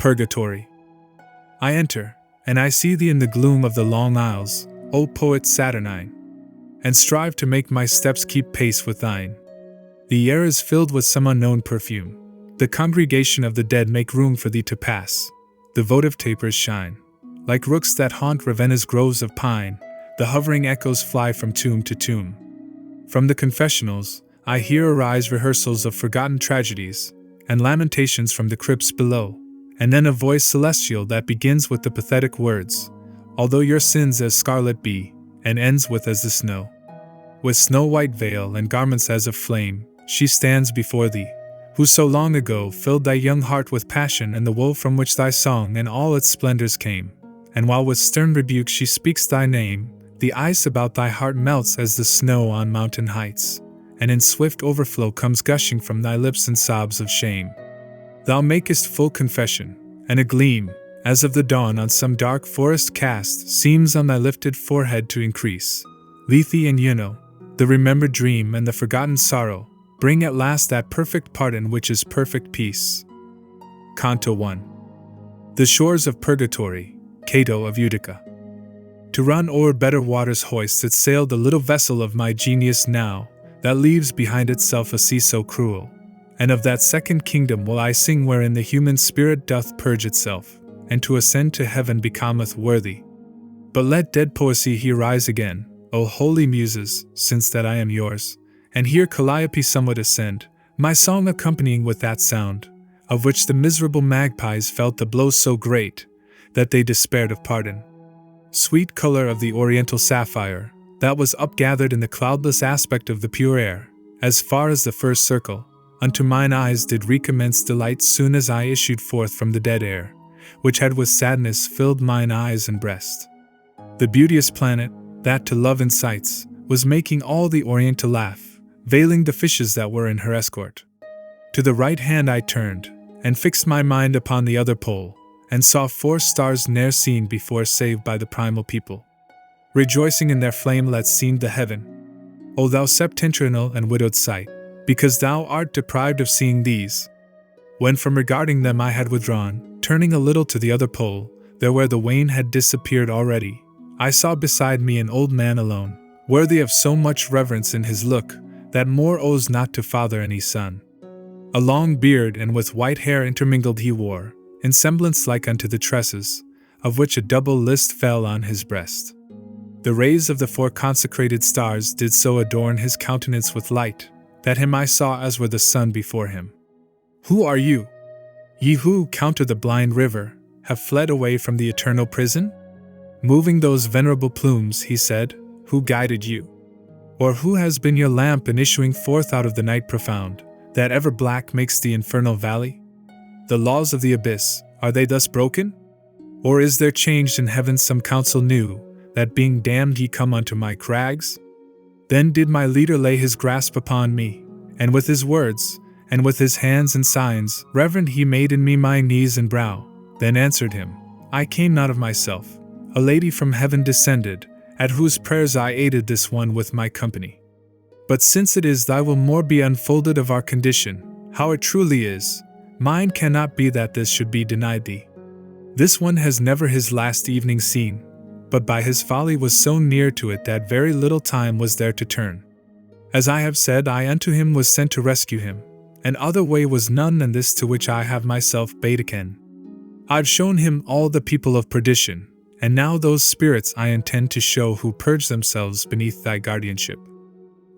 Purgatory. I enter, and I see thee in the gloom of the long aisles, O poet Saturnine, and strive to make my steps keep pace with thine. The air is filled with some unknown perfume. The congregation of the dead make room for thee to pass. The votive tapers shine. Like rooks that haunt Ravenna's groves of pine, the hovering echoes fly from tomb to tomb. From the confessionals, I hear arise rehearsals of forgotten tragedies, and lamentations from the crypts below, and then a voice celestial that begins with the pathetic words, although your sins as scarlet be, and ends with as the snow. With snow-white veil and garments as of flame, she stands before thee, who so long ago filled thy young heart with passion and the woe from which thy song and all its splendors came. And while with stern rebuke she speaks thy name, the ice about thy heart melts as the snow on mountain heights, and in swift overflow comes gushing from thy lips in sobs of shame. Thou makest full confession, and a gleam, as of the dawn on some dark forest cast, seems on thy lifted forehead to increase. Lethe and Juno, the remembered dream and the forgotten sorrow, bring at last that perfect pardon which is perfect peace. Canto 1. The shores of Purgatory, Cato of Utica. To run o'er better waters hoists its sail the little vessel of my genius now, that leaves behind itself a sea so cruel. And of that second kingdom will I sing wherein the human spirit doth purge itself, and to ascend to heaven becometh worthy. But let dead poesy here rise again, O holy muses, since that I am yours, and hear Calliope somewhat ascend, my song accompanying with that sound, of which the miserable magpies felt the blow so great, that they despaired of pardon. Sweet color of the oriental sapphire, that was upgathered in the cloudless aspect of the pure air, as far as the first circle, unto mine eyes did recommence delight soon as I issued forth from the dead air, which had with sadness filled mine eyes and breast. The beauteous planet, that to love incites, was making all the orient to laugh, veiling the fishes that were in her escort. To the right hand I turned, and fixed my mind upon the other pole, and saw 4 stars ne'er seen before save by the primal people, rejoicing in their flame-let seemed the heaven. O thou septentrional and widowed sight, because thou art deprived of seeing these. When from regarding them I had withdrawn, turning a little to the other pole, there where the wain had disappeared already, I saw beside me an old man alone, worthy of so much reverence in his look, that more owes not to father any son. A long beard and with white hair intermingled he wore, in semblance like unto the tresses, of which a double list fell on his breast. The rays of the 4 consecrated stars did so adorn his countenance with light, that him I saw as were the sun before him. Who are you? Ye who, counter the blind river, have fled away from the eternal prison? Moving those venerable plumes, he said, who guided you? Or who has been your lamp in issuing forth out of the night profound, that ever black makes the infernal valley? The laws of the abyss, are they thus broken? Or is there changed in heaven some counsel new, that being damned ye come unto my crags? Then did my leader lay his grasp upon me, and with his words, and with his hands and signs, reverend he made in me my knees and brow, then answered him, I came not of myself, a lady from heaven descended, at whose prayers I aided this one with my company. But since it is thy will more be unfolded of our condition, how it truly is, mine cannot be that this should be denied thee. This one has never his last evening seen, but by his folly was so near to it that very little time was there to turn. As I have said, I unto him was sent to rescue him, and other way was none than this to which I have myself bade again. I've shown him all the people of perdition, and now those spirits I intend to show who purge themselves beneath thy guardianship.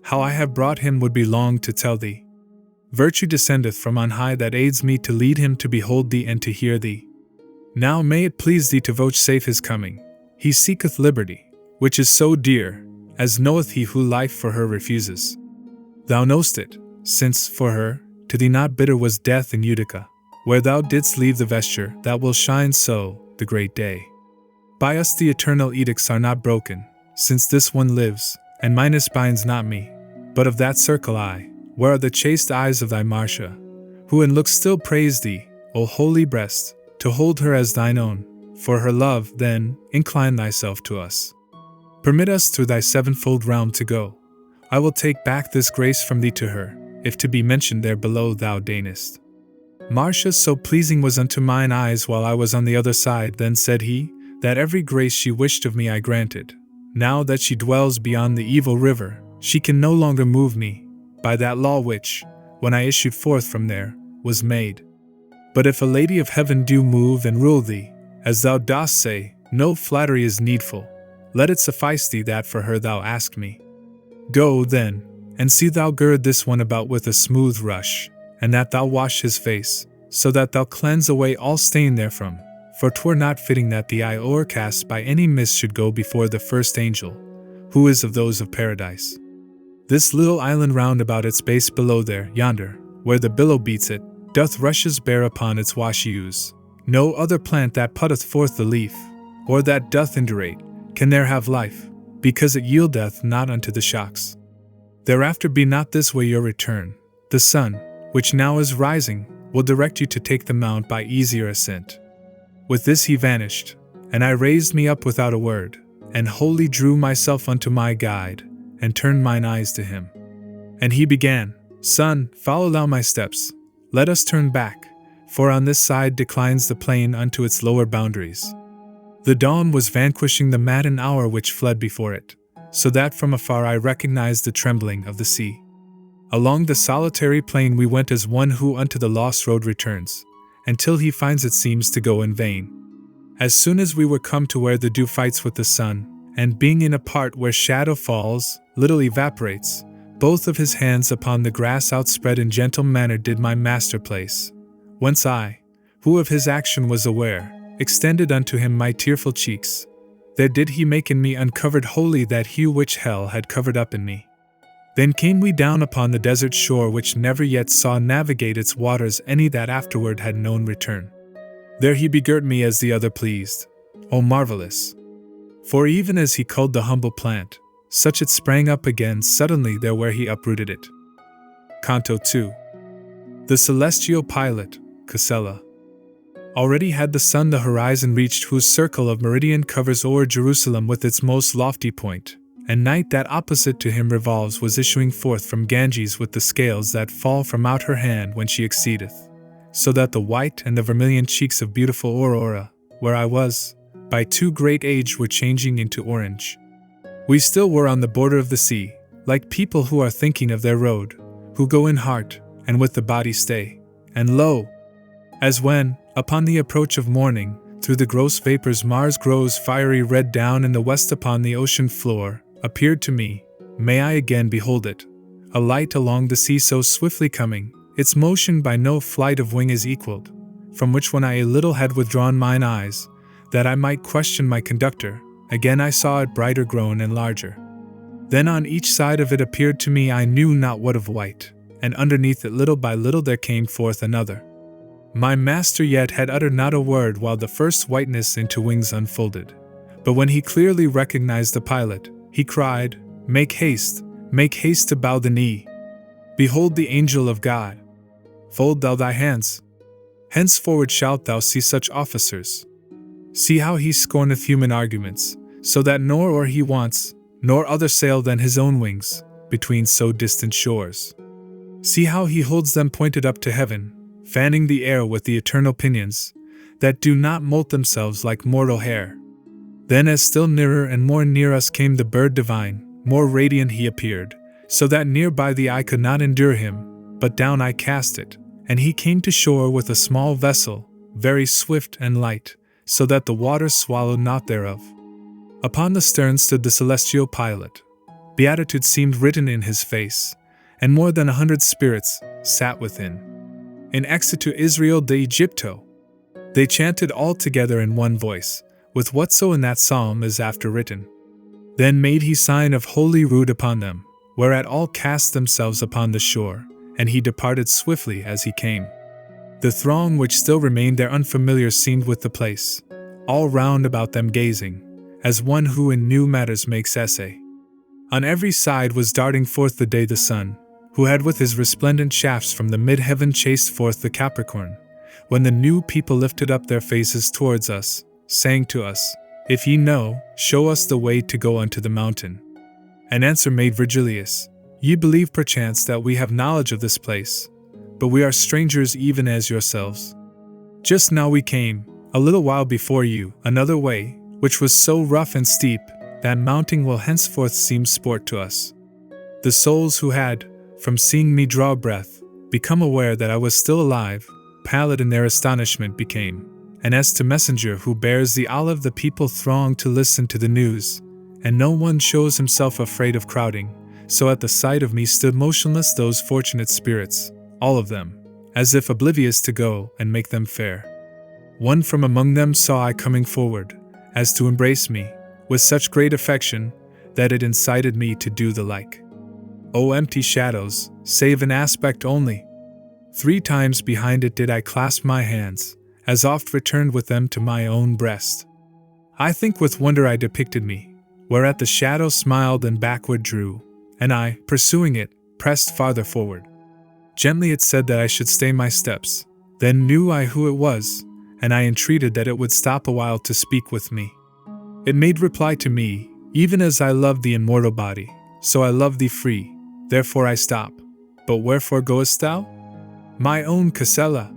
How I have brought him would be long to tell thee. Virtue descendeth from on high that aids me to lead him to behold thee and to hear thee. Now may it please thee to vouchsafe his coming. He seeketh liberty, which is so dear, as knoweth he who life for her refuses. Thou know'st it, since, for her, to thee not bitter was death in Utica, where thou didst leave the vesture that will shine so, the great day. By us the eternal edicts are not broken, since this one lives, and minus binds not me, but of that circle I, where are the chaste eyes of thy Marcia, who in looks still praise thee, O holy breast, to hold her as thine own. For her love, then, incline thyself to us. Permit us through thy 7-fold realm to go. I will take back this grace from thee to her, if to be mentioned there below thou deignest. Marcia so pleasing was unto mine eyes while I was on the other side. Then said he, that every grace she wished of me I granted. Now that she dwells beyond the evil river, she can no longer move me, by that law which, when I issued forth from there, was made. But if a lady of heaven do move and rule thee, as thou dost say, no flattery is needful. Let it suffice thee that for her thou ask me. Go, then, and see thou gird this one about with a smooth rush, and that thou wash his face, so that thou cleanse away all stain therefrom. For 'twere not fitting that the eye o'ercast by any mist should go before the first angel, who is of those of paradise. This little island round about its base below there, yonder, where the billow beats it, doth rushes bear upon its washy ooze. No other plant that putteth forth the leaf, or that doth indurate, can there have life, because it yieldeth not unto the shocks. Thereafter be not this way your return. The sun, which now is rising, will direct you to take the mount by easier ascent. With this he vanished, and I raised me up without a word, and wholly drew myself unto my guide, and turned mine eyes to him. And he began, Son, follow thou my steps, let us turn back, for on this side declines the plain unto its lower boundaries. The dawn was vanquishing the matin hour which fled before it, so that from afar I recognized the trembling of the sea. Along the solitary plain we went as one who unto the lost road returns, until he finds it seems to go in vain. As soon as we were come to where the dew fights with the sun, and being in a part where shadow falls, little evaporates, both of his hands upon the grass outspread in gentle manner did my master place, whence I, who of his action was aware, extended unto him my tearful cheeks. There did he make in me uncovered wholly that hue which hell had covered up in me. Then came we down upon the desert shore which never yet saw navigate its waters any that afterward had known return. There he begirt me as the other pleased. O marvelous! For even as he culled the humble plant, such it sprang up again suddenly there where he uprooted it. Canto 2. The celestial pilot, Casella. Already had the sun the horizon reached whose circle of meridian covers o'er Jerusalem with its most lofty point, and night that opposite to him revolves was issuing forth from Ganges with the scales that fall from out her hand when she exceedeth, so that the white and the vermilion cheeks of beautiful Aurora, where I was, by too great age were changing into orange. We still were on the border of the sea, like people who are thinking of their road, who go in heart, and with the body stay, and lo! As when, upon the approach of morning, through the gross vapors Mars grows fiery red down in the west upon the ocean floor, appeared to me, may I again behold it, a light along the sea so swiftly coming, its motion by no flight of wing is equaled, from which when I a little had withdrawn mine eyes, that I might question my conductor, again I saw it brighter grown and larger. Then on each side of it appeared to me I knew not what of white, and underneath it little by little there came forth another. My master yet had uttered not a word while the first whiteness into wings unfolded, but when he clearly recognized the pilot, he cried, make haste to bow the knee. Behold the angel of God. Fold thou thy hands. Henceforward shalt thou see such officers. See how he scorneth human arguments, so that nor or he wants, nor other sail than his own wings, between so distant shores. See how he holds them pointed up to heaven, fanning the air with the eternal pinions, that do not molt themselves like mortal hair. Then as still nearer and more near us came the bird divine, more radiant he appeared, so that near by the eye could not endure him, but down I cast it, and he came to shore with a small vessel, very swift and light, so that the water swallowed not thereof. Upon the stern stood the celestial pilot. Beatitude seemed written in his face, and more than 100 spirits sat within. In exitu Israel de Egypto. They chanted all together in one voice, with whatso in that psalm is after written. Then made he sign of holy rood upon them, whereat all cast themselves upon the shore, and he departed swiftly as he came. The throng which still remained there unfamiliar seemed with the place, all round about them gazing, as one who in new matters makes essay. On every side was darting forth the day the sun, who had with his resplendent shafts from the mid-heaven chased forth the Capricorn, when the new people lifted up their faces towards us, saying to us, If ye know, show us the way to go unto the mountain. An answer made Virgilius, Ye believe perchance that we have knowledge of this place, but we are strangers even as yourselves. Just now we came, a little while before you, another way, which was so rough and steep, that mounting will henceforth seem sport to us. The souls who had, from seeing me draw breath, become aware that I was still alive, pallid in their astonishment became. And as to messenger who bears the olive, the people throng to listen to the news, and no one shows himself afraid of crowding. So at the sight of me stood motionless those fortunate spirits, all of them, as if oblivious to go and make them fair. One from among them saw I coming forward, as to embrace me, with such great affection, that it incited me to do the like. O empty shadows, save an aspect only! 3 times behind it did I clasp my hands, as oft returned with them to my own breast. I think with wonder I depicted me, whereat the shadow smiled and backward drew, and I, pursuing it, pressed farther forward. Gently it said that I should stay my steps, then knew I who it was, and I entreated that it would stop a while to speak with me. It made reply to me, even as I love the immortal body, so I love thee free, therefore I stop. But wherefore goest thou? My own Casella.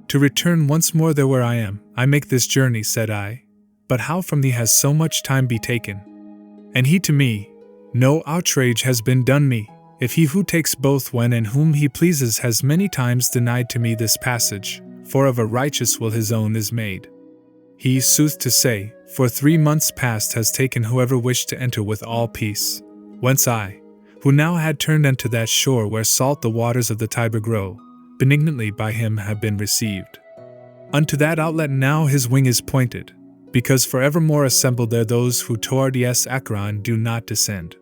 To return once more there where I am, I make this journey, said I, but how from thee has so much time be taken? And he to me, no outrage has been done me, if he who takes both when and whom he pleases has many times denied to me this passage, for of a righteous will his own is made. He, sooth to say, for 3 months past has taken whoever wished to enter with all peace, whence I, who now had turned unto that shore where salt the waters of the Tiber grow, benignantly by him have been received. Unto that outlet now his wing is pointed, because forevermore assembled there those who toward dies Acheron do not descend.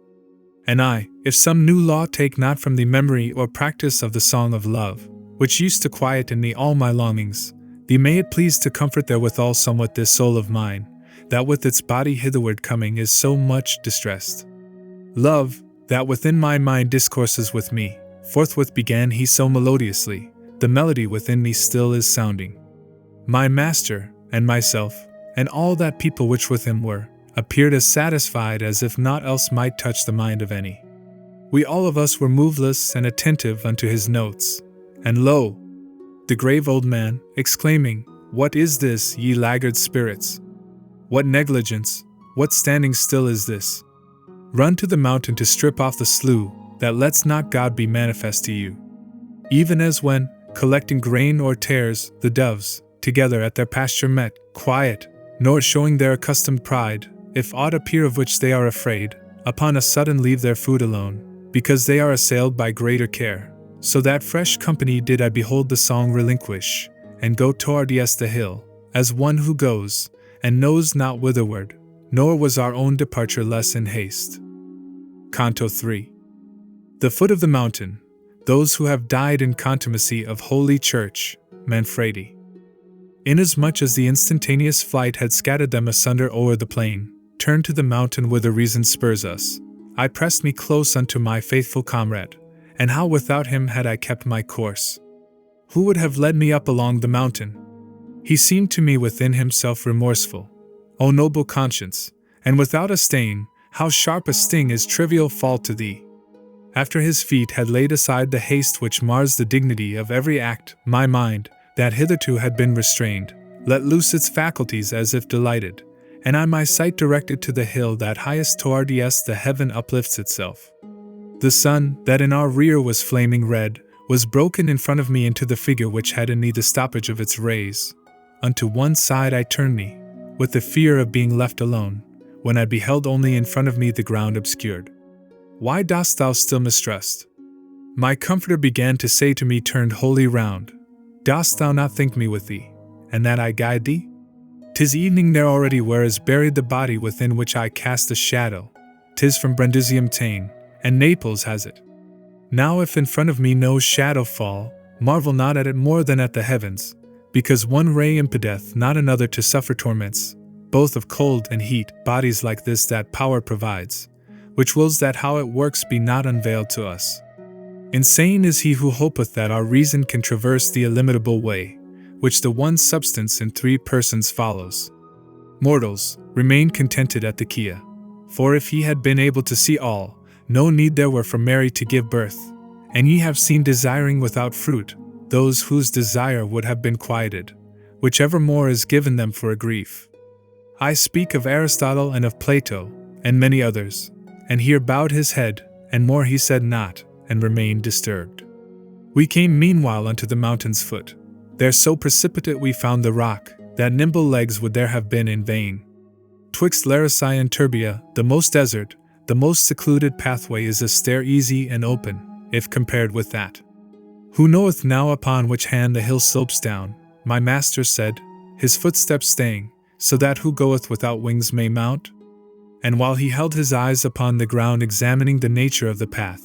And I, if some new law take not from the memory or practice of the song of love, which used to quiet in me all my longings, thee may it please to comfort therewithal somewhat this soul of mine, that with its body hitherward coming is so much distressed. Love, that within my mind discourses with me, forthwith began he so melodiously, the melody within me still is sounding. My master, and myself, and all that people which with him were, appeared as satisfied as if naught else might touch the mind of any. We all of us were moveless and attentive unto his notes, and lo! The grave old man, exclaiming, What is this, ye laggard spirits? What negligence, what standing still is this? Run to the mountain to strip off the slough, that lets not God be manifest to you. Even as when, collecting grain or tares, the doves, together at their pasture met, quiet, nor showing their accustomed pride, if aught appear of which they are afraid, upon a sudden leave their food alone, because they are assailed by greater care. So that fresh company did I behold the song relinquish, and go toward the hill, as one who goes, and knows not whitherward, nor was our own departure less in haste. Canto 3. The foot of the mountain, those who have died in contumacy of Holy Church, Manfredi. Inasmuch as the instantaneous flight had scattered them asunder o'er the plain, turned to the mountain whither reason spurs us, I pressed me close unto my faithful comrade, and how without him had I kept my course? Who would have led me up along the mountain? He seemed to me within himself remorseful. O noble conscience, and without a stain, how sharp a sting is trivial fault to thee! After his feet had laid aside the haste which mars the dignity of every act, my mind, that hitherto had been restrained, let loose its faculties as if delighted, and I my sight directed to the hill that highest toward the heaven uplifts itself. The sun, that in our rear was flaming red, was broken in front of me into the figure which had in me the stoppage of its rays. Unto one side I turned me, with the fear of being left alone, when I beheld only in front of me the ground obscured. Why dost thou still mistrust? My comforter began to say to me turned wholly round, Dost thou not think me with thee, and that I guide thee? 'Tis evening there already where is buried the body within which I cast a shadow. 'Tis from Brundusium ta'en, and Naples has it. Now if in front of me no shadow fall, marvel not at it more than at the heavens, because one ray impedeth not another to suffer torments, both of cold and heat, bodies like this that power provides, which wills that how it works be not unveiled to us. Insane is he who hopeth that our reason can traverse the illimitable way, which the one substance in 3 persons follows. Mortals, remain contented at the Chia, for if ye had been able to see all, no need there were for Mary to give birth, and ye have seen desiring without fruit, those whose desire would have been quieted, whichever more is given them for a grief. I speak of Aristotle and of Plato, and many others, and here bowed his head, and more he said not, and remained disturbed. We came meanwhile unto the mountain's foot. There so precipitate we found the rock, that nimble legs would there have been in vain. Twixt Larissae and Turbia, the most desert, the most secluded pathway is a stair easy and open, if compared with that. Who knoweth now upon which hand the hill slopes down? My master said, his footsteps staying, so that who goeth without wings may mount? And while he held his eyes upon the ground examining the nature of the path,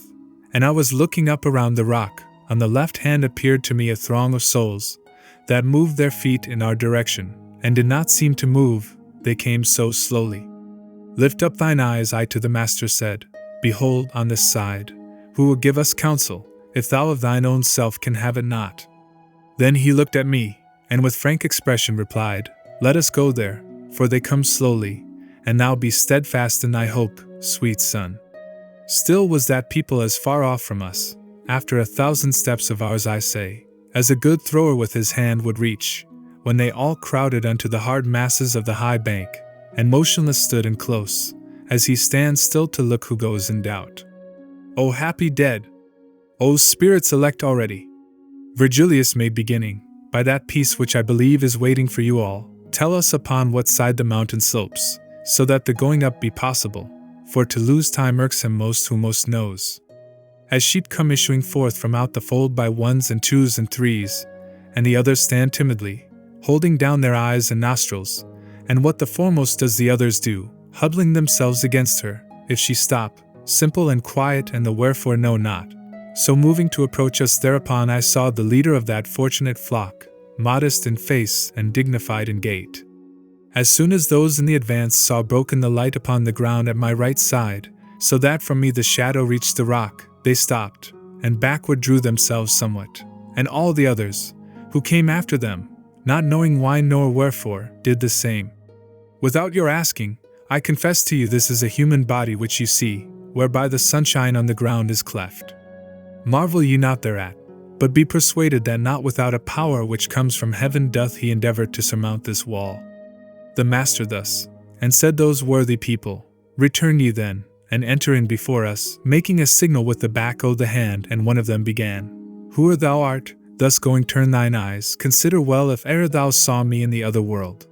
and I was looking up around the rock, on the left hand appeared to me a throng of souls, that moved their feet in our direction, and did not seem to move, they came so slowly. Lift up thine eyes, I to the master said, behold on this side, who will give us counsel, if thou of thine own self can have it not. Then he looked at me, and with frank expression replied, let us go there, for they come slowly, and thou be steadfast in thy hope, sweet son. Still was that people as far off from us, after 1,000 steps of ours I say, as a good thrower with his hand would reach, when they all crowded unto the hard masses of the high bank, and motionless stood and close, as he stands still to look who goes in doubt. O happy dead! O spirits elect already! Virgilius made beginning, by that peace which I believe is waiting for you all, tell us upon what side the mountain slopes, so that the going up be possible, for to lose time irks him most who most knows. As sheep come issuing forth from out the fold by ones and twos and threes, and the others stand timidly, holding down their eyes and nostrils, and what the foremost does the others do, huddling themselves against her, if she stop, simple and quiet and the wherefore know not. So moving to approach us thereupon I saw the leader of that fortunate flock, modest in face and dignified in gait. As soon as those in the advance saw broken the light upon the ground at my right side, so that from me the shadow reached the rock, they stopped, and backward drew themselves somewhat, and all the others, who came after them, not knowing why nor wherefore, did the same. Without your asking, I confess to you this is a human body which you see, whereby the sunshine on the ground is cleft. Marvel ye not thereat, but be persuaded that not without a power which comes from heaven doth he endeavor to surmount this wall. The master thus, and said those worthy people, return ye then, and enter in before us, making a signal with the back o' the hand, and one of them began, Whoe'er thou art, thus going turn thine eyes, consider well if e'er thou saw me in the other world.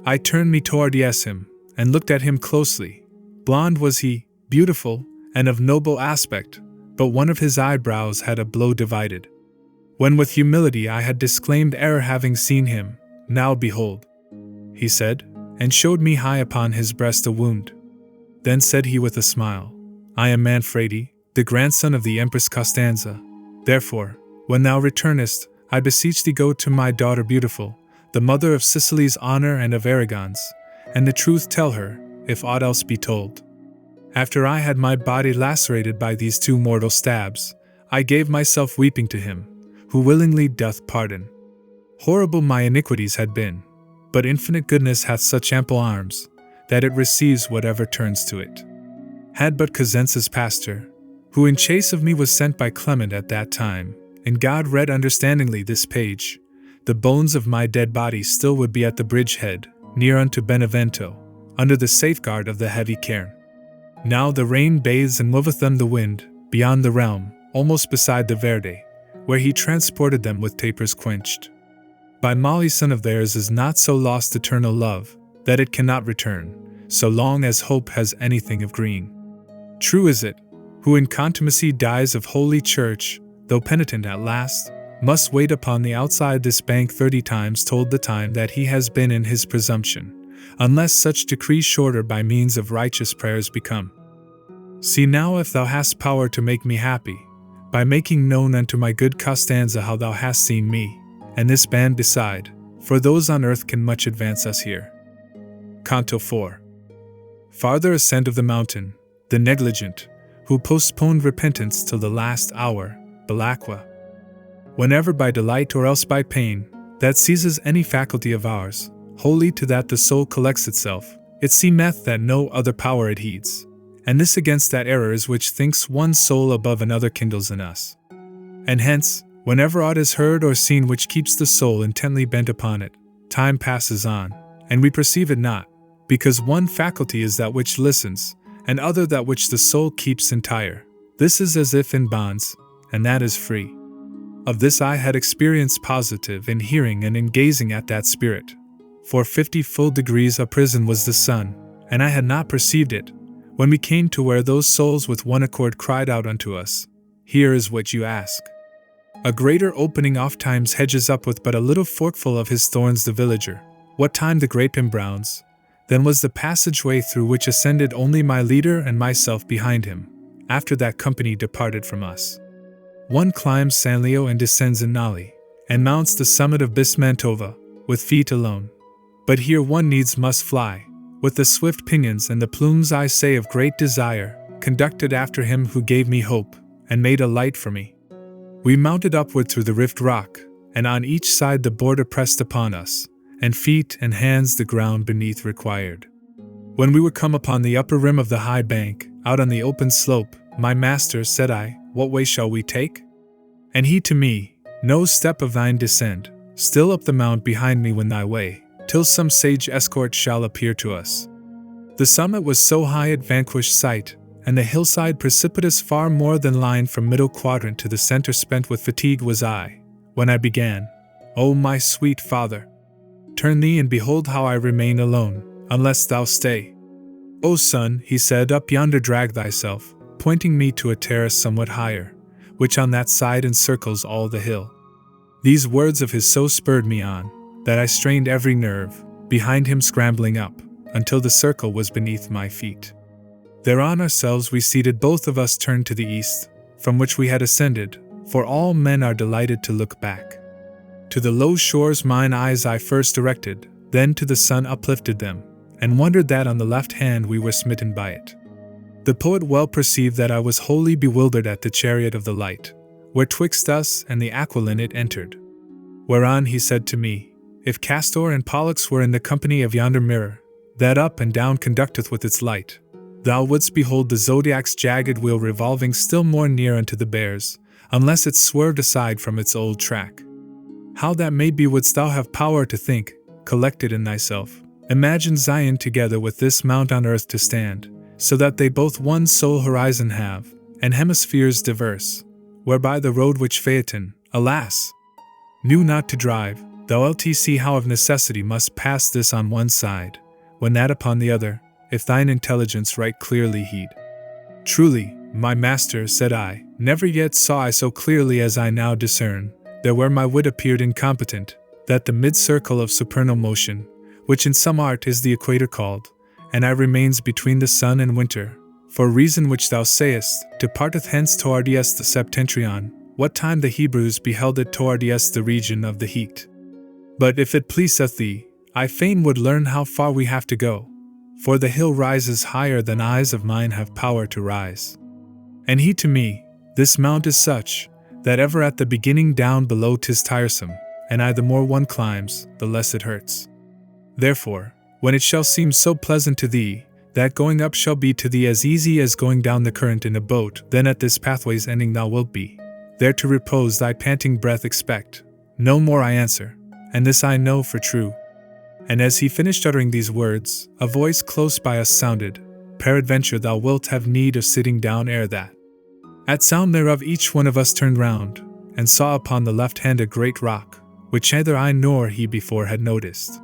I turned me towards him, and looked at him closely. Blond was he, beautiful, and of noble aspect, but one of his eyebrows had a blow divided. When with humility I had disclaimed error having seen him, now behold, he said, and showed me high upon his breast a wound. Then said he with a smile, I am Manfredi, the grandson of the Empress Costanza. Therefore, when thou returnest, I beseech thee go to my daughter beautiful, the mother of Sicily's honor and of Aragon's, and the truth tell her, if aught else be told. After I had my body lacerated by these 2 mortal stabs, I gave myself weeping to him, who willingly doth pardon. Horrible my iniquities had been, but infinite goodness hath such ample arms, that it receives whatever turns to it. Had but Cosenza's pastor, who in chase of me was sent by Clement at that time, and God read understandingly this page, the bones of my dead body still would be at the bridge head, near unto Benevento, under the safeguard of the heavy cairn. Now the rain bathes and moveth them the wind, beyond the realm, almost beside the Verde, where he transported them with tapers quenched. By Molly son of theirs is not so lost eternal love, that it cannot return, so long as hope has anything of green. True is it, who in contumacy dies of holy church, though penitent at last, must wait upon the outside this bank 30 times told the time that he has been in his presumption, unless such decrees shorter by means of righteous prayers become. See now if thou hast power to make me happy, by making known unto my good Costanza how thou hast seen me, and this band beside, for those on earth can much advance us here. Canto 4. Farther ascent of the mountain, the negligent, who postponed repentance till the last hour, Belacqua. Whenever by delight or else by pain, that seizes any faculty of ours, wholly to that the soul collects itself, it seemeth that no other power it heeds, and this against that error is which thinks one soul above another kindles in us. And hence, Whenever aught is heard or seen which keeps the soul intently bent upon it, time passes on, and we perceive it not, because one faculty is that which listens, and other that which the soul keeps entire. This is as if in bonds, and that is free. Of this I had experience positive in hearing and in gazing at that spirit. For 50 full degrees a prison was the sun, and I had not perceived it, when we came to where those souls with one accord cried out unto us, Here is what you ask. A greater opening oft times hedges up with but a little forkful of his thorns the villager, what time the grape embrowns, then was the passageway through which ascended only my leader and myself behind him, after that company departed from us. One climbs San Leo and descends Inali, and mounts the summit of Bismantova, with feet alone. But here one needs must fly, with the swift pinions and the plumes I say of great desire, conducted after him who gave me hope, and made a light for me. We mounted upward through the rift rock, and on each side the border pressed upon us, and feet and hands the ground beneath required. When we were come upon the upper rim of the high bank, out on the open slope, my master, said I, What way shall we take? And he to me, No step of thine descend, still up the mount behind me win thy way, till some sage escort shall appear to us. The summit was so high it vanquished sight, and the hillside precipitous far more than lined from middle quadrant to the center spent with fatigue was I, when I began, O my sweet father! Turn thee and behold how I remain alone, unless thou stay. O son, he said, up yonder drag thyself, pointing me to a terrace somewhat higher, which on that side encircles all the hill. These words of his so spurred me on, that I strained every nerve, behind him scrambling up, until the circle was beneath my feet. Thereon ourselves we seated, both of us turned to the east, from which we had ascended, for all men are delighted to look back. To the low shores mine eyes I first directed, then to the sun uplifted them, and wondered that on the left hand we were smitten by it. The poet well perceived that I was wholly bewildered at the chariot of the light, where twixt us and the Aquilin it entered. Whereon he said to me, If Castor and Pollux were in the company of yonder mirror, that up and down conducteth with its light, thou wouldst behold the zodiac's jagged wheel revolving still more near unto the bears, unless it swerved aside from its old track. How that may be wouldst thou have power to think, collected in thyself. Imagine Zion together with this mount on earth to stand, so that they both one sole horizon have, and hemispheres diverse, whereby the road which Phaeton, alas, knew not to drive, thou lt see how of necessity must pass this on one side, when that upon the other, if thine intelligence right clearly heed. Truly, my master, said I, never yet saw I so clearly as I now discern, there where my wit appeared incompetent, that the mid-circle of supernal motion, which in some art is the equator called, and I remains between the sun and winter, for reason which thou sayest, departeth hence towardiest the septentrion, what time the Hebrews beheld it towardiest the region of the heat. But if it pleaseth thee, I fain would learn how far we have to go, for the hill rises higher than eyes of mine have power to rise. And he to me, This mount is such, that ever at the beginning down below 'tis tiresome, and the more one climbs, the less it hurts. Therefore, when it shall seem so pleasant to thee, that going up shall be to thee as easy as going down the current in a boat, then at this pathway's ending thou wilt be, there to repose thy panting breath expect. No more I answer, and this I know for true. And as he finished uttering these words, a voice close by us sounded, Peradventure thou wilt have need of sitting down ere that. At sound thereof each one of us turned round, and saw upon the left hand a great rock, which neither I nor he before had noticed.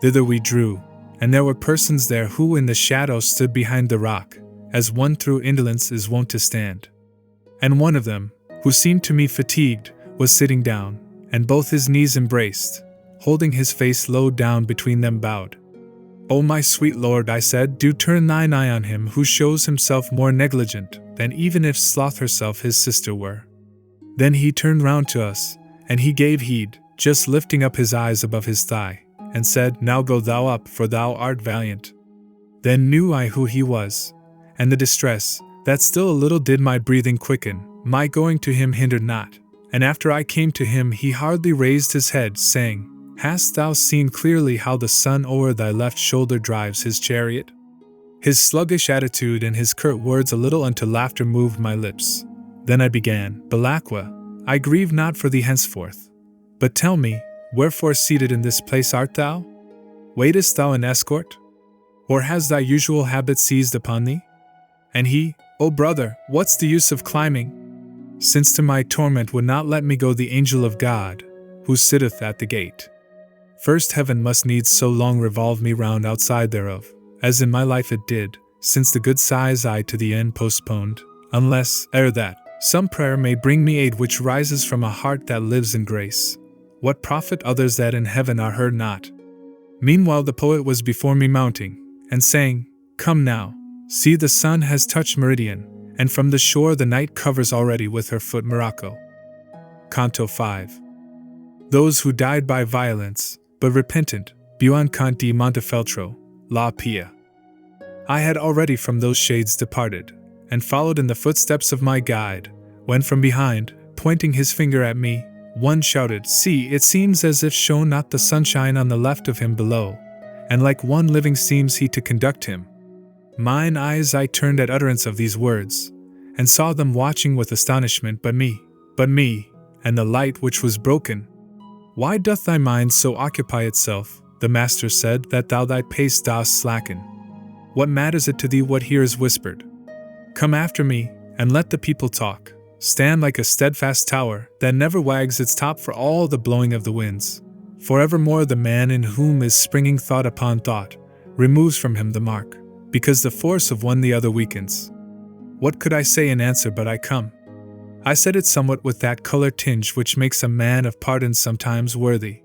Thither we drew, and there were persons there who in the shadow stood behind the rock, as one through indolence is wont to stand. And one of them, who seemed to me fatigued, was sitting down, and both his knees embraced, holding his face low down between them bowed. O my sweet lord, I said, do turn thine eye on him who shows himself more negligent than even if Sloth herself his sister were. Then he turned round to us, and he gave heed, just lifting up his eyes above his thigh, and said, Now go thou up, for thou art valiant. Then knew I who he was, and the distress, that still a little did my breathing quicken, my going to him hindered not, and after I came to him he hardly raised his head, saying, Hast thou seen clearly how the sun o'er thy left shoulder drives his chariot? His sluggish attitude and his curt words a little unto laughter moved my lips. Then I began, Belacqua, I grieve not for thee henceforth. But tell me, wherefore seated in this place art thou? Waitest thou in escort? Or has thy usual habit seized upon thee? And he, O brother, what's the use of climbing? Since to my torment would not let me go the angel of God, who sitteth at the gate. First heaven must needs so long revolve me round outside thereof, as in my life it did, since the good sighs I to the end postponed, unless, ere that, some prayer may bring me aid which rises from a heart that lives in grace. What profit others that in heaven are heard not? Meanwhile the poet was before me mounting, and saying, Come now, see the sun has touched meridian, and from the shore the night covers already with her foot Morocco. Canto 5. Those who died by violence, but repentant, Buon Cant di Montefeltro, La Pia. I had already from those shades departed, and followed in the footsteps of my guide, when from behind, pointing his finger at me, one shouted, See, it seems as if shone not the sunshine on the left of him below, and like one living seems he to conduct him. Mine eyes I turned at utterance of these words, and saw them watching with astonishment but me, and the light which was broken. Why doth thy mind so occupy itself, the master said, that thou thy pace dost slacken? What matters it to thee what here is whispered? Come after me, and let the people talk. Stand like a steadfast tower, that never wags its top for all the blowing of the winds. Forevermore the man in whom is springing thought upon thought, removes from him the mark, because the force of one the other weakens. What could I say in answer but I come? I said it somewhat with that color tinge which makes a man of pardon sometimes worthy.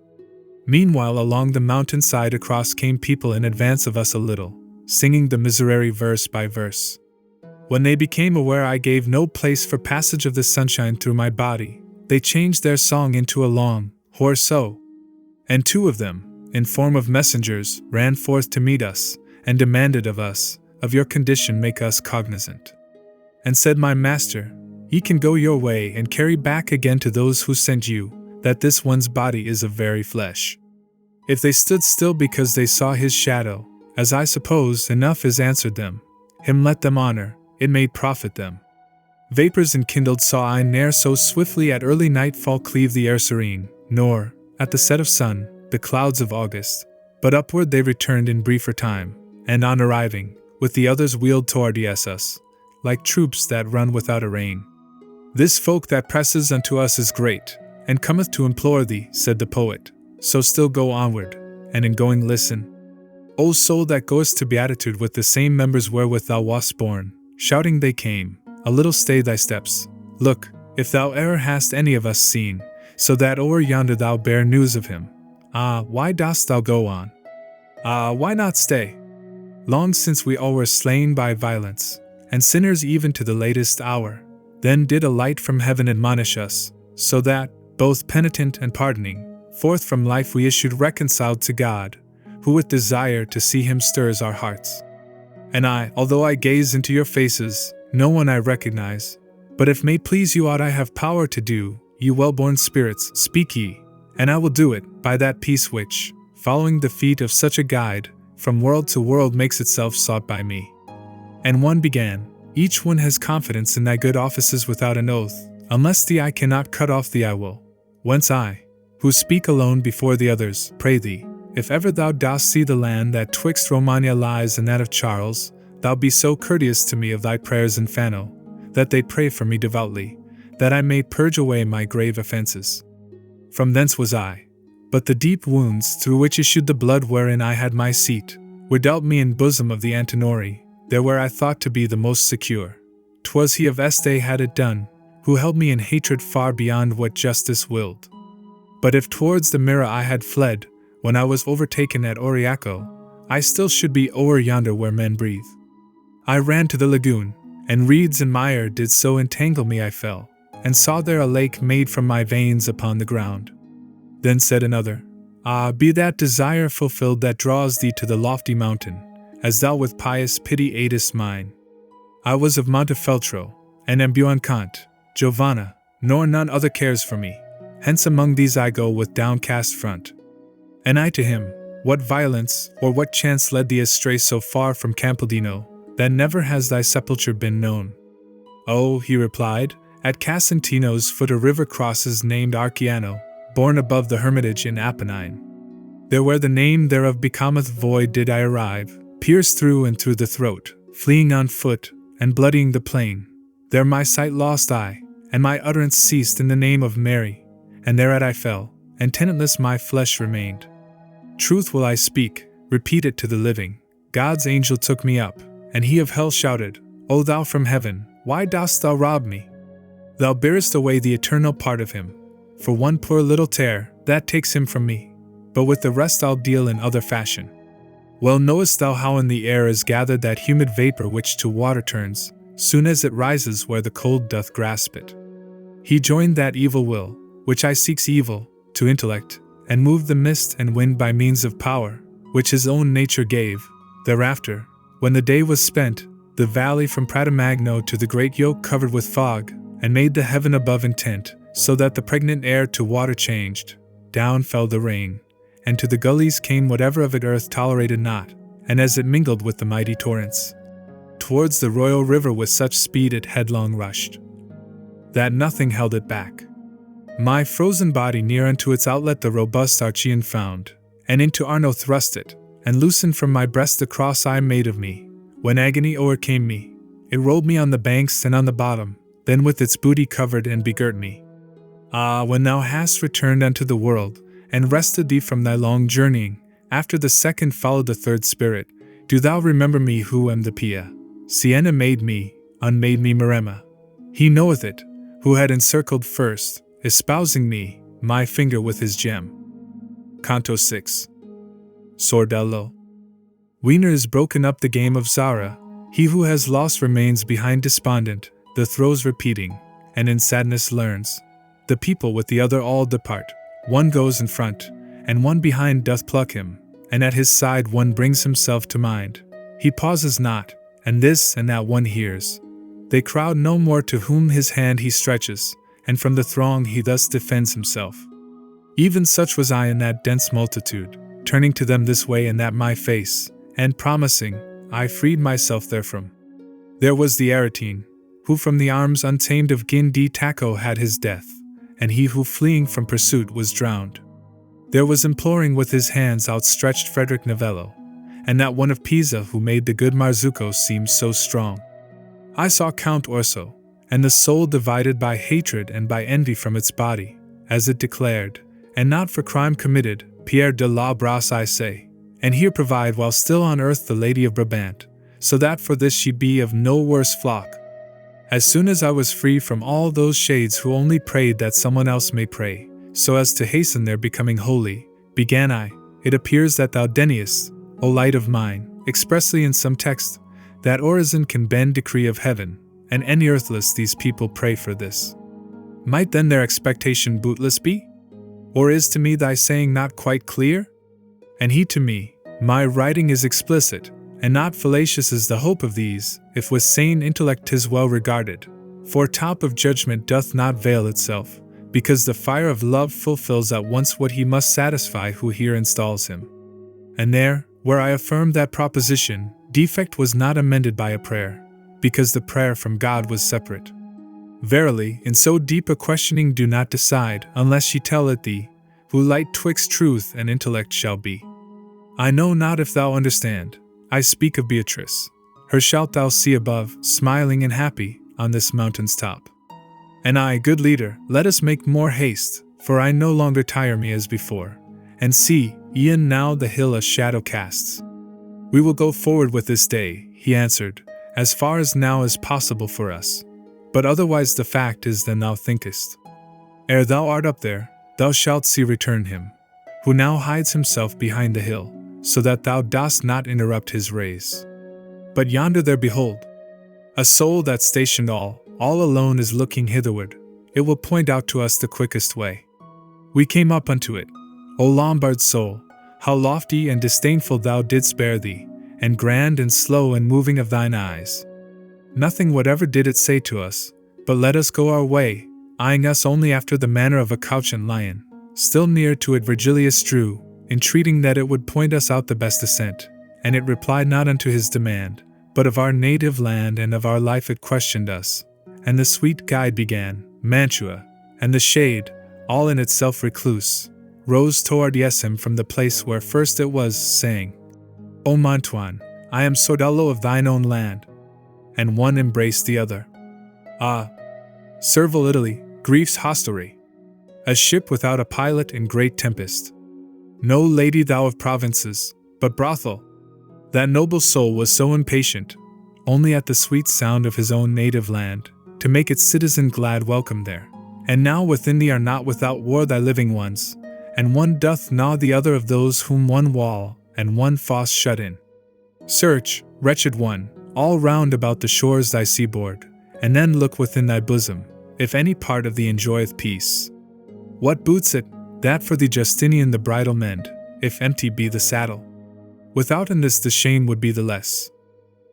Meanwhile along the mountain side across came people in advance of us a little, singing the miserere verse by verse. When they became aware I gave no place for passage of the sunshine through my body, they changed their song into a long, hoarse oh. And two of them, in form of messengers, ran forth to meet us, and demanded of us, Of your condition make us cognizant. And said my master, Ye can go your way and carry back again to those who sent you, that this one's body is of very flesh. If they stood still because they saw his shadow, as I suppose enough is answered them, him let them honor, it may profit them. Vapors enkindled saw I ne'er so swiftly at early nightfall cleave the air serene, nor, at the set of sun, the clouds of August, but upward they returned in briefer time, and on arriving, with the others wheeled toward us, like troops that run without a rein. This folk that presses unto us is great, and cometh to implore thee, said the poet, so still go onward, and in going listen. O soul that goest to beatitude with the same members wherewith thou wast born, shouting they came, a little stay thy steps. Look, if thou e'er hast any of us seen, so that o'er yonder thou bear news of him. Ah, why dost thou go on? Ah, why not stay? Long since we all were slain by violence, and sinners even to the latest hour. Then did a light from heaven admonish us, so that, both penitent and pardoning, forth from life we issued reconciled to God, who with desire to see him stirs our hearts. And I, although I gaze into your faces, no one I recognize, but if may please you aught I have power to do, ye well-born spirits, speak ye, and I will do it, by that peace which, following the feet of such a guide, from world to world makes itself sought by me. And one began, Each one has confidence in thy good offices without an oath, unless the eye cannot cut off the eye will. Whence I, who speak alone before the others, pray thee, if ever thou dost see the land that twixt Romagna lies and that of Charles, thou be so courteous to me of thy prayers in Fano, that they pray for me devoutly, that I may purge away my grave offences. From thence was I, but the deep wounds through which issued the blood wherein I had my seat, were dealt me in bosom of the Antinori, there where I thought to be the most secure. 'Twas he of Este had it done, who held me in hatred far beyond what justice willed. But if towards the mirror I had fled, when I was overtaken at Auriaco, I still should be o'er yonder where men breathe. I ran to the lagoon, and reeds and mire did so entangle me I fell, and saw there a lake made from my veins upon the ground. Then said another, Ah, be that desire fulfilled that draws thee to the lofty mountain, as thou with pious pity aidest mine. I was of Montefeltro, and am Buon Cant, Giovanna, nor none other cares for me, hence among these I go with downcast front. And I to him, What violence, or what chance led thee astray so far from Campaldino, that never has thy sepulture been known? Oh, he replied, At Casentino's foot a river crosses named Arciano, born above the hermitage in Apennine. There where the name thereof becometh void did I arrive, pierced through and through the throat, fleeing on foot, and bloodying the plain. There my sight lost I, and my utterance ceased in the name of Mary, and thereat I fell, and tenantless my flesh remained. Truth will I speak, repeat it to the living. God's angel took me up, and he of hell shouted, O thou from heaven, why dost thou rob me? Thou bearest away the eternal part of him. For one poor little tear, that takes him from me. But with the rest I'll deal in other fashion. Well knowest thou how in the air is gathered that humid vapor which to water turns, soon as it rises where the cold doth grasp it. He joined that evil will, which I seeks evil, to intellect, and moved the mist and wind by means of power, which his own nature gave. Thereafter, when the day was spent, the valley from Pratomagno to the great yoke covered with fog, and made the heaven above intent, so that the pregnant air to water changed. Down fell the rain, and to the gullies came whatever of it earth tolerated not, and as it mingled with the mighty torrents, towards the royal river with such speed it headlong rushed, that nothing held it back. My frozen body near unto its outlet the robust Archean found, and into Arno thrust it, and loosened from my breast the cross I made of me. When agony o'ercame me, it rolled me on the banks and on the bottom, then with its booty covered and begirt me. Ah, when thou hast returned unto the world, and rested thee from thy long journeying, after the second followed the third spirit, do thou remember me who am the Pia. Siena made me, unmade me Maremma. He knoweth it, who had encircled first, espousing me, my finger with his gem. Canto 6. Sordello. Wiener is broken up the game of Zara. He who has lost remains behind despondent, the throes repeating, and in sadness learns. The people with the other all depart. One goes in front, and one behind doth pluck him, and at his side one brings himself to mind. He pauses not, and this and that one hears. They crowd no more to whom his hand he stretches, and from the throng he thus defends himself. Even such was I in that dense multitude, turning to them this way and that my face, and promising, I freed myself therefrom. There was the Aretine, who from the arms untamed of Gin di Taco had his death, and he who fleeing from pursuit was drowned. There was imploring with his hands outstretched Frederick Novello, and that one of Pisa who made the good Marzucco seem so strong. I saw Count Orso, and the soul divided by hatred and by envy from its body, as it declared, and not for crime committed, Pierre de la Brasse I say, and here provide while still on earth the Lady of Brabant, so that for this she be of no worse flock. As soon as I was free from all those shades who only prayed that someone else may pray, so as to hasten their becoming holy, began I, it appears that thou deniest, O light of mine, expressly in some text, that orison can bend decree of heaven, and any earthless these people pray for this. Might then their expectation bootless be? Or is to me thy saying not quite clear? And he to me, my writing is explicit, and not fallacious is the hope of these, if with sane intellect 'tis well regarded. For top of judgment doth not veil itself, because the fire of love fulfills at once what he must satisfy who here installs him. And there, where I affirm that proposition, defect was not amended by a prayer, because the prayer from God was separate. Verily, in so deep a questioning do not decide, unless she tell it thee, who light twixt truth and intellect shall be. I know not if thou understand, I speak of Beatrice. Her shalt thou see above, smiling and happy, on this mountain's top. And I, good leader, let us make more haste, for I no longer tire me as before. And see, e'en now the hill a shadow casts. We will go forward with this day, he answered, as far as now is possible for us. But otherwise the fact is than thou thinkest. Ere thou art up there, thou shalt see return him, who now hides himself behind the hill, so that thou dost not interrupt his rays. But yonder there behold, a soul that stationed all alone is looking hitherward. It will point out to us the quickest way. We came up unto it. O Lombard soul, how lofty and disdainful thou didst bear thee, and grand and slow and moving of thine eyes. Nothing whatever did it say to us, but let us go our way, eyeing us only after the manner of a couchant lion. Still near to it Virgilius drew, entreating that it would point us out the best ascent, and it replied not unto his demand, but of our native land and of our life it questioned us, and the sweet guide began, Mantua, and the shade, all in itself recluse, rose toward Yesem from the place where first it was, saying, O Mantuan, I am Sordello of thine own land. And one embraced the other. Ah, servile Italy, grief's hostelry, a ship without a pilot in great tempest. No lady thou of provinces, but brothel. That noble soul was so impatient, only at the sweet sound of his own native land, to make its citizen glad welcome there. And now within thee are not without war thy living ones, and one doth gnaw the other of those whom one wall and one fosse shut in. Search, wretched one, all round about the shores thy seaboard, and then look within thy bosom, if any part of thee enjoyeth peace. What boots it, that for thee Justinian the bridle mend, if empty be the saddle? Without in this the shame would be the less.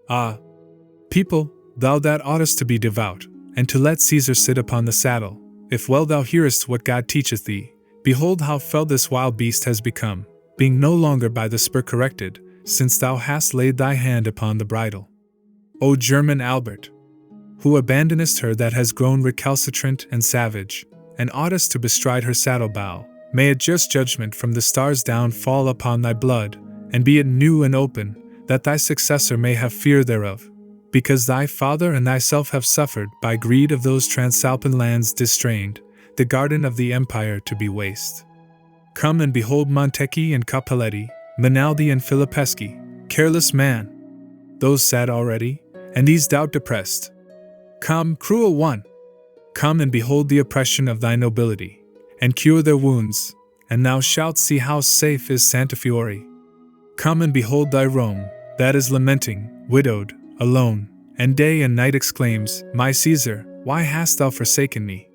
Ah, people, thou that oughtest to be devout, and to let Caesar sit upon the saddle, if well thou hearest what God teacheth thee, behold how fell this wild beast has become, being no longer by the spur corrected, since thou hast laid thy hand upon the bridle. O German Albert, who abandonest her that has grown recalcitrant and savage, and oughtest to bestride her saddle bow, may a just judgment from the stars down fall upon thy blood, and be it new and open, that thy successor may have fear thereof, because thy father and thyself have suffered by greed of those Transalpine lands distrained, the garden of the empire to be waste. Come and behold Montecchi and Cappelletti, Minaldi and Filippeschi, careless man, those sad already, and these doubt depressed. Come, cruel one! Come and behold the oppression of thy nobility, and cure their wounds, and thou shalt see how safe is Santa Fiore. Come and behold thy Rome, that is lamenting, widowed, alone, and day and night exclaims, My Caesar, why hast thou forsaken me?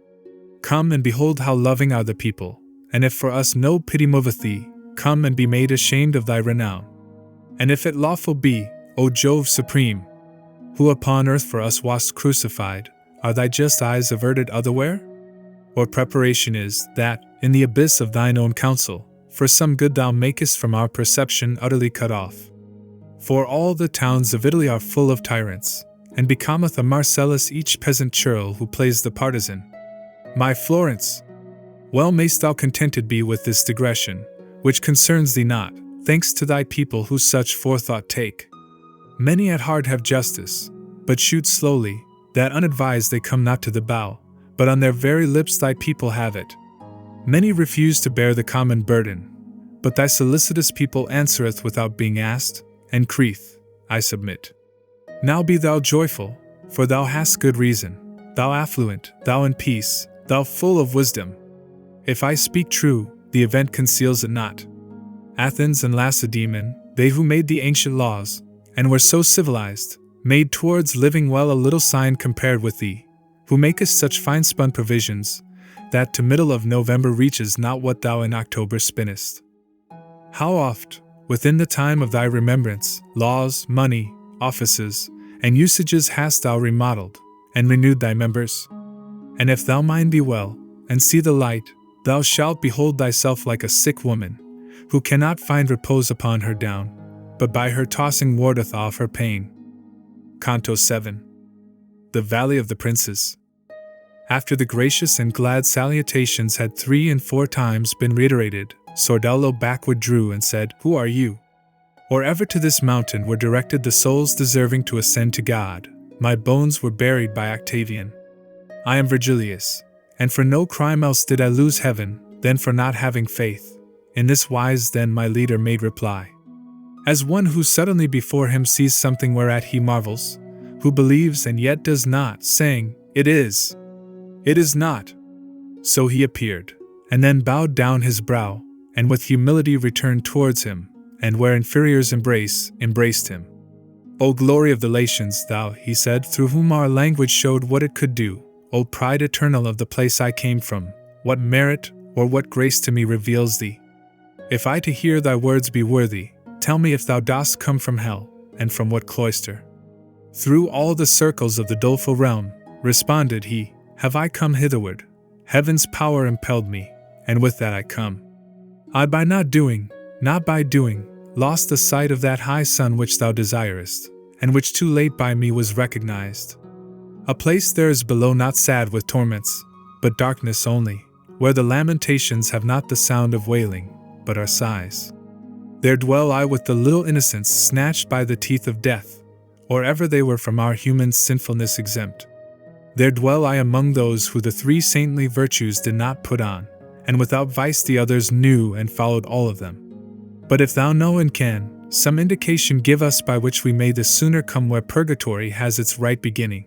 Come and behold how loving are the people, and if for us no pity moveth thee, come and be made ashamed of thy renown. And if it lawful be, O Jove supreme, who upon earth for us wast crucified, are thy just eyes averted otherwhere? Or preparation is, that, in the abyss of thine own counsel, for some good thou makest from our perception utterly cut off? For all the towns of Italy are full of tyrants, and becometh a Marcellus each peasant churl who plays the partisan. My Florence! Well mayst thou contented be with this digression, which concerns thee not, thanks to thy people who such forethought take. Many at heart have justice, but shoot slowly, that unadvised they come not to the bow, but on their very lips thy people have it. Many refuse to bear the common burden, but thy solicitous people answereth without being asked, and Crete, I submit. Now be thou joyful, for thou hast good reason, thou affluent, thou in peace, thou full of wisdom. If I speak true, the event conceals it not. Athens and Lacedaemon, they who made the ancient laws, and were so civilized, made towards living well a little sign compared with thee, who makest such fine-spun provisions, that to middle of November reaches not what thou in October spinnest. How oft, within the time of thy remembrance, laws, money, offices, and usages hast thou remodeled, and renewed thy members? And if thou mind thee well, and see the light, thou shalt behold thyself like a sick woman, who cannot find repose upon her down, but by her tossing wardeth off her pain. Canto 7. The Valley of the Princes. After the gracious and glad salutations had 3 and 4 times been reiterated, Sordello backward drew and said, Who are you? Or ever to this mountain were directed the souls deserving to ascend to God. My bones were buried by Octavian. I am Virgilius, and for no crime else did I lose heaven, than for not having faith. In this wise then my leader made reply. As one who suddenly before him sees something whereat he marvels, who believes and yet does not, saying, It is. It is not. So he appeared, and then bowed down his brow, and with humility returned towards him, and where inferiors embraced him. O glory of the Latians, thou, he said, through whom our language showed what it could do, O pride eternal of the place I came from, what merit or what grace to me reveals thee? If I to hear thy words be worthy, tell me if thou dost come from hell, and from what cloister? Through all the circles of the doleful realm, responded he, have I come hitherward. Heaven's power impelled me, and with that I come. I by not by doing, lost the sight of that high sun which thou desirest, and which too late by me was recognized. A place there is below not sad with torments, but darkness only, where the lamentations have not the sound of wailing, but are sighs. There dwell I with the little innocents snatched by the teeth of death, or ever they were from our human sinfulness exempt. There dwell I among those who the 3 saintly virtues did not put on, and without vice the others knew and followed all of them. But if thou know and can, some indication give us by which we may the sooner come where purgatory has its right beginning.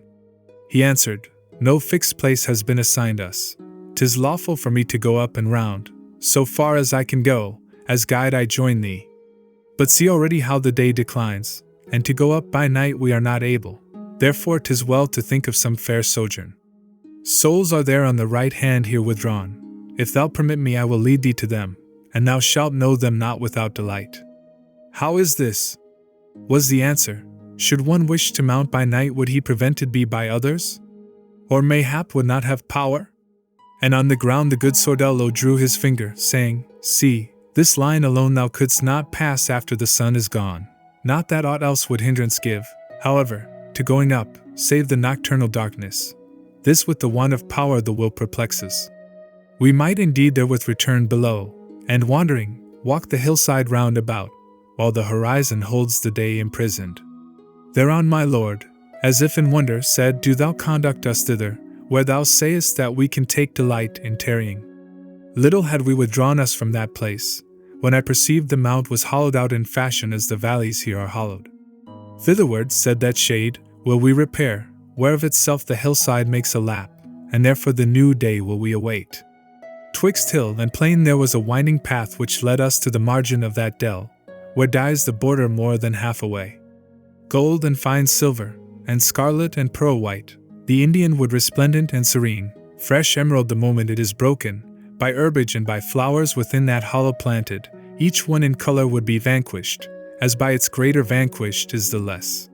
He answered, No fixed place has been assigned us. 'Tis lawful for me to go up and round, so far as I can go, as guide I join thee. But see already how the day declines, and to go up by night we are not able. Therefore 'tis well to think of some fair sojourn. Souls are there on the right hand here withdrawn. If thou permit me I will lead thee to them, and thou shalt know them not without delight. How is this? Was the answer. Should one wish to mount by night, would he prevented be by others? Or mayhap would not have power? And on the ground the good Sordello drew his finger, saying, See, this line alone thou couldst not pass after the sun is gone. Not that aught else would hindrance give, however, to going up, save the nocturnal darkness. This with the want of power the will perplexes. We might indeed therewith return below, and wandering, walk the hillside round about, while the horizon holds the day imprisoned. Thereon my lord, as if in wonder, said, Do thou conduct us thither, where thou sayest that we can take delight in tarrying. Little had we withdrawn us from that place, when I perceived the mount was hollowed out in fashion as the valleys here are hollowed. Thitherward, said that shade, will we repair, where of itself the hillside makes a lap, and therefore the new day will we await. Twixt hill and plain there was a winding path which led us to the margin of that dell, where dies the border more than half away. Gold and fine silver, and scarlet and pearl white, the Indian wood resplendent and serene, fresh emerald the moment it is broken, by herbage and by flowers within that hollow planted, each one in color would be vanquished, as by its greater vanquished is the less.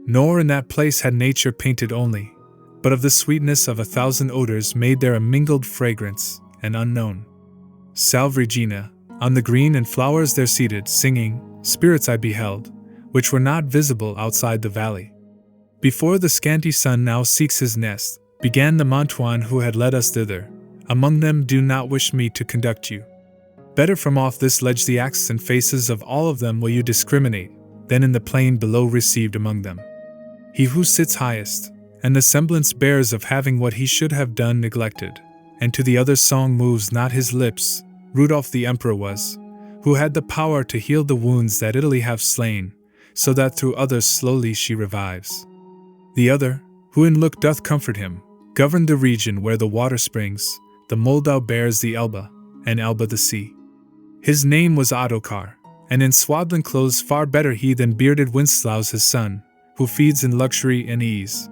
Nor in that place had nature painted only, but of the sweetness of 1,000 odors made there a mingled fragrance, and unknown. Salve Regina, on the green and flowers there seated, singing, spirits I beheld, which were not visible outside the valley. Before the scanty sun now seeks his nest, began the Montuan who had led us thither. Among them do not wish me to conduct you. Better from off this ledge the acts and faces of all of them will you discriminate, than in the plain below received among them. He who sits highest, and the semblance bears of having what he should have done neglected, and to the other song moves not his lips, Rudolph the Emperor was, who had the power to heal the wounds that Italy have slain, so that through others slowly she revives. The other, who in look doth comfort him, governed the region where the water springs, the Moldau bears the Elbe, and Elbe the sea. His name was Ottokar, and in swaddling clothes far better he than bearded Wenceslaus his son, who feeds in luxury and ease.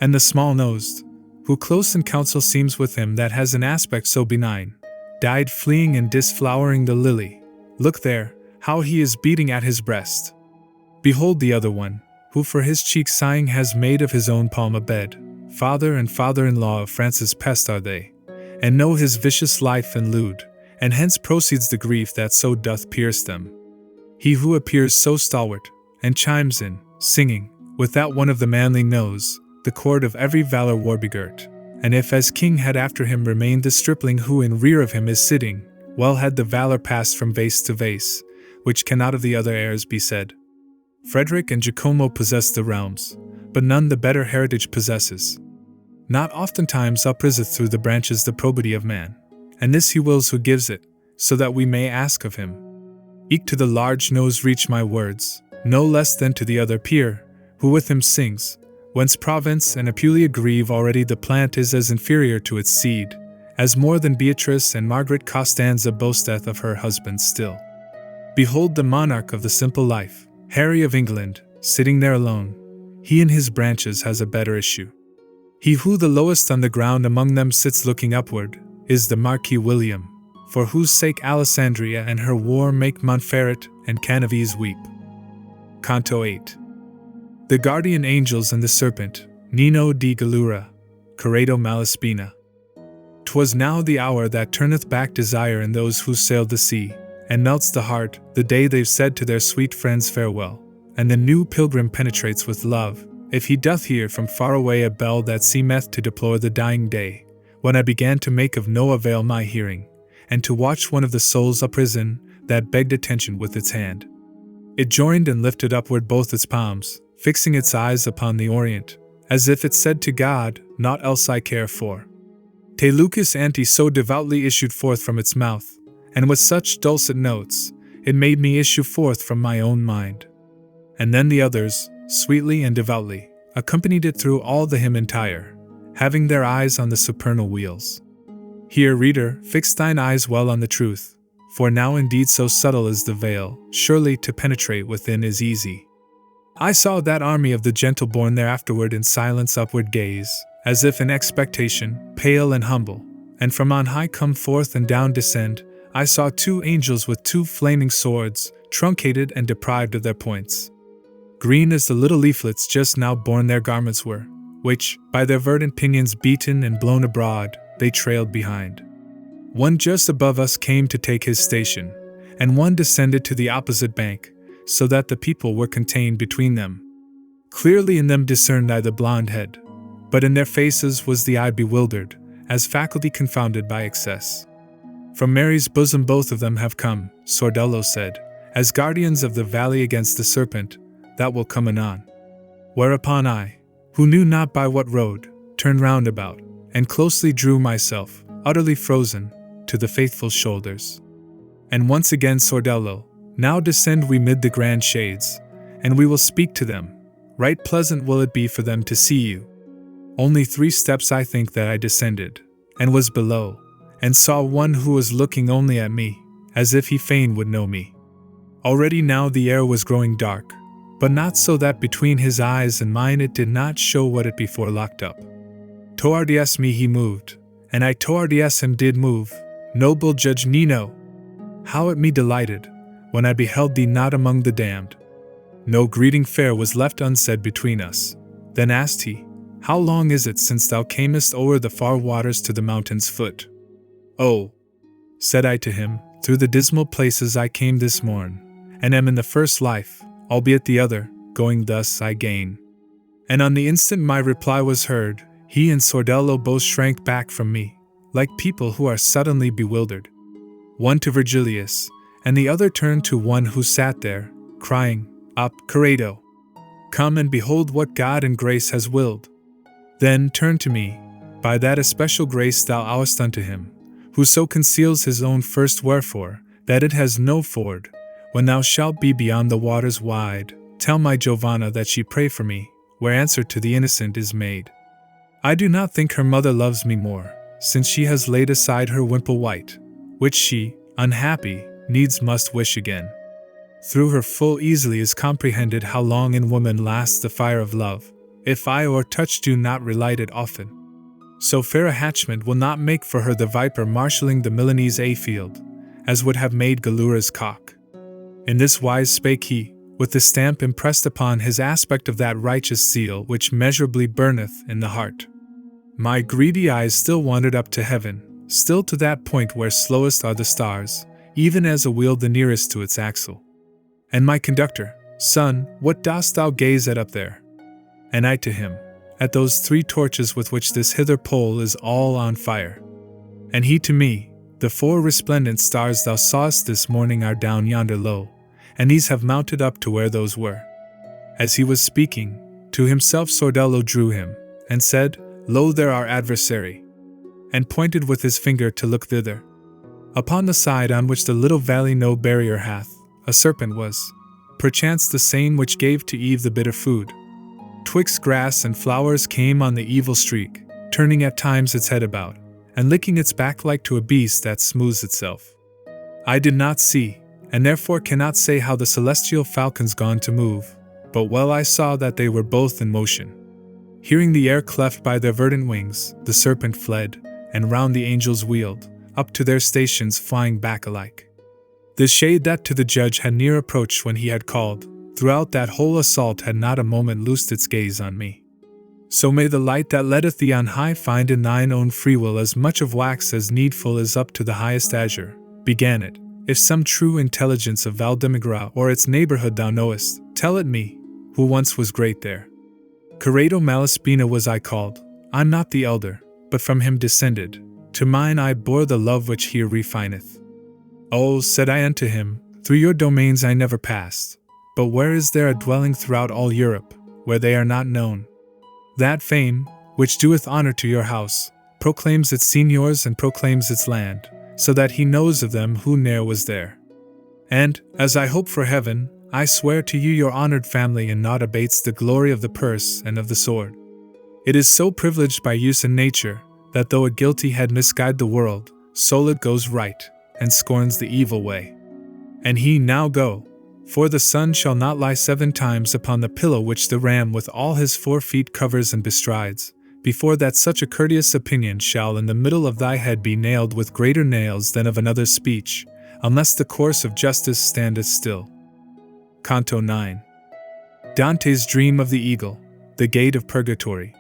And the small-nosed, who close in counsel seems with him that has an aspect so benign, died fleeing and disflowering the lily. Look there, how he is beating at his breast. Behold the other one, who for his cheek sighing has made of his own palm a bed. Father and father-in-law of Francis Pest are they, and know his vicious life and lewd, and hence proceeds the grief that so doth pierce them. He who appears so stalwart, and chimes in, singing, with that one of the manly nose, the chord of every valor war begirt, and if as king had after him remained the stripling who in rear of him is sitting, well had the valor passed from vase to vase, which cannot of the other heirs be said. Frederick and Giacomo possess the realms, but none the better heritage possesses. Not oftentimes upriseth through the branches the probity of man, and this he wills who gives it, so that we may ask of him. Eke to the large nose reach my words, no less than to the other peer, who with him sings, whence Provence and Apulia grieve already the plant is as inferior to its seed, as more than Beatrice and Margaret Costanza boasteth of her husband still. Behold the monarch of the simple life, Harry of England, sitting there alone, he in his branches has a better issue. He who the lowest on the ground among them sits looking upward, is the Marquis William, for whose sake Alessandria and her war make Montferrat and Canaves weep. Canto 8. The Guardian Angels and the Serpent, Nino di Galura, Corrado Malaspina. 'Twas now the hour that turneth back desire in those who sailed the sea, and melts the heart, the day they've said to their sweet friends farewell, and the new pilgrim penetrates with love, if he doth hear from far away a bell that seemeth to deplore the dying day, when I began to make of no avail my hearing, and to watch one of the souls uprisen, that begged attention with its hand. It joined and lifted upward both its palms, fixing its eyes upon the Orient, as if it said to God, naught else I care for. Te Lucas ante so devoutly issued forth from its mouth, and with such dulcet notes, it made me issue forth from my own mind. And then the others, sweetly and devoutly, accompanied it through all the hymn entire, having their eyes on the supernal wheels. Here, reader, fix thine eyes well on the truth, for now indeed so subtle is the veil, surely to penetrate within is easy. I saw that army of the gentle born there afterward in silence upward gaze, as if in expectation, pale and humble, and from on high come forth and down descend. I saw 2 angels with 2 flaming swords, truncated and deprived of their points. Green as the little leaflets just now born their garments were, which, by their verdant pinions beaten and blown abroad, they trailed behind. One just above us came to take his station, and one descended to the opposite bank, so that the people were contained between them. Clearly in them discerned I the blonde head, but in their faces was the eye bewildered, as faculty confounded by excess. From Mary's bosom both of them have come, Sordello said, as guardians of the valley against the serpent, that will come anon. Whereupon I, who knew not by what road, turned round about, and closely drew myself, utterly frozen, to the faithful shoulders. And once again Sordello, now descend we mid the grand shades, and we will speak to them. Right pleasant will it be for them to see you. Only 3 steps I think that I descended, and was below, and saw one who was looking only at me, as if he fain would know me. Already now the air was growing dark, but not so that between his eyes and mine it did not show what it before locked up. Towards me he moved, and I towards him did move, noble Judge Nino. How it me delighted, when I beheld thee not among the damned. No greeting fair was left unsaid between us. Then asked he, How long is it since thou camest o'er the far waters to the mountain's foot? Oh, said I to him, through the dismal places I came this morn, and am in the first life, albeit the other, going thus I gain. And on the instant my reply was heard, he and Sordello both shrank back from me, like people who are suddenly bewildered. One to Virgilius, and the other turned to one who sat there, crying, Up, Corrado! Come and behold what God in grace has willed. Then turned to me, By that especial grace thou owest unto him, who so conceals his own first wherefore, that it has no ford. When thou shalt be beyond the waters wide, tell my Giovanna that she pray for me, where answer to the innocent is made. I do not think her mother loves me more, since she has laid aside her wimple white, which she, unhappy, needs must wish again. Through her full easily is comprehended how long in woman lasts the fire of love, if eye or touch do not relight it often. So fair a hatchment will not make for her the viper marshalling the Milanese a-field, as would have made Galura's cock. In this wise spake he, with the stamp impressed upon his aspect of that righteous zeal which measurably burneth in the heart. My greedy eyes still wandered up to heaven, still to that point where slowest are the stars, even as a wheel the nearest to its axle. And my conductor, Son, what dost thou gaze at up there? And I to him, At those 3 torches with which this hither pole is all on fire. And he to me, The 4 resplendent stars thou sawest this morning are down yonder low, and these have mounted up to where those were. As he was speaking, to himself Sordello drew him, and said, Lo there our adversary, and pointed with his finger to look thither. Upon the side on which the little valley no barrier hath, a serpent was, perchance the same which gave to Eve the bitter food. Twixt grass and flowers came on the evil streak, turning at times its head about, and licking its back like to a beast that smooths itself. I did not see, and therefore cannot say how the celestial falcons gone to move, but well I saw that they were both in motion. Hearing the air cleft by their verdant wings, the serpent fled, and round the angels wheeled, up to their stations flying back alike. The shade that to the judge had near approached when he had called, throughout that whole assault had not a moment loosed its gaze on me. So may the light that letteth thee on high find in thine own free will as much of wax as needful is up to the highest azure, began it. If some true intelligence of Valdemigra or its neighborhood thou knowest, tell it me, who once was great there. Corrado Malaspina was I called, I'm not the elder, but from him descended, to mine I bore the love which here refineth. Oh, said I unto him, through your domains I never passed, but where is there a dwelling throughout all Europe, where they are not known? That fame, which doeth honor to your house, proclaims its seigneurs and proclaims its land, so that he knows of them who ne'er was there. And, as I hope for heaven, I swear to you your honored family in naught abates the glory of the purse and of the sword. It is so privileged by use and nature, that though a guilty head misguide the world, so it goes right, and scorns the evil way. And he now go, for the sun shall not lie 7 times upon the pillow which the ram with all his 4 feet covers and bestrides, before that such a courteous opinion shall in the middle of thy head be nailed with greater nails than of another's speech, unless the course of justice standeth still. Canto 9. Dante's Dream of the Eagle, the Gate of Purgatory.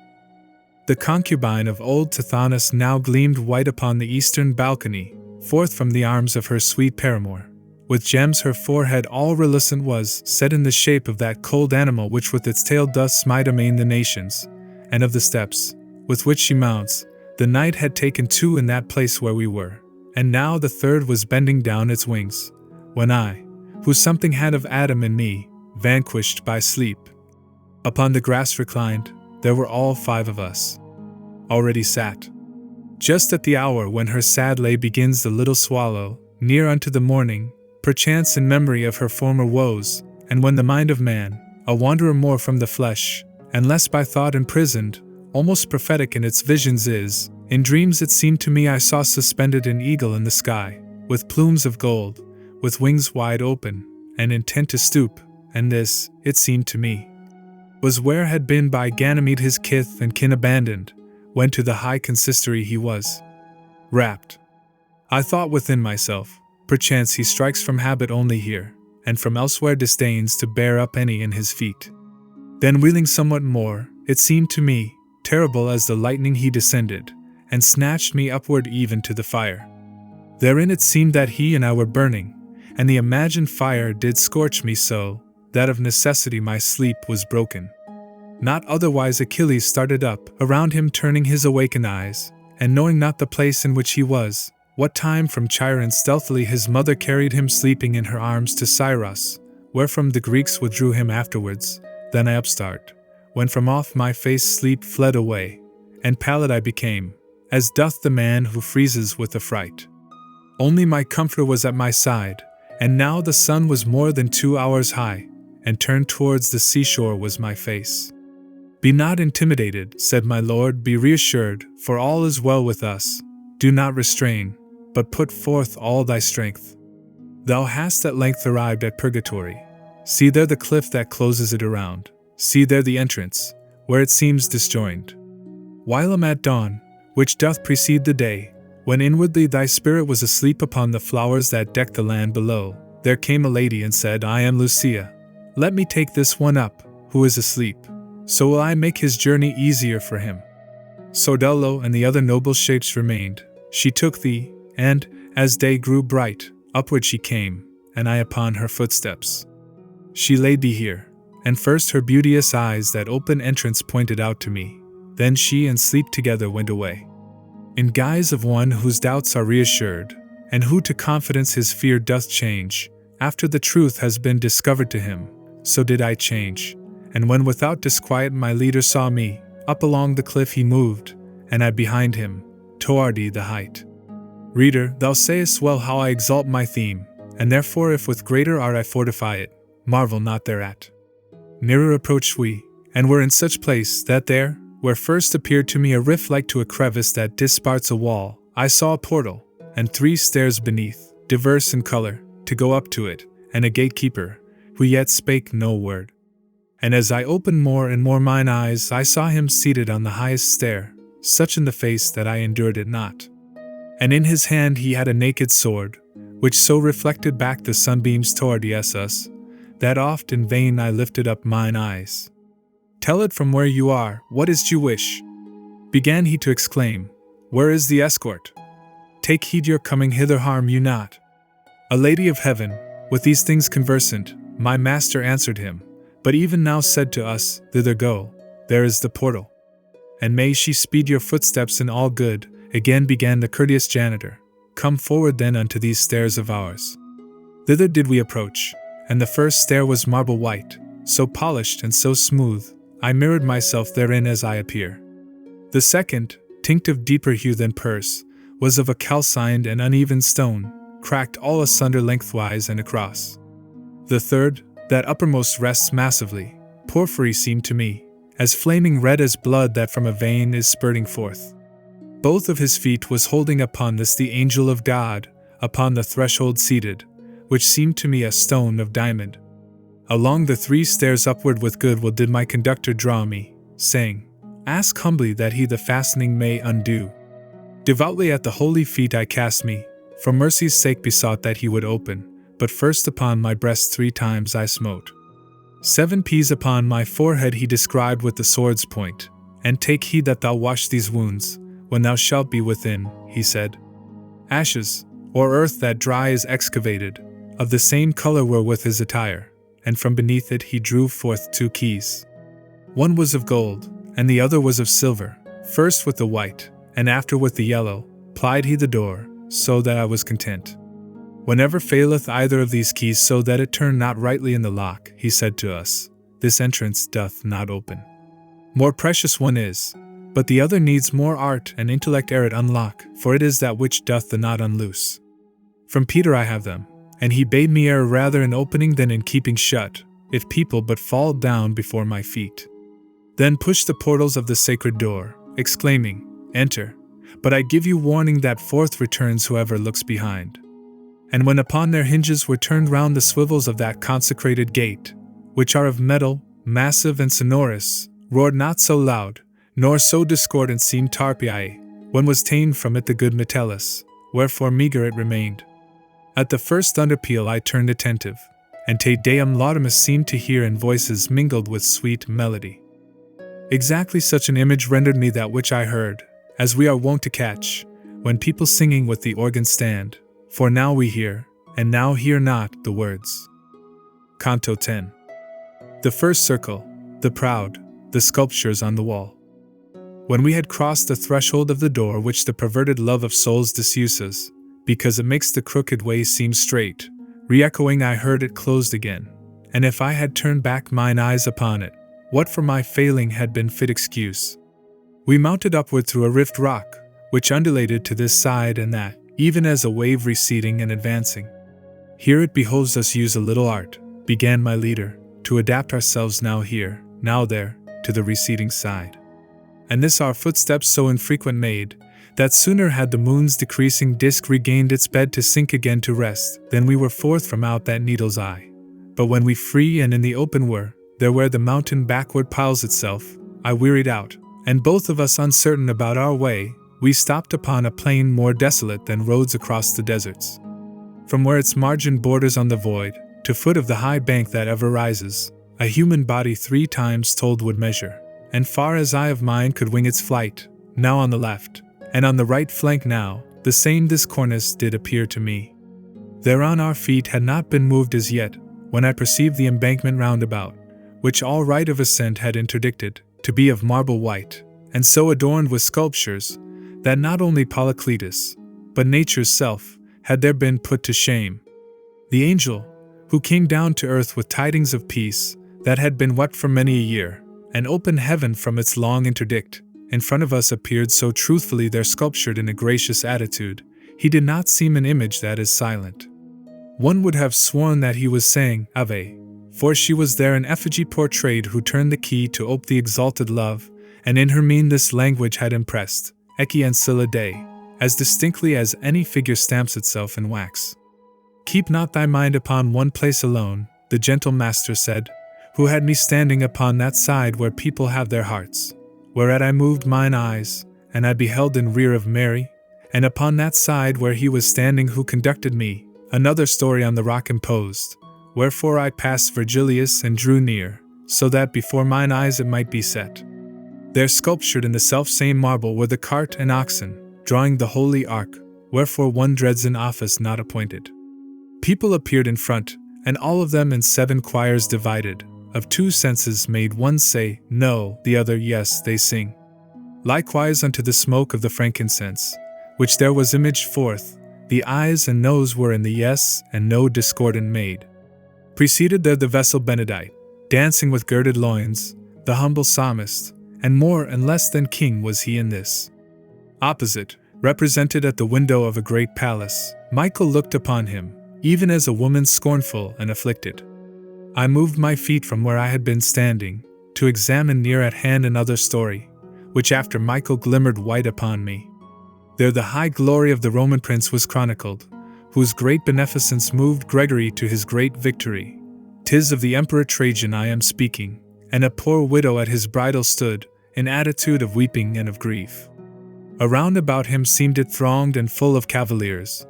The concubine of old Tithonus now gleamed white upon the eastern balcony, forth from the arms of her sweet paramour. With gems her forehead all relucent was, set in the shape of that cold animal which with its tail doth smite amain the nations, and of the steps, with which she mounts, the night had taken 2 in that place where we were, and now the 3rd was bending down its wings, when I, who something had of Adam in me, vanquished by sleep, upon the grass reclined, there were all 5 of us. Already sat. Just at the hour when her sad lay begins the little swallow, near unto the morning, perchance in memory of her former woes, and when the mind of man, a wanderer more from the flesh, and less by thought imprisoned, almost prophetic in its visions is, in dreams it seemed to me I saw suspended an eagle in the sky, with plumes of gold, with wings wide open, and intent to stoop, and this, it seemed to me, was where had been by Ganymede his kith and kin abandoned, when to the high consistory he was rapt. I thought within myself, perchance he strikes from habit only here, and from elsewhere disdains to bear up any in his feet. Then wheeling somewhat more, it seemed to me, terrible as the lightning he descended, and snatched me upward even to the fire. Therein it seemed that he and I were burning, and the imagined fire did scorch me so, that of necessity my sleep was broken. Not otherwise Achilles started up, around him turning his awakened eyes, and knowing not the place in which he was, what time from Chiron stealthily his mother carried him sleeping in her arms to Scyros, wherefrom the Greeks withdrew him afterwards, then I upstart, when from off my face sleep fled away, and pallid I became, as doth the man who freezes with affright. Only my comforter was at my side, and now the sun was more than 2 hours high, and turned towards the seashore was my face. Be not intimidated, said my lord, be reassured, for all is well with us. Do not restrain, but put forth all thy strength. Thou hast at length arrived at Purgatory. See there the cliff that closes it around. See there the entrance, where it seems disjoined. Whilom at dawn, which doth precede the day, when inwardly thy spirit was asleep upon the flowers that deck the land below, there came a lady and said, I am Lucia. Let me take this one up, who is asleep. So will I make his journey easier for him. Sordello and the other noble shapes remained. She took thee, and, as day grew bright, upward she came, and I upon her footsteps. She laid thee here, and first her beauteous eyes that open entrance pointed out to me, then she and sleep together went away. In guise of one whose doubts are reassured, and who to confidence his fear doth change, after the truth has been discovered to him, so did I change, and when without disquiet my leader saw me, up along the cliff he moved, and I behind him, towardy the height. Reader, thou sayest well how I exalt my theme, and therefore if with greater art I fortify it, marvel not thereat. Nearer approached we, and were in such place that there, where first appeared to me a rift like to a crevice that disparts a wall, I saw a portal, and 3 stairs beneath, diverse in color, to go up to it, and a gatekeeper, who yet spake no word. And as I opened more and more mine eyes, I saw him seated on the highest stair, such in the face that I endured it not. And in his hand he had a naked sword, which so reflected back the sunbeams toward us, that oft in vain I lifted up mine eyes. Tell it from where you are, what is't you wish? Began he to exclaim, where is the escort? Take heed your coming hither harm you not. A lady of heaven, with these things conversant, my master answered him, but even now said to us, thither go, there is the portal. And may she speed your footsteps in all good, again began the courteous janitor. Come forward then unto these stairs of ours. Thither did we approach, and the first stair was marble white, so polished and so smooth, I mirrored myself therein as I appear. The second, tinct of deeper hue than pearce, was of a calcined and uneven stone, cracked all asunder lengthwise and across. The third, that uppermost rests massively, porphyry seemed to me, as flaming red as blood that from a vein is spurting forth. Both of his feet was holding upon this the angel of God, upon the threshold seated, which seemed to me a stone of diamond. Along the 3 stairs upward with good will did my conductor draw me, saying, Ask humbly that he the fastening may undo. Devoutly at the holy feet I cast me, for mercy's sake besought that he would open, but first upon my breast 3 times I smote. 7 P's upon my forehead he described with the sword's point, and take heed that thou wash these wounds, when thou shalt be within, he said. Ashes, or earth that dry is excavated, of the same color were with his attire, and from beneath it he drew forth 2 keys. One was of gold, and the other was of silver, first with the white, and after with the yellow, plied he the door, so that I was content. Whenever faileth either of these keys so that it turn not rightly in the lock, he said to us, this entrance doth not open. More precious one is, but the other needs more art and intellect ere it unlock, for it is that which doth the knot unloose. From Peter I have them, and he bade me err rather in opening than in keeping shut, if people but fall down before my feet. Then push the portals of the sacred door, exclaiming, Enter, but I give you warning that forth returns whoever looks behind. And when upon their hinges were turned round the swivels of that consecrated gate, which are of metal, massive and sonorous, roared not so loud, nor so discordant seemed Tarpei, when was ta'en from it the good Metellus, wherefore meagre it remained. At the first thunder peal I turned attentive, and Te Deum Laudamus seemed to hear in voices mingled with sweet melody. Exactly such an image rendered me that which I heard, as we are wont to catch, when people singing with the organ stand, for now we hear, and now hear not, the words. Canto 10. The first circle, the proud, the sculptures on the wall. When we had crossed the threshold of the door which the perverted love of souls disuses, because it makes the crooked way seem straight, re-echoing I heard it closed again, and if I had turned back mine eyes upon it, what for my failing had been fit excuse? We mounted upward through a rift rock, which undulated to this side and that, even as a wave receding and advancing. Here it behoves us use a little art, began my leader, to adapt ourselves now here, now there, to the receding side. And this our footsteps so infrequent made, that sooner had the moon's decreasing disk regained its bed to sink again to rest, than we were forth from out that needle's eye. But when we free and in the open were, there where the mountain backward piles itself, I wearied out, and both of us uncertain about our way, we stopped upon a plain more desolate than roads across the deserts. From where its margin borders on the void, to foot of the high bank that ever rises, a human body 3 times told would measure, and far as eye of mine could wing its flight, now on the left, and on the right flank now, the same this cornice did appear to me. Thereon our feet had not been moved as yet, when I perceived the embankment round about, which all right of ascent had interdicted, to be of marble white, and so adorned with sculptures, that not only Polycletus, but nature's self, had there been put to shame. The angel, who came down to earth with tidings of peace, that had been wept for many a year, and opened heaven from its long interdict, in front of us appeared so truthfully there sculptured in a gracious attitude, he did not seem an image that is silent. One would have sworn that he was saying, Ave, for she was there an effigy portrayed who turned the key to ope the exalted love, and in her mien this language had impressed, Ecce ancilla Dei, as distinctly as any figure stamps itself in wax. Keep not thy mind upon one place alone, the gentle master said, who had me standing upon that side where people have their hearts, whereat I moved mine eyes, and I beheld in rear of Mary, and upon that side where he was standing who conducted me, another story on the rock imposed, wherefore I passed Virgilius and drew near, so that before mine eyes it might be set. There sculptured in the self-same marble were the cart and oxen, drawing the holy ark, wherefore one dreads an office not appointed. People appeared in front, and all of them in 7 choirs divided, of two senses made one say, no, the other yes, they sing. Likewise unto the smoke of the frankincense, which there was imaged forth, the eyes and nose were in the yes and no discordant made. Preceded there the vessel Benedite, dancing with girded loins, the humble psalmist, and more and less than king was he in this. Opposite, represented at the window of a great palace, Michael looked upon him, even as a woman scornful and afflicted. I moved my feet from where I had been standing, to examine near at hand another story, which after Michael glimmered white upon me. There the high glory of the Roman prince was chronicled, whose great beneficence moved Gregory to his great victory. 'Tis of the Emperor Trajan I am speaking, and a poor widow at his bridal stood, in attitude of weeping and of grief. Around about him seemed it thronged and full of cavaliers,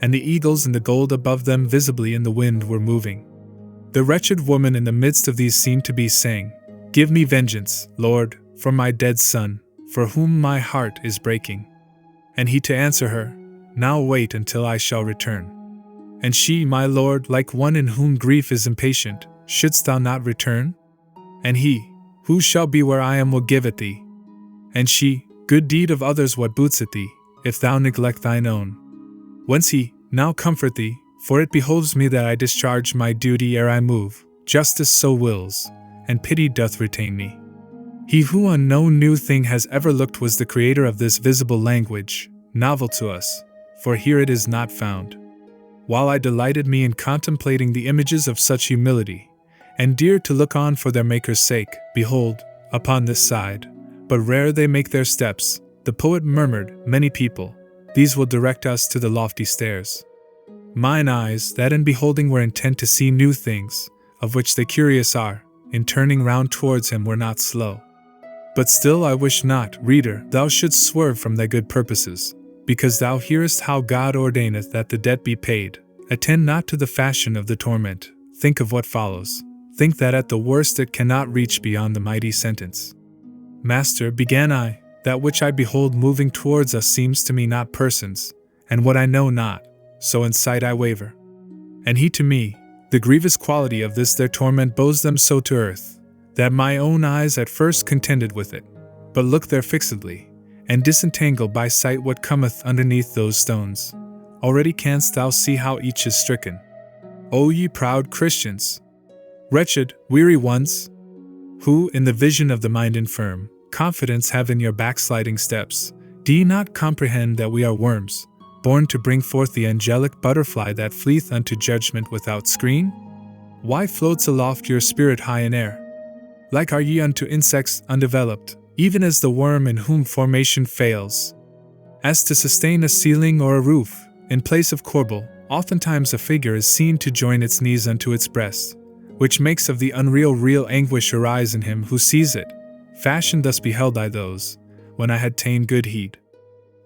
and the eagles in the gold above them visibly in the wind were moving. The wretched woman in the midst of these seemed to be saying, Give me vengeance, Lord, for my dead son, for whom my heart is breaking. And he to answer her, Now wait until I shall return. And she, my lord, like one in whom grief is impatient, Shouldst thou not return? And he, Who shall be where I am will give it thee. And she, Good deed of others what boots it thee, if thou neglect thine own? Whence he, Now comfort thee, for it behoves me that I discharge my duty ere I move, justice so wills, and pity doth retain me. He who on no new thing has ever looked was the creator of this visible language, novel to us, for here it is not found. While I delighted me in contemplating the images of such humility, and dear to look on for their Maker's sake, behold, upon this side, but rare they make their steps, the poet murmured, Many people, these will direct us to the lofty stairs. Mine eyes, that in beholding were intent to see new things, of which they curious are, in turning round towards him were not slow. But still I wish not, reader, thou shouldst swerve from thy good purposes, because thou hearest how God ordaineth that the debt be paid. Attend not to the fashion of the torment, think of what follows. Think that at the worst it cannot reach beyond the mighty sentence. Master, began I, that which I behold moving towards us seems to me not persons, and what I know not, so in sight I waver. And he to me, the grievous quality of this their torment bows them so to earth, that my own eyes at first contended with it, but look there fixedly, and disentangle by sight what cometh underneath those stones. Already canst thou see how each is stricken. O ye proud Christians! Wretched, weary ones! Who, in the vision of the mind infirm, confidence have in your backsliding steps, do ye not comprehend that we are worms, born to bring forth the angelic butterfly that fleeth unto judgment without screen? Why floats aloft your spirit high in air? Like are ye unto insects undeveloped, even as the worm in whom formation fails. As to sustain a ceiling or a roof, in place of corbel, oftentimes a figure is seen to join its knees unto its breast, which makes of the unreal real anguish arise in him who sees it. Fashion thus beheld I those, when I had ta'en good heed.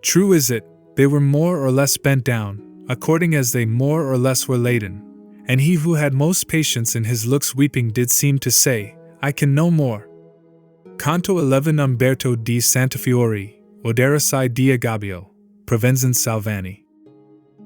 True is it, they were more or less bent down, according as they more or less were laden, and he who had most patience in his looks weeping did seem to say, I can no more. Canto 11 Umberto di Santafiore, Oderosai di Agabio, Provenzan Salvani.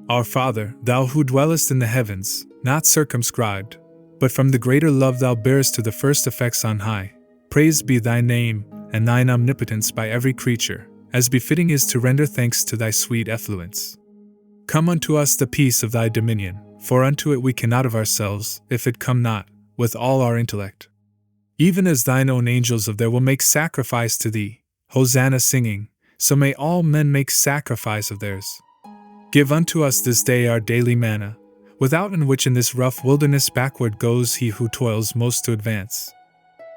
Our Father, thou who dwellest in the heavens, not circumscribed, but from the greater love thou bearest to the first effects on high, praised be thy name, and thine omnipotence by every creature, as befitting is to render thanks to thy sweet effluence. Come unto us the peace of thy dominion, for unto it we cannot of ourselves, if it come not, with all our intellect. Even as thine own angels of there will make sacrifice to thee, Hosanna singing, so may all men make sacrifice of theirs. Give unto us this day our daily manna, without in which in this rough wilderness backward goes he who toils most to advance.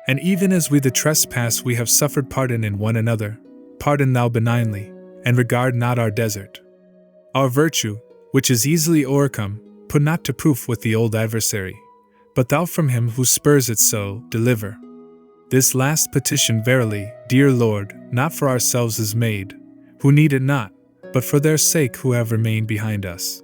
And even as we the trespass we have suffered pardon in one another, pardon thou benignly, and regard not our desert. Our virtue, which is easily o'ercome, put not to proof with the old adversary, but thou from him who spurs it so, deliver. This last petition verily, dear Lord, not for ourselves is made, who need it not, but for their sake who have remained behind us.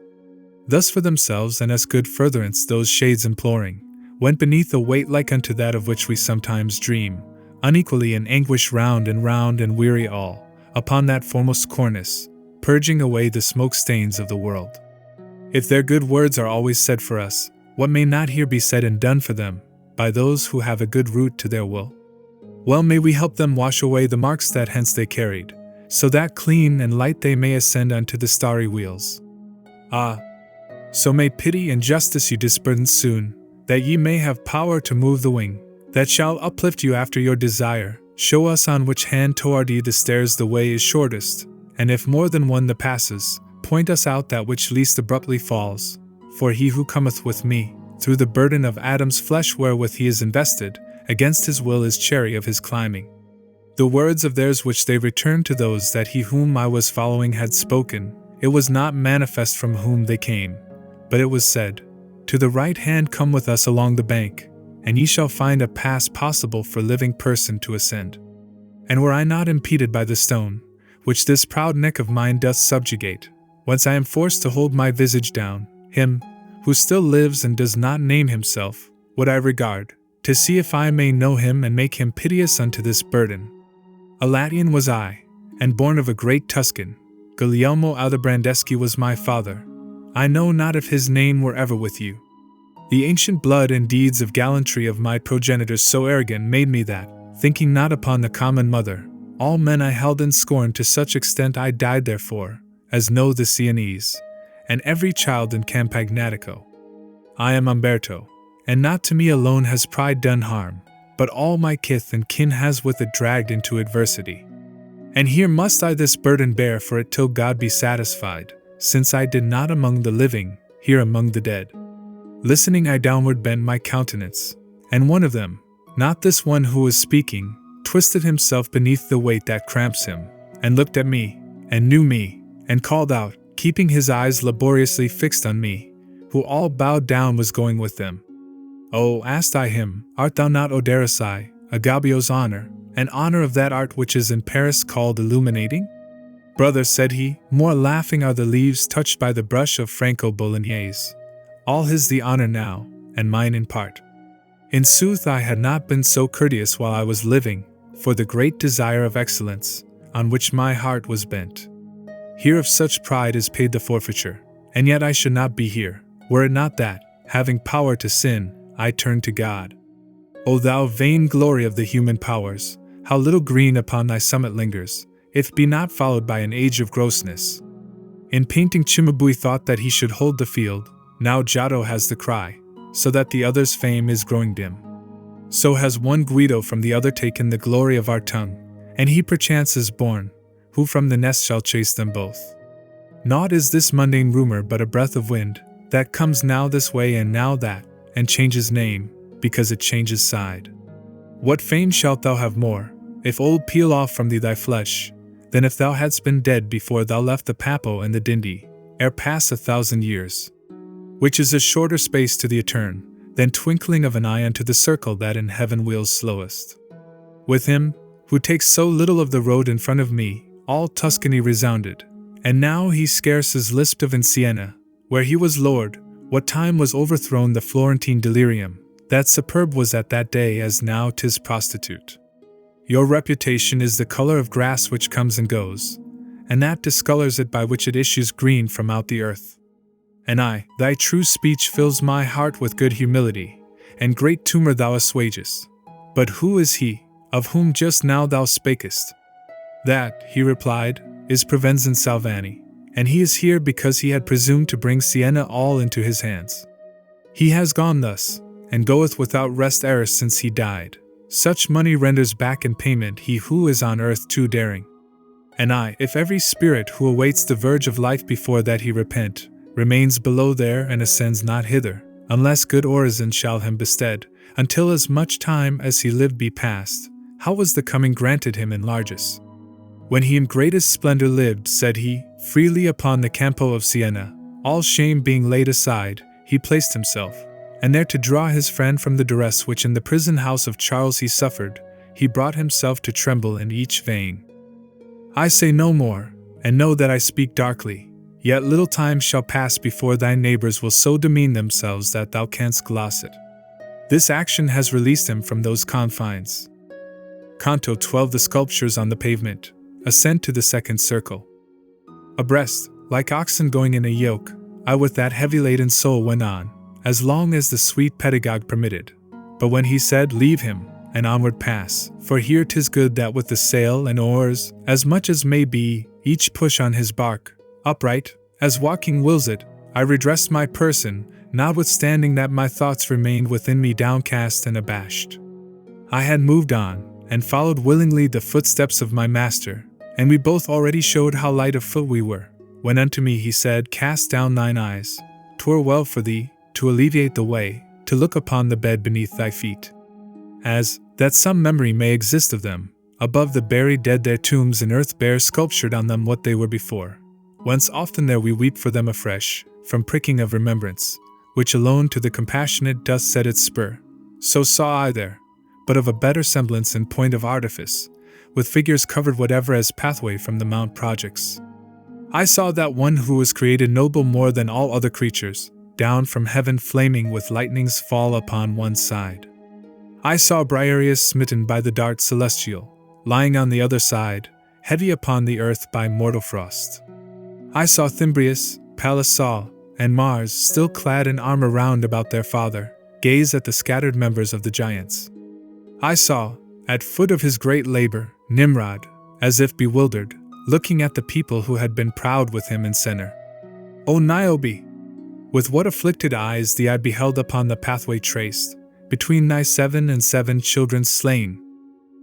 Thus for themselves and as good furtherance those shades imploring, went beneath a weight like unto that of which we sometimes dream, unequally in anguish round and weary all, upon that foremost cornice, purging away the smoke stains of the world. If their good words are always said for us, what may not here be said and done for them, by those who have a good root to their will. Well may we help them wash away the marks that hence they carried, so that clean and light they may ascend unto the starry wheels. Ah, so may pity and justice you disburden soon, that ye may have power to move the wing, that shall uplift you after your desire. Show us on which hand toward ye the stairs the way is shortest, and if more than one the passes, point us out that which least abruptly falls. For he who cometh with me, through the burden of Adam's flesh wherewith he is invested, against his will is chary of his climbing. The words of theirs which they returned to those that he whom I was following had spoken, it was not manifest from whom they came, but it was said, To the right hand come with us along the bank, and ye shall find a pass possible for living person to ascend. And were I not impeded by the stone, which this proud neck of mine doth subjugate, whence I am forced to hold my visage down, him, who still lives and does not name himself, would I regard, to see if I may know him and make him piteous unto this burden. A Latian was I, and born of a great Tuscan. Guglielmo Aldobrandeschi was my father. I know not if his name were ever with you. The ancient blood and deeds of gallantry of my progenitors so arrogant made me that, thinking not upon the common mother, all men I held in scorn to such extent I died therefore, as know the Sienese, and every child in Campagnatico. I am Umberto, and not to me alone has pride done harm, but all my kith and kin has with it dragged into adversity. And here must I this burden bear for it till God be satisfied, since I did not among the living, here among the dead. Listening I downward bent my countenance, and one of them, not this one who was speaking, twisted himself beneath the weight that cramps him, and looked at me, and knew me, and called out, keeping his eyes laboriously fixed on me, who all bowed down was going with them. Oh, asked I him, art thou not Odericai, Agabio's honor, an honor of that art which is in Paris called illuminating? Brother, said he, more laughing are the leaves touched by the brush of Franco Bolognese. All his the honor now, and mine in part. In sooth I had not been so courteous while I was living, for the great desire of excellence, on which my heart was bent. Here of such pride is paid the forfeiture, and yet I should not be here, were it not that, having power to sin, I turned to God. O thou vain glory of the human powers, how little green upon thy summit lingers, if be not followed by an age of grossness. In painting Cimabue thought that he should hold the field, now Giotto has the cry, so that the other's fame is growing dim. So has one Guido from the other taken the glory of our tongue, and he perchance is born, who from the nest shall chase them both. Naught is this mundane rumor but a breath of wind, that comes now this way and now that, and changes name, because it changes side. What fame shalt thou have more, if old peel off from thee thy flesh, than if thou hadst been dead before thou left the Papo and the Dindi, ere pass 1,000 years? Which is a shorter space to the etern, than twinkling of an eye unto the circle that in heaven wheels slowest. With him, who takes so little of the road in front of me, all Tuscany resounded, and now he scarce is lisped of in Siena, where he was lord, what time was overthrown the Florentine delirium, that superb was at that day as now 'tis prostitute. Your reputation is the color of grass which comes and goes, and that discolors it by which it issues green from out the earth. And I, thy true speech fills my heart with good humility, and great tumor thou assuagest. But who is he, of whom just now thou spakest? That, he replied, is Provenzan Salvani, and he is here because he had presumed to bring Siena all into his hands. He has gone thus, and goeth without rest e'er since he died. Such money renders back in payment he who is on earth too daring. And I, if every spirit who awaits the verge of life before that he repent, remains below there and ascends not hither, unless good orison shall him bestead, until as much time as he lived be past, how was the coming granted him in largesse? When he in greatest splendor lived, said he, freely upon the Campo of Siena, all shame being laid aside, he placed himself, and there to draw his friend from the duress which in the prison house of Charles he suffered, he brought himself to tremble in each vein. I say no more, and know that I speak darkly, yet little time shall pass before thy neighbors will so demean themselves that thou canst gloss it. This action has released him from those confines. Canto 12. The sculptures on the pavement. Ascent to the second circle. Abreast, like oxen going in a yoke, I with that heavy-laden soul went on, as long as the sweet pedagogue permitted. But when he said, "Leave him, and onward pass, for here 'tis good that with the sail and oars, as much as may be, each push on his bark, upright, as walking wills it," I redressed my person, notwithstanding that my thoughts remained within me downcast and abashed. I had moved on, and followed willingly the footsteps of my master, and we both already showed how light of foot we were, when unto me he said, "Cast down thine eyes, 'twere well for thee, to alleviate the way, to look upon the bed beneath thy feet. As, that some memory may exist of them, above the buried dead their tombs in earth bear sculptured on them what they were before, whence often there we weep for them afresh, from pricking of remembrance, which alone to the compassionate doth set its spur, so saw I there, but of a better semblance in point of artifice, with figures covered whatever as pathway from the mount projects. I saw that one who was created noble more than all other creatures, down from heaven flaming with lightnings fall upon one side. I saw Briareus smitten by the dart celestial, lying on the other side, heavy upon the earth by mortal frost. I saw Thymbrius, Pallas Sol, and Mars, still clad in armor round about their father, gaze at the scattered members of the giants. I saw, at foot of his great labor, Nimrod, as if bewildered, looking at the people who had been proud with him in center. O Niobe! With what afflicted eyes thee I beheld upon the pathway traced, between thy 7 and 7 children slain.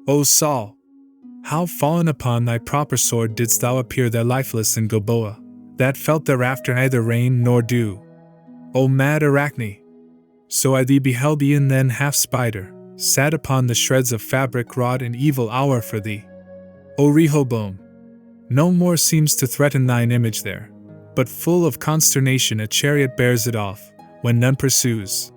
O Saul! How fallen upon thy proper sword didst thou appear there lifeless in Gilboa, that felt thereafter neither rain nor dew. O mad Arachne! So I thee beheld e'en then half spider, sat upon the shreds of fabric wrought in evil hour for thee. O Rehoboam! No more seems to threaten thine image there, but full of consternation a chariot bears it off, when none pursues.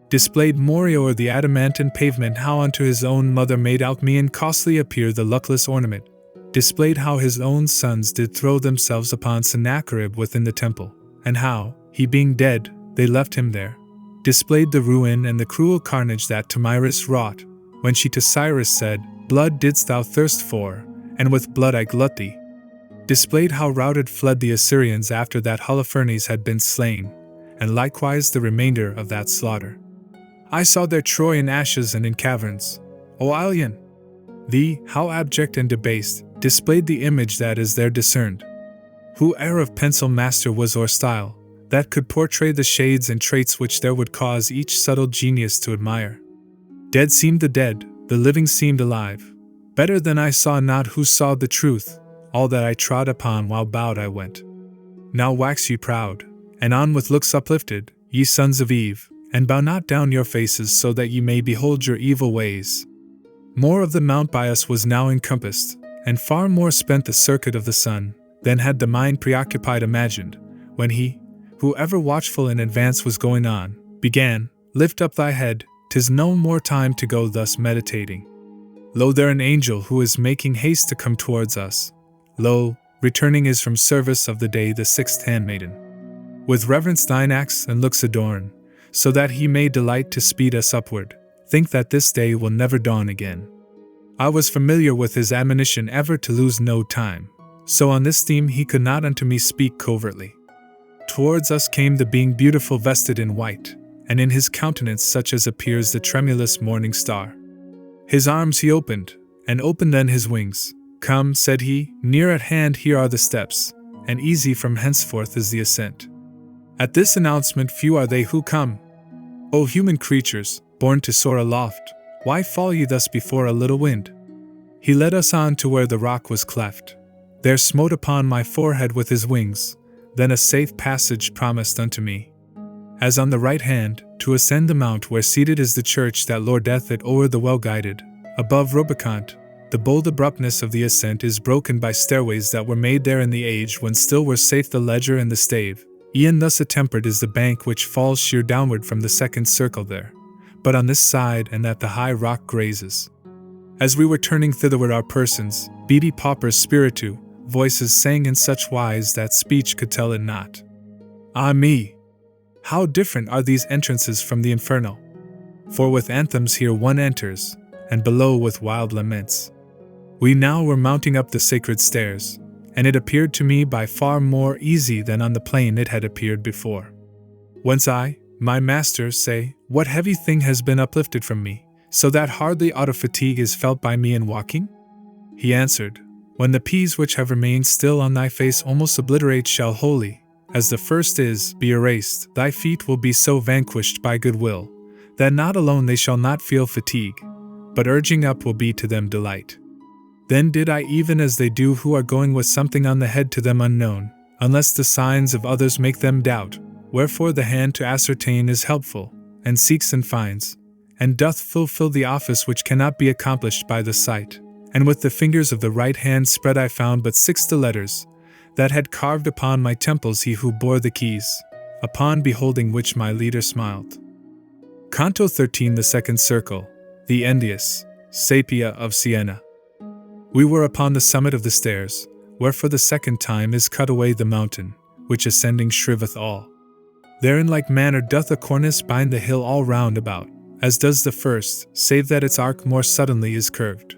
Displayed Mori o'er the adamantine pavement how unto his own mother made out me and costly appear the luckless ornament, displayed how his own sons did throw themselves upon Sennacherib within the temple, and how, he being dead, they left him there, displayed the ruin and the cruel carnage that Tamiris wrought, when she to Cyrus said, "Blood didst thou thirst for, and with blood I glut thee," displayed how routed fled the Assyrians after that Holofernes had been slain, and likewise the remainder of that slaughter. I saw their Troy in ashes and in caverns. O Ilion! Thee, how abject and debased, displayed the image that is there discerned. Who e'er of pencil master was or style, that could portray the shades and traits which there would cause each subtle genius to admire. Dead seemed the dead, the living seemed alive. Better than I saw not who saw the truth, all that I trod upon while bowed I went. Now wax ye proud, and on with looks uplifted, ye sons of Eve, and bow not down your faces so that ye may behold your evil ways. More of the Mount Bias was now encompassed, and far more spent the circuit of the sun, than had the mind preoccupied imagined, when he, who ever watchful in advance was going on, began, "Lift up thy head, 'tis no more time to go thus meditating. Lo there an angel who is making haste to come towards us. Lo, returning is from service of the day the 6th handmaiden. With reverence thine acts and looks adorn, so that he may delight to speed us upward. Think that this day will never dawn again." I was familiar with his admonition ever to lose no time, so on this theme he could not unto me speak covertly. Towards us came the being beautiful vested in white, and in his countenance such as appears the tremulous morning star. His arms he opened, and opened then his wings. "Come," said he, "near at hand here are the steps, and easy from henceforth is the ascent." At this announcement few are they who come. O human creatures, born to soar aloft, why fall ye thus before a little wind? He led us on to where the rock was cleft. There smote upon my forehead with his wings, then a safe passage promised unto me. As on the right hand, to ascend the mount where seated is the church that lordeth it o'er the well-guided, above Rubicant, the bold abruptness of the ascent is broken by stairways that were made there in the age when still were safe the ledger and the stave. E'en thus attempered is the bank which falls sheer downward from the second circle there, but on this side and that the high rock grazes. As we were turning thitherward our persons, beady paupers spiritu, voices sang in such wise that speech could tell it not. Ah me! How different are these entrances from the inferno! For with anthems here one enters, and below with wild laments. We now were mounting up the sacred stairs, and it appeared to me by far more easy than on the plain it had appeared before. Whence I, My master, say, what heavy thing has been uplifted from me, so that hardly aught of fatigue is felt by me in walking? He answered, when the peas which have remained still on thy face almost obliterate shall wholly, as the first is, be erased, thy feet will be so vanquished by goodwill, that not alone they shall not feel fatigue, but urging up will be to them delight. Then did I even as they do who are going with something on the head to them unknown, unless the signs of others make them doubt, wherefore the hand to ascertain is helpful, and seeks and finds, and doth fulfill the office which cannot be accomplished by the sight. And with the fingers of the right hand spread I found but 6 stilettos, that had carved upon my temples he who bore the keys, upon beholding which my leader smiled. Canto 13, the second circle, the envious, Sapia of Siena. We were upon the summit of the stairs, where for the second time is cut away the mountain, which ascending shriveth all. There in like manner doth a cornice bind the hill all round about, as does the first, save that its arc more suddenly is curved.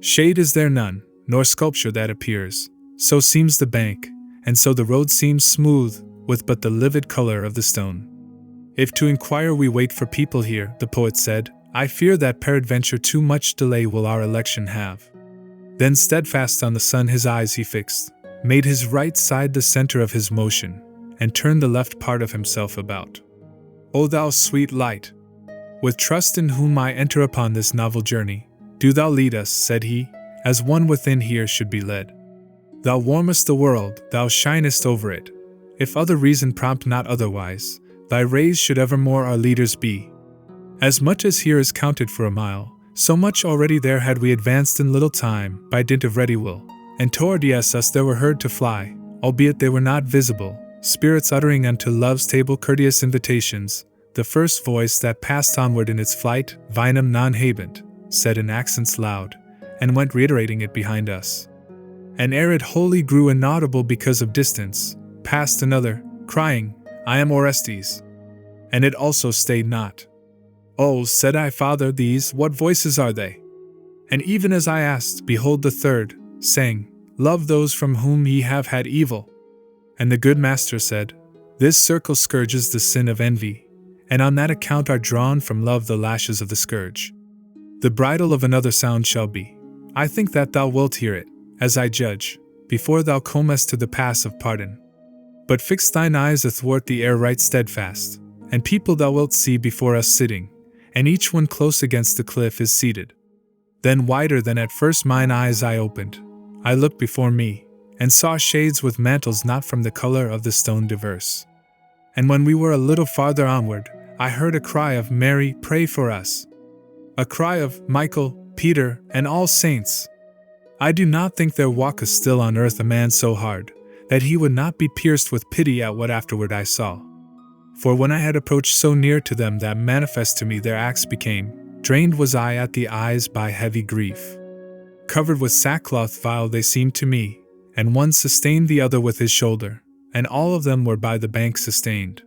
Shade is there none, nor sculpture that appears, so seems the bank, and so the road seems smooth, with but the livid color of the stone. If to inquire we wait for people here, the poet said, I fear that peradventure too much delay will our election have. Then steadfast on the sun his eyes he fixed, made his right side the center of his motion, and turned the left part of himself about. O thou sweet light! With trust in whom I enter upon this novel journey, do thou lead us, said he, as one within here should be led. Thou warmest the world, thou shinest over it. If other reason prompt not otherwise, thy rays should evermore our leaders be. As much as here is counted for a mile, so much already there had we advanced in little time, by dint of ready will, and towards us there were heard to fly, albeit they were not visible, spirits uttering unto love's table courteous invitations. The first voice that passed onward in its flight, vinum non habent, said in accents loud, and went reiterating it behind us. And ere it wholly grew inaudible because of distance, passed another, crying, I am Orestes. And it also stayed not. Oh, said I, Father, these, what voices are they? And even as I asked, behold the third, saying, Love those from whom ye have had evil. And the good master said, This circle scourges the sin of envy, and on that account are drawn from love the lashes of the scourge. The bridle of another sound shall be. I think that thou wilt hear it, as I judge, before thou comest to the pass of pardon. But fix thine eyes athwart the air right steadfast, and people thou wilt see before us sitting, and each one close against the cliff is seated. Then wider than at first mine eyes I opened, I looked before me, and saw shades with mantles not from the color of the stone diverse. And when we were a little farther onward, I heard a cry of Mary, pray for us. A cry of Michael, Peter, and all saints. I do not think there walketh still on earth a man so hard, that he would not be pierced with pity at what afterward I saw. For when I had approached so near to them that manifest to me their acts became, drained was I at the eyes by heavy grief. Covered with sackcloth vile they seemed to me, and one sustained the other with his shoulder, and all of them were by the bank sustained.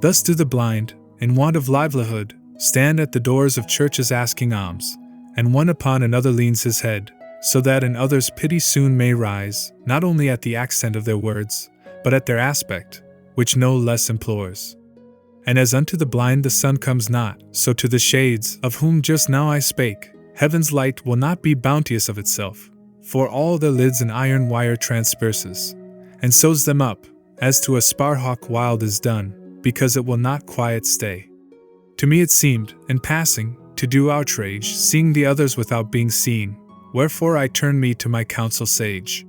Thus do the blind, in want of livelihood, stand at the doors of churches asking alms, and one upon another leans his head, so that in others pity soon may rise, not only at the accent of their words, but at their aspect, which no less implores. And as unto the blind the sun comes not, so to the shades, of whom just now I spake, heaven's light will not be bounteous of itself, for all their lids an iron wire transperses, and sews them up, as to a sparhawk wild is done, because it will not quiet stay. To me it seemed, in passing, to do outrage, seeing the others without being seen, wherefore I turned me to my counsel sage.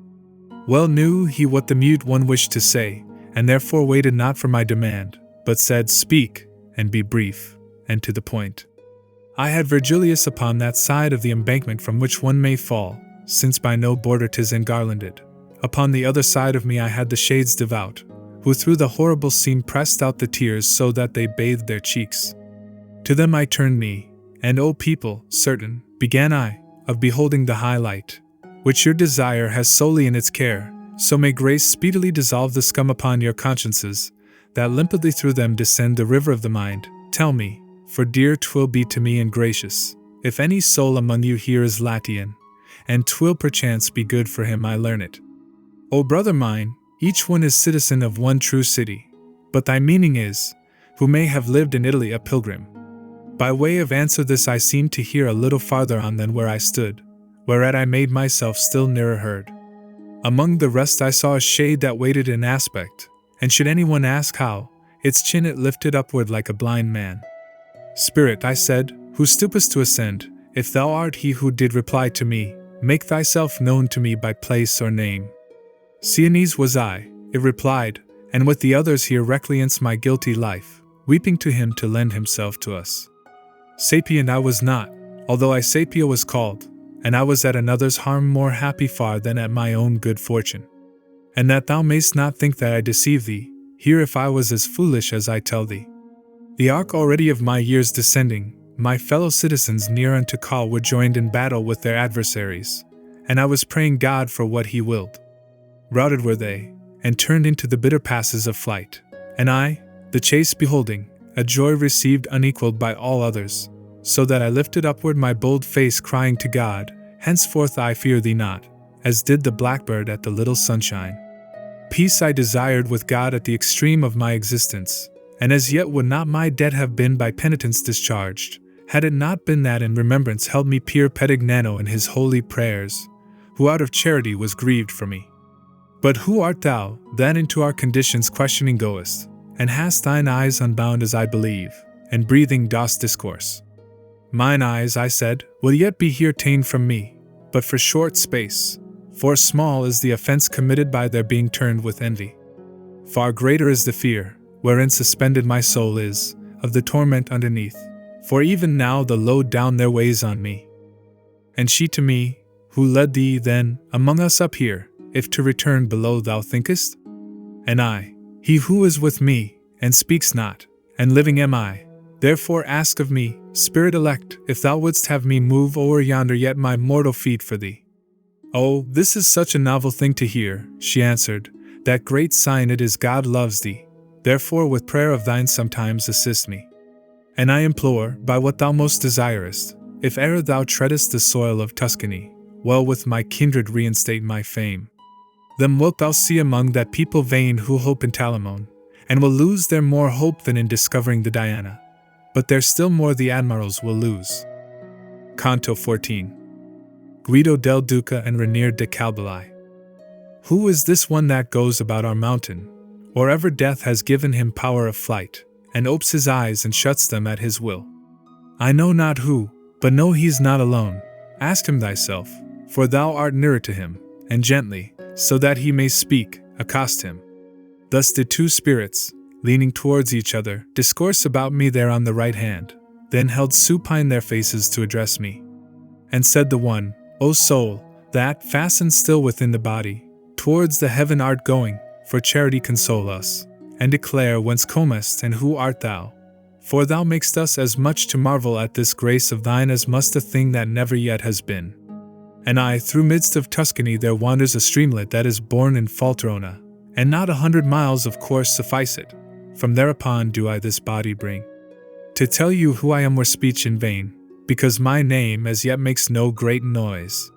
Well knew he what the mute one wished to say, and therefore waited not for my demand, but said, Speak, and be brief, and to the point. I had Virgilius upon that side of the embankment from which one may fall, since by no border 'tis engarlanded. Upon the other side of me I had the shades devout, who through the horrible scene pressed out the tears so that they bathed their cheeks. To them I turned me, and O people, certain, began I, of beholding the high light, which your desire has solely in its care, so may grace speedily dissolve the scum upon your consciences, that limpidly through them descend the river of the mind. Tell me, for dear 'twill be to me and gracious, if any soul among you here is Latian, and 'twill perchance be good for him I learn it. O brother mine, each one is citizen of one true city, but thy meaning is, who may have lived in Italy a pilgrim. By way of answer this I seemed to hear a little farther on than where I stood, whereat I made myself still nearer heard. Among the rest I saw a shade that waited in aspect, and should anyone ask how, its chin it lifted upward like a blind man. Spirit, I said, who stoopest to ascend, if thou art he who did reply to me, make thyself known to me by place or name. Sienese was I, it replied, and with the others here recreants my guilty life, weeping to him to lend himself to us. Sapient I was not, although I Sapia was called, and I was at another's harm more happy far than at my own good fortune. And that thou mayst not think that I deceive thee, hear if I was as foolish as I tell thee. The arc already of my years descending, my fellow citizens near unto call were joined in battle with their adversaries, and I was praying God for what he willed. Routed were they, and turned into the bitter passes of flight, and I, the chase beholding, a joy received unequaled by all others, so that I lifted upward my bold face crying to God, henceforth I fear thee not, as did the blackbird at the little sunshine. Peace I desired with God at the extreme of my existence, and as yet would not my debt have been by penitence discharged, had it not been that in remembrance held me Pier Pedignano in his holy prayers, who out of charity was grieved for me. But who art thou, that into our conditions questioning goest, and hast thine eyes unbound as I believe, and breathing dost discourse? Mine eyes, I said, will yet be here ta'en from me, but for short space, for small is the offence committed by their being turned with envy. Far greater is the fear, wherein suspended my soul is, of the torment underneath, for even now the load down there weighs on me. And she to me, who led thee then, among us up here, if to return below thou thinkest? And I, he who is with me, and speaks not, and living am I, therefore ask of me, Spirit elect, if thou wouldst have me move o'er yonder yet my mortal feet for thee. Oh, this is such a novel thing to hear, she answered, that great sign it is God loves thee, therefore with prayer of thine sometimes assist me. And I implore, by what thou most desirest, if e'er thou treadest the soil of Tuscany, well with my kindred reinstate my fame. Then wilt thou see among that people vain who hope in Talamone, and will lose their more hope than in discovering the Diana. But there still more the admirals will lose. Canto 14. Guido del Duca and Rainier de Calbelai. Who is this one that goes about our mountain, or ever death has given him power of flight, and opes his eyes and shuts them at his will? I know not who, but know he's not alone. Ask him thyself, for thou art nearer to him, and gently, so that he may speak, accost him. Thus did two spirits, leaning towards each other, discourse about me there on the right hand, then held supine their faces to address me. And said the one, O soul, that, fastened still within the body, towards the heaven art going, for charity console us, and declare whence comest and who art thou. For thou makest us as much to marvel at this grace of thine as must a thing that never yet has been. And I, through midst of Tuscany there wanders a streamlet that is born in Falterona, and not 100 miles of course suffice it. From thereupon do I this body bring. To tell you who I am were speech in vain, because my name as yet makes no great noise.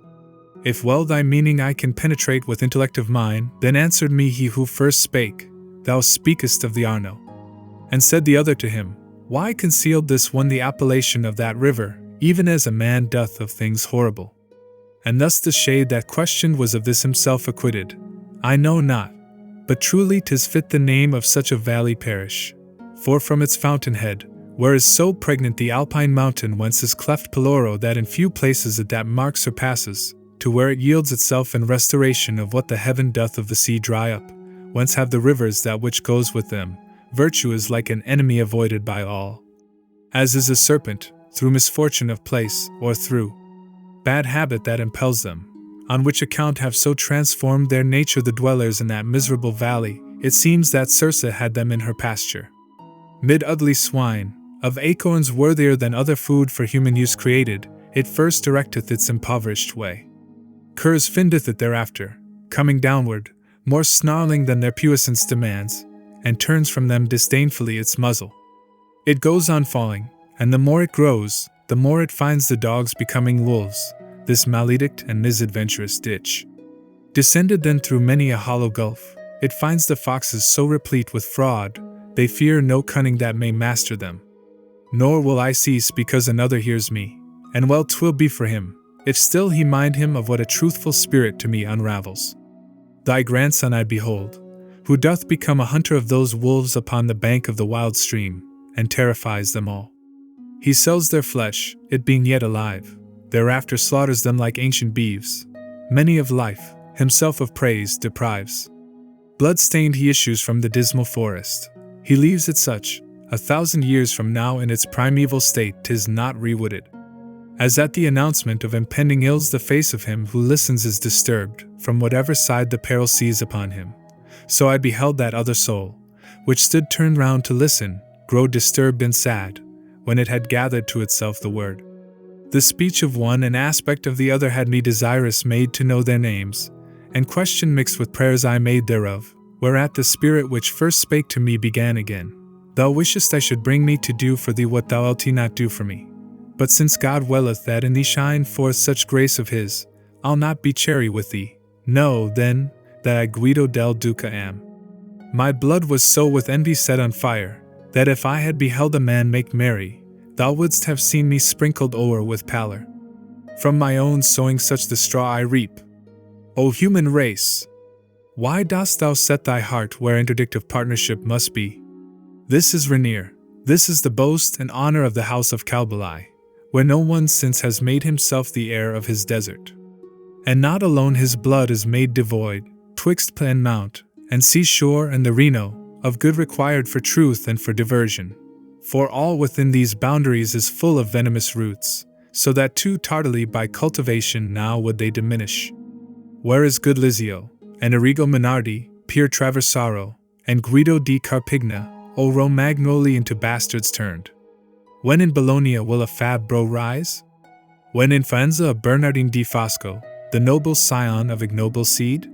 If well thy meaning I can penetrate with intellect of mine, then answered me he who first spake, Thou speakest of the Arno. And said the other to him, Why concealed this one the appellation of that river, even as a man doth of things horrible? And thus the shade that questioned was of this himself acquitted. I know not, but truly 'tis fit the name of such a valley perish. For from its fountainhead, where is so pregnant the Alpine mountain whence is cleft Peloro that in few places it that mark surpasses, to where it yields itself in restoration of what the heaven doth of the sea dry up, whence have the rivers that which goes with them, virtue is like an enemy avoided by all. As is a serpent, through misfortune of place, or through bad habit that impels them, on which account have so transformed their nature the dwellers in that miserable valley, it seems that Circe had them in her pasture. Mid ugly swine, of acorns worthier than other food for human use created, it first directeth its impoverished way. Curs findeth it thereafter, coming downward, more snarling than their puissance demands, and turns from them disdainfully its muzzle. It goes on falling, and the more it grows, the more it finds the dogs becoming wolves, this maledict and misadventurous ditch. Descended then through many a hollow gulf, it finds the foxes so replete with fraud, They fear no cunning that may master them. Nor will I cease because another hears me, and well 'twill be for him, if still he mind him of what a truthful spirit to me unravels. Thy grandson I behold, who doth become a hunter of those wolves upon the bank of the wild stream, and terrifies them all. He sells their flesh, it being yet alive, thereafter slaughters them like ancient beeves. Many of life, himself of praise deprives. Blood-stained he issues from the dismal forest. He leaves it such, 1,000 years from now in its primeval state 'tis not rewooded. As at the announcement of impending ills the face of him who listens is disturbed, from whatever side the peril sees upon him, so I beheld that other soul, which stood turned round to listen, grow disturbed and sad, when it had gathered to itself the word. The speech of one and aspect of the other had me desirous made to know their names, and question mixed with prayers I made thereof, whereat the spirit which first spake to me began again. Thou wishest I should bring me to do for thee what thou wilt not do for me. But since God willeth that in thee shine forth such grace of his, I'll not be chary with thee. Know, then, that I Guido del Duca am. My blood was so with envy set on fire, that if I had beheld a man make merry, thou wouldst have seen me sprinkled o'er with pallor. From my own sowing such the straw I reap. O human race! Why dost thou set thy heart where interdictive partnership must be? This is Rainier, this is the boast and honor of the house of Calbali, where no one since has made himself the heir of his desert. And not alone his blood is made devoid, twixt Plan Mount, and seashore and the Reno, of good required for truth and for diversion. For all within these boundaries is full of venomous roots, so that too tardily by cultivation now would they diminish. Where is good Lizio, and Arrigo Minardi, Pier Traversaro, and Guido di Carpigna, O Romagnoli into bastards turned? When in Bologna will a Fabbro rise? When in Faenza a Bernardine di Fosco, the noble scion of ignoble seed?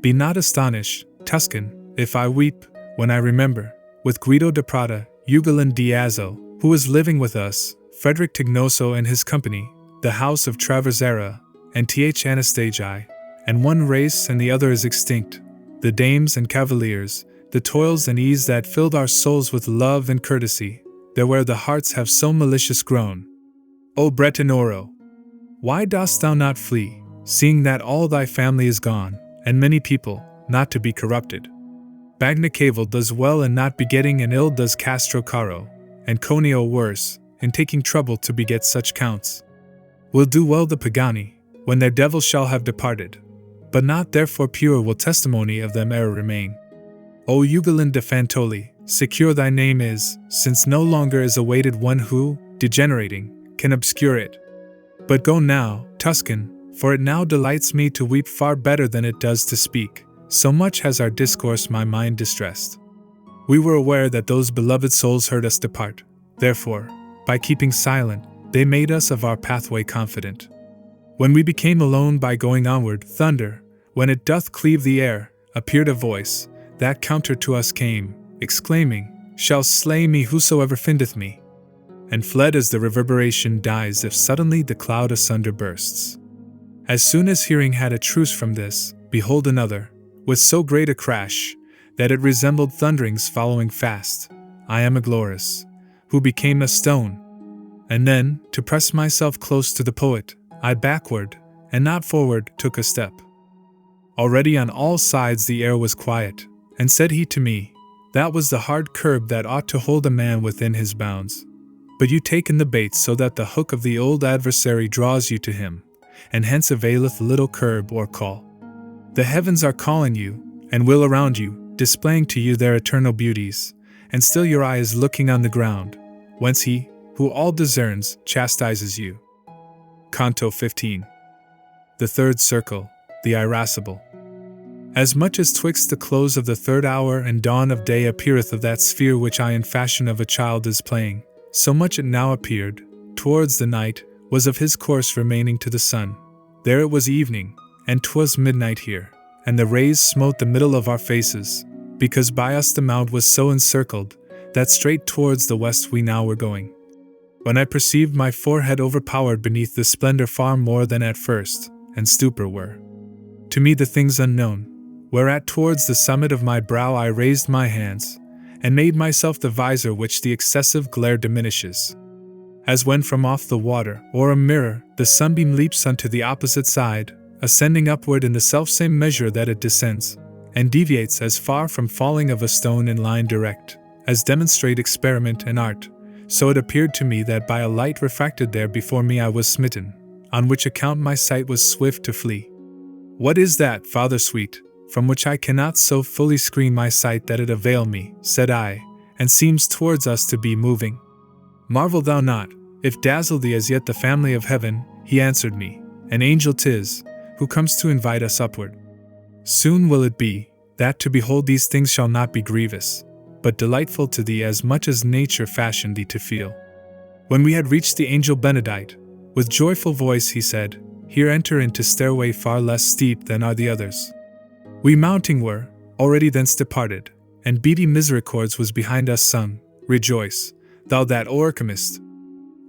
Be not astonished, Tuscan, if I weep, when I remember, with Guido de Prada, Ugolin Diazzo, who is living with us, Frederick Tignoso and his company, the house of Traversera, and Th Anastagi, and one race and the other is extinct, the dames and cavaliers, the toils and ease that filled our souls with love and courtesy, there where the hearts have so malicious grown. O Bretonoro! Why dost thou not flee, seeing that all thy family is gone, and many people, not to be corrupted? Bagnacaval does well in not begetting, and ill does Castro Caro, and Conio worse, in taking trouble to beget such counts. Will do well the Pagani, when their devil shall have departed, but not therefore pure will testimony of them e'er remain. O Ugolin de Fantoli, secure thy name is, since no longer is awaited one who, degenerating, can obscure it. But go now, Tuscan, for it now delights me to weep far better than it does to speak, so much has our discourse my mind distressed. We were aware that those beloved souls heard us depart, therefore, by keeping silent, they made us of our pathway confident. When we became alone by going onward, thunder, when it doth cleave the air, appeared a voice, that counter to us came, exclaiming, Shall slay me whosoever findeth me, and fled as the reverberation dies if suddenly the cloud asunder bursts. As soon as hearing had a truce from this, behold another, with so great a crash, that it resembled thunderings following fast, I am Agloris, who became a stone. And then, to press myself close to the poet, I backward, and not forward, took a step. Already on all sides the air was quiet, and said he to me, that was the hard curb that ought to hold a man within his bounds. But you take in the bait so that the hook of the old adversary draws you to him, and hence availeth little curb or call. The heavens are calling you, and will around you, displaying to you their eternal beauties, and still your eye is looking on the ground, whence he, who all discerns, chastises you. Canto 15. The third circle, the irascible. As much as twixt the close of the third hour and dawn of day appeareth of that sphere which I in fashion of a child is playing, so much it now appeared, towards the night, was of his course remaining to the sun. There it was evening, and 'twas midnight here, and the rays smote the middle of our faces, because by us the mount was so encircled, that straight towards the west we now were going. When I perceived my forehead overpowered beneath the splendor far more than at first, and stupor were to me the things unknown, whereat towards the summit of my brow I raised my hands, and made myself the visor which the excessive glare diminishes. As when from off the water, or a mirror, the sunbeam leaps unto the opposite side, ascending upward in the selfsame measure that it descends, and deviates as far from falling of a stone in line direct, as demonstrate experiment and art, so it appeared to me that by a light refracted there before me I was smitten, on which account my sight was swift to flee. What is that, Father sweet, from which I cannot so fully screen my sight that it avail me, said I, and seems towards us to be moving? Marvel thou not, if dazzle thee as yet the family of heaven, he answered me, an angel 'tis, who comes to invite us upward. Soon will it be, that to behold these things shall not be grievous, but delightful to thee as much as nature fashioned thee to feel. When we had reached the angel Benedict, with joyful voice he said, Here enter into stairway far less steep than are the others. We mounting were, already thence departed, and beady misericords was behind us sung, Rejoice, thou that o'ercomest.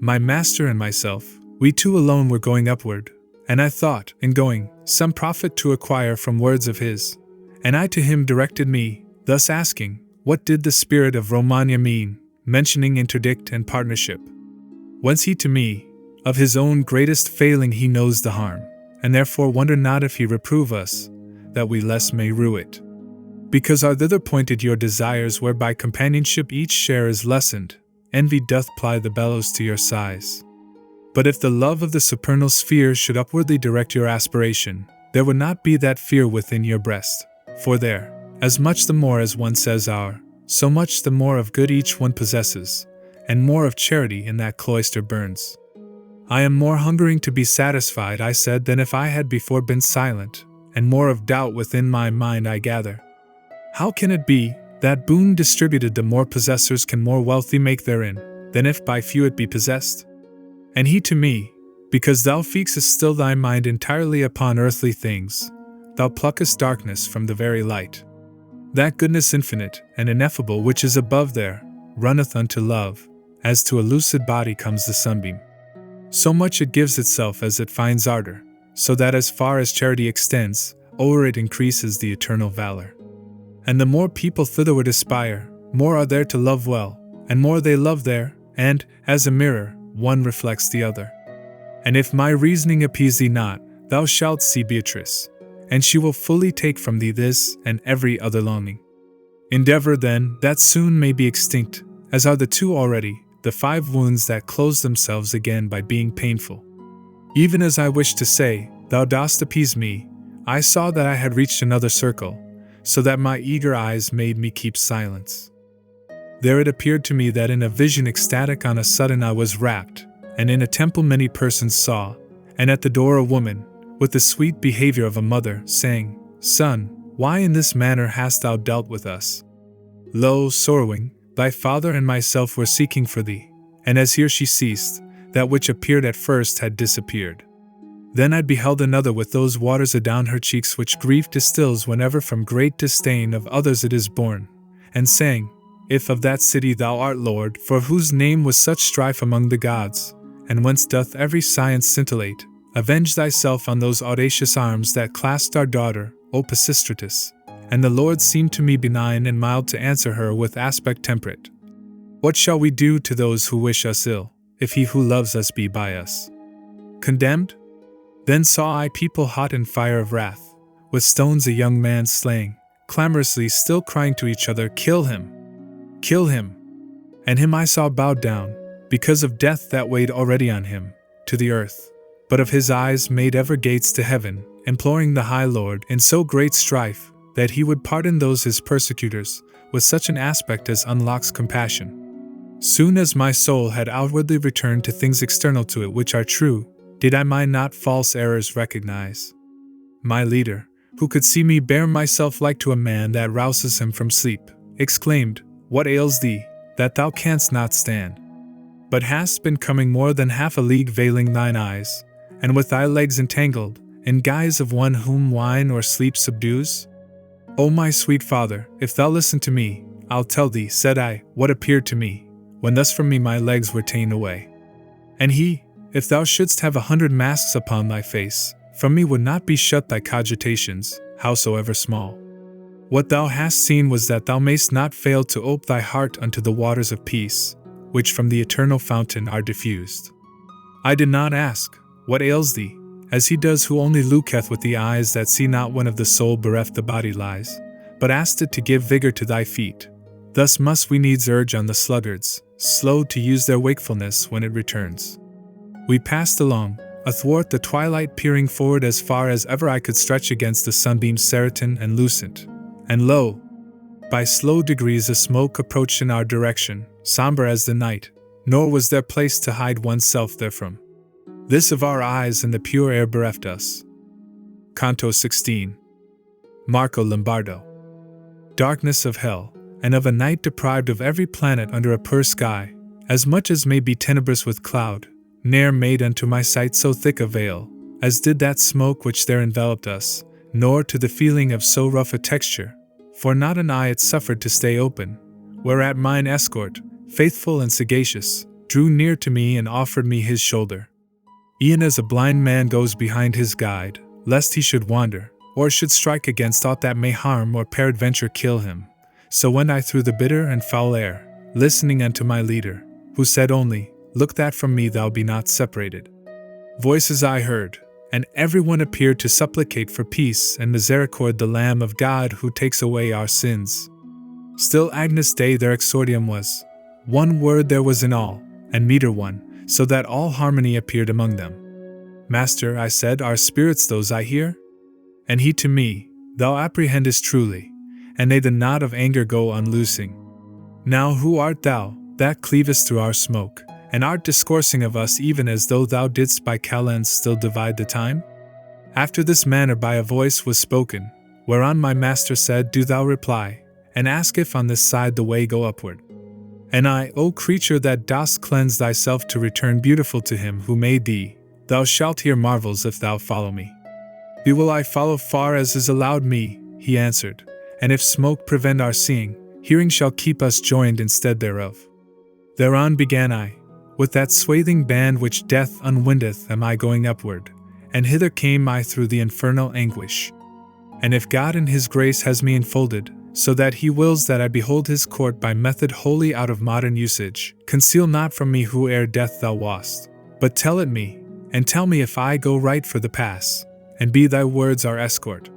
My master and myself, we two alone were going upward, and I thought, in going, some profit to acquire from words of his, and I to him directed me, thus asking, what did the spirit of Romagna mean, mentioning interdict and partnership? Whence he to me, of his own greatest failing he knows the harm, and therefore wonder not if he reprove us, that we less may rue it. Because are thither pointed your desires whereby companionship each share is lessened, envy doth ply the bellows to your sighs. But if the love of the supernal sphere should upwardly direct your aspiration, there would not be that fear within your breast, for there, as much the more as one says our, so much the more of good each one possesses, and more of charity in that cloister burns. I am more hungering to be satisfied, I said, than if I had before been silent, and more of doubt within my mind I gather. How can it be, that boon distributed the more possessors can more wealthy make therein, than if by few it be possessed? And he to me, because thou fixest still thy mind entirely upon earthly things, thou pluckest darkness from the very light. That goodness infinite and ineffable which is above there, runneth unto love, as to a lucid body comes the sunbeam. So much it gives itself as it finds ardor, so that as far as charity extends, o'er it increases the eternal valor. And the more people thitherward aspire, more are there to love well, and more they love there, and, as a mirror, one reflects the other. And if my reasoning appease thee not, thou shalt see Beatrice, and she will fully take from thee this and every other longing. Endeavor then, that soon may be extinct, as are the two already, the 5 wounds that close themselves again by being painful. Even as I wished to say, thou dost appease me, I saw that I had reached another circle, so that my eager eyes made me keep silence. There it appeared to me that in a vision ecstatic on a sudden I was wrapped, and in a temple many persons saw, and at the door a woman, with the sweet behavior of a mother, saying, Son, why in this manner hast thou dealt with us? Lo, sorrowing, thy father and myself were seeking for thee. And as here she ceased, that which appeared at first had disappeared. Then I beheld another with those waters adown her cheeks which grief distills whenever from great disdain of others it is born, and saying, If of that city thou art Lord, for whose name was such strife among the gods, and whence doth every science scintillate, avenge thyself on those audacious arms that clasped our daughter, O Pisistratus. And the Lord seemed to me benign and mild to answer her with aspect temperate. What shall we do to those who wish us ill, if he who loves us be by us condemned? Then saw I people hot in fire of wrath, with stones a young man slaying, clamorously still crying to each other, Kill him! Kill him! And him I saw bowed down, because of death that weighed already on him, to the earth, but of his eyes made ever gates to heaven, imploring the high Lord in so great strife, that he would pardon those his persecutors, with such an aspect as unlocks compassion. Soon as my soul had outwardly returned to things external to it which are true, did I my not false errors recognize. My leader, who could see me bear myself like to a man that rouses him from sleep, exclaimed, What ails thee, that thou canst not stand? But hast been coming more than half a league veiling thine eyes, and with thy legs entangled, in guise of one whom wine or sleep subdues? O my sweet father, if thou listen to me, I'll tell thee, said I, what appeared to me, when thus from me my legs were ta'en away. And he, if thou shouldst have 100 masks upon thy face, from me would not be shut thy cogitations, howsoever small. What thou hast seen was that thou mayst not fail to ope thy heart unto the waters of peace, which from the eternal fountain are diffused. I did not ask, what ails thee, as he does who only looketh with the eyes that see not when of the soul bereft the body lies, but asked it to give vigor to thy feet. Thus must we needs urge on the sluggards, slow to use their wakefulness when it returns. We passed along, athwart the twilight, peering forward as far as ever I could stretch against the sunbeams certain and lucent. And lo! By slow degrees a smoke approached in our direction, somber as the night, nor was there place to hide oneself therefrom. This of our eyes and the pure air bereft us. Canto 16. Marco Lombardo. Darkness of hell, and of a night deprived of every planet under a pure sky, as much as may be tenebrous with cloud, ne'er made unto my sight so thick a veil, as did that smoke which there enveloped us, nor to the feeling of so rough a texture, for not an eye it suffered to stay open, whereat mine escort, faithful and sagacious, drew near to me and offered me his shoulder. E'en as a blind man goes behind his guide, lest he should wander, or should strike against aught that may harm or peradventure kill him, so went I through the bitter and foul air, listening unto my leader, who said only, Look that from me thou be not separated. Voices I heard, and every one appeared to supplicate for peace and misericord the Lamb of God who takes away our sins. Still Agnus Dei their exordium was. One word there was in all, and meter one, so that all harmony appeared among them. Master, I said, are spirits those I hear? And he to me, Thou apprehendest truly, and they the knot of anger go unloosing. Now who art thou, that cleavest through our smoke, and art discoursing of us even as though thou didst by calends still divide the time? After this manner by a voice was spoken, whereon my master said, Do thou reply, and ask if on this side the way go upward. And I, O creature that dost cleanse thyself to return beautiful to him who made thee, thou shalt hear marvels if thou follow me. Thee will I follow far as is allowed me, he answered, and if smoke prevent our seeing, hearing shall keep us joined instead thereof. Thereon began I, with that swathing band which death unwindeth am I going upward, and hither came I through the infernal anguish. And if God in his grace has me enfolded, so that he wills that I behold his court by method wholly out of modern usage, conceal not from me who ere death thou wast, but tell it me, and tell me if I go right for the pass, and be thy words our escort.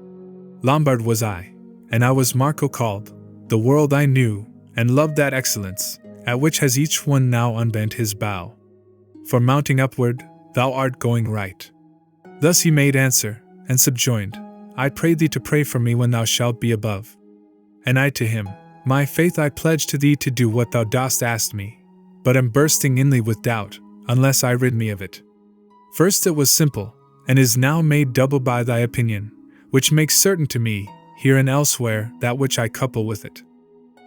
Lombard was I, and I was Marco called, the world I knew, and loved that excellence, at which has each one now unbent his bow. For mounting upward, thou art going right. Thus he made answer, and subjoined, I pray thee to pray for me when thou shalt be above. And I to him, My faith I pledge to thee to do what thou dost ask me, but am bursting inly with doubt, unless I rid me of it. First it was simple, and is now made double by thy opinion, which makes certain to me, here and elsewhere, that which I couple with it.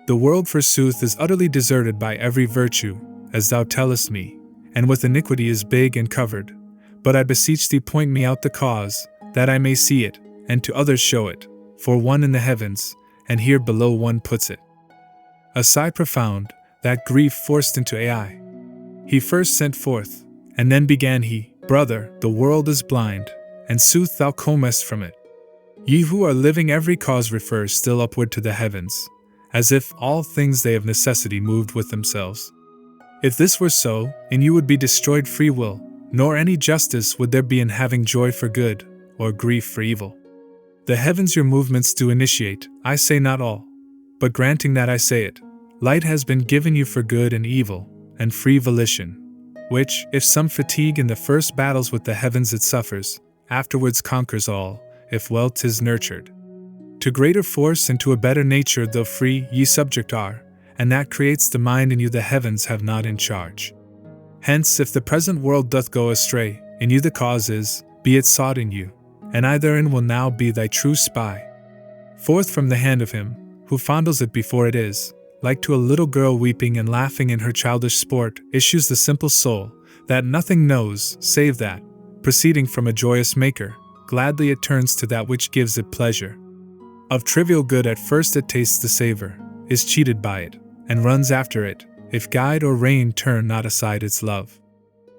The world forsooth is utterly deserted by every virtue, as thou tellest me, and with iniquity is big and covered, but I beseech thee point me out the cause, that I may see it, and to others show it, for one in the heavens, and here below one puts it. A sigh profound, that grief forced into Ai. He first sent forth, and then began he, Brother, the world is blind, and sooth thou comest from it. Ye who are living every cause refers still upward to the heavens, as if all things they of necessity moved with themselves. If this were so, in you would be destroyed free will, nor any justice would there be in having joy for good, or grief for evil. The heavens your movements do initiate, I say not all, but granting that I say it, light has been given you for good and evil, and free volition, which, if some fatigue in the first battles with the heavens it suffers, afterwards conquers all, if well 'tis nurtured. To greater force and to a better nature though free ye subject are, and that creates the mind in you the heavens have not in charge. Hence if the present world doth go astray, in you the cause is, be it sought in you, and I therein will now be thy true spy. Forth from the hand of him, who fondles it before it is, like to a little girl weeping and laughing in her childish sport, issues the simple soul, that nothing knows, save that, proceeding from a joyous maker, gladly it turns to that which gives it pleasure. Of trivial good at first it tastes the savor, is cheated by it, and runs after it, if guide or rein turn not aside its love.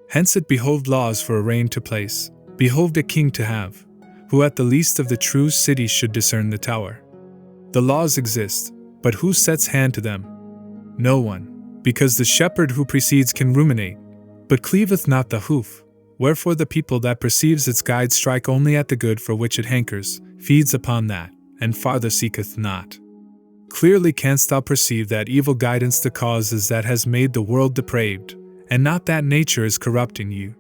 Hence it behoved laws for a reign to place, behoved a king to have, who at the least of the true city should discern the tower. The laws exist, but who sets hand to them? No one, because the shepherd who precedes can ruminate, but cleaveth not the hoof. Wherefore the people that perceives its guide strike only at the good for which it hankers, feeds upon that, and farther seeketh not. Clearly canst thou perceive that evil guidance the cause is that has made the world depraved, and not that nature is corrupting you.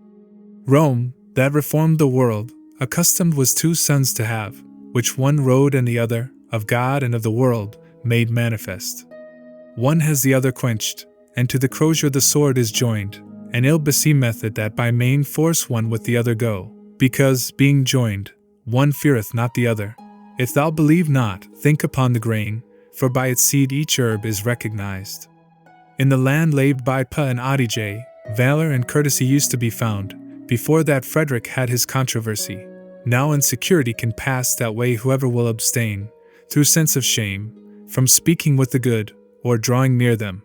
Rome, that reformed the world, accustomed was two sons to have, which one rode and the other, of God and of the world, made manifest. One has the other quenched, and to the crosier the sword is joined, and ill beseemeth it that by main force one with the other go, because, being joined, one feareth not the other. If thou believe not, think upon the grain, for by its seed each herb is recognized. In the land laved by Pa and Adige, valor and courtesy used to be found, before that Frederick had his controversy. Now in security can pass that way whoever will abstain, through sense of shame, from speaking with the good, or drawing near them.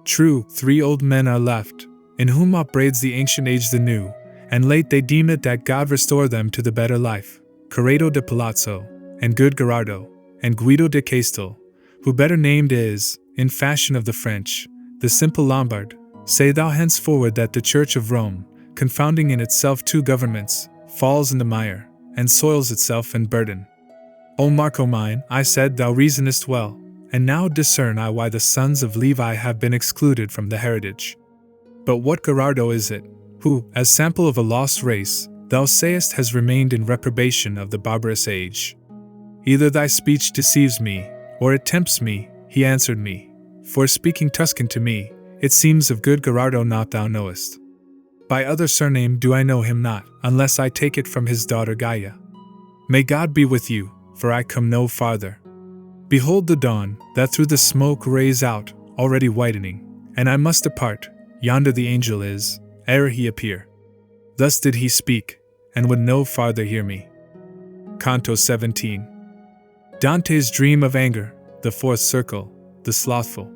True, 3 old men are left, in whom upbraids the ancient age the new, and late they deem it that God restore them to the better life, Corrado de Palazzo, and good Gerardo, and Guido de Castel, who better named is, in fashion of the French, the simple Lombard. Say thou henceforward that the Church of Rome, confounding in itself 2 governments, falls in the mire, and soils itself in burden. O Marco mine, I said, thou reasonest well, and now discern I why the sons of Levi have been excluded from the heritage. But what Gerardo is it, who, as sample of a lost race, thou sayest has remained in reprobation of the barbarous age? Either thy speech deceives me, or it tempts me, he answered me, for speaking Tuscan to me, it seems of good Gerardo not thou knowest. By other surname do I know him not, unless I take it from his daughter Gaia. May God be with you, for I come no farther. Behold the dawn, that through the smoke rays out, already whitening, and I must depart, yonder the angel is, ere he appear. Thus did he speak, and would no farther hear me. Canto 17. Dante's dream of anger, the 4th circle, the slothful.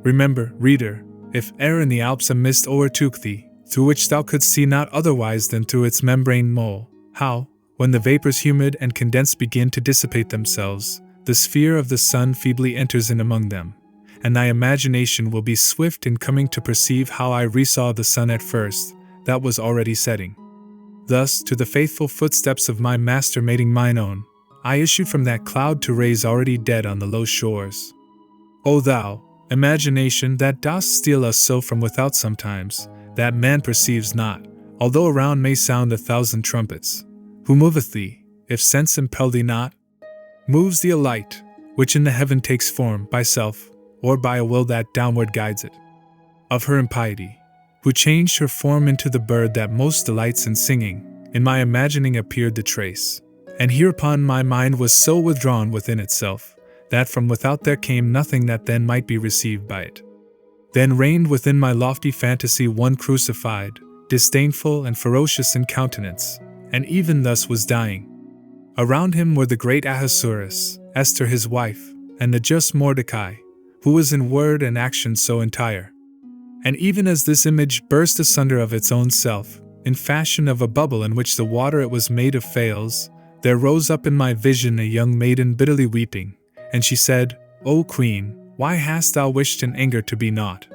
Remember, reader, if e'er in the Alps a mist o'ertook thee, through which thou couldst see not otherwise than through its membrane mole, how, when the vapors humid and condensed begin to dissipate themselves, the sphere of the sun feebly enters in among them, and thy imagination will be swift in coming to perceive how I resaw the sun at first, that was already setting. Thus, to the faithful footsteps of my master mating mine own, I issued from that cloud to raise already dead on the low shores. O thou, imagination, that dost steal us so from without sometimes, that man perceives not, although around may sound 1,000 trumpets, who moveth thee, if sense impel thee not? Moves thee a light, which in the heaven takes form by self, or by a will that downward guides it. Of her impiety, who changed her form into the bird that most delights in singing, in my imagining appeared the trace, and hereupon my mind was so withdrawn within itself, that from without there came nothing that then might be received by it. Then reigned within my lofty fantasy one crucified, disdainful and ferocious in countenance, and even thus was dying. Around him were the great Ahasuerus, Esther his wife, and the just Mordecai, who was in word and action so entire. And even as this image burst asunder of its own self, in fashion of a bubble in which the water it was made of fails, there rose up in my vision a young maiden bitterly weeping, and she said, O Queen, why hast thou wished in anger to be naught?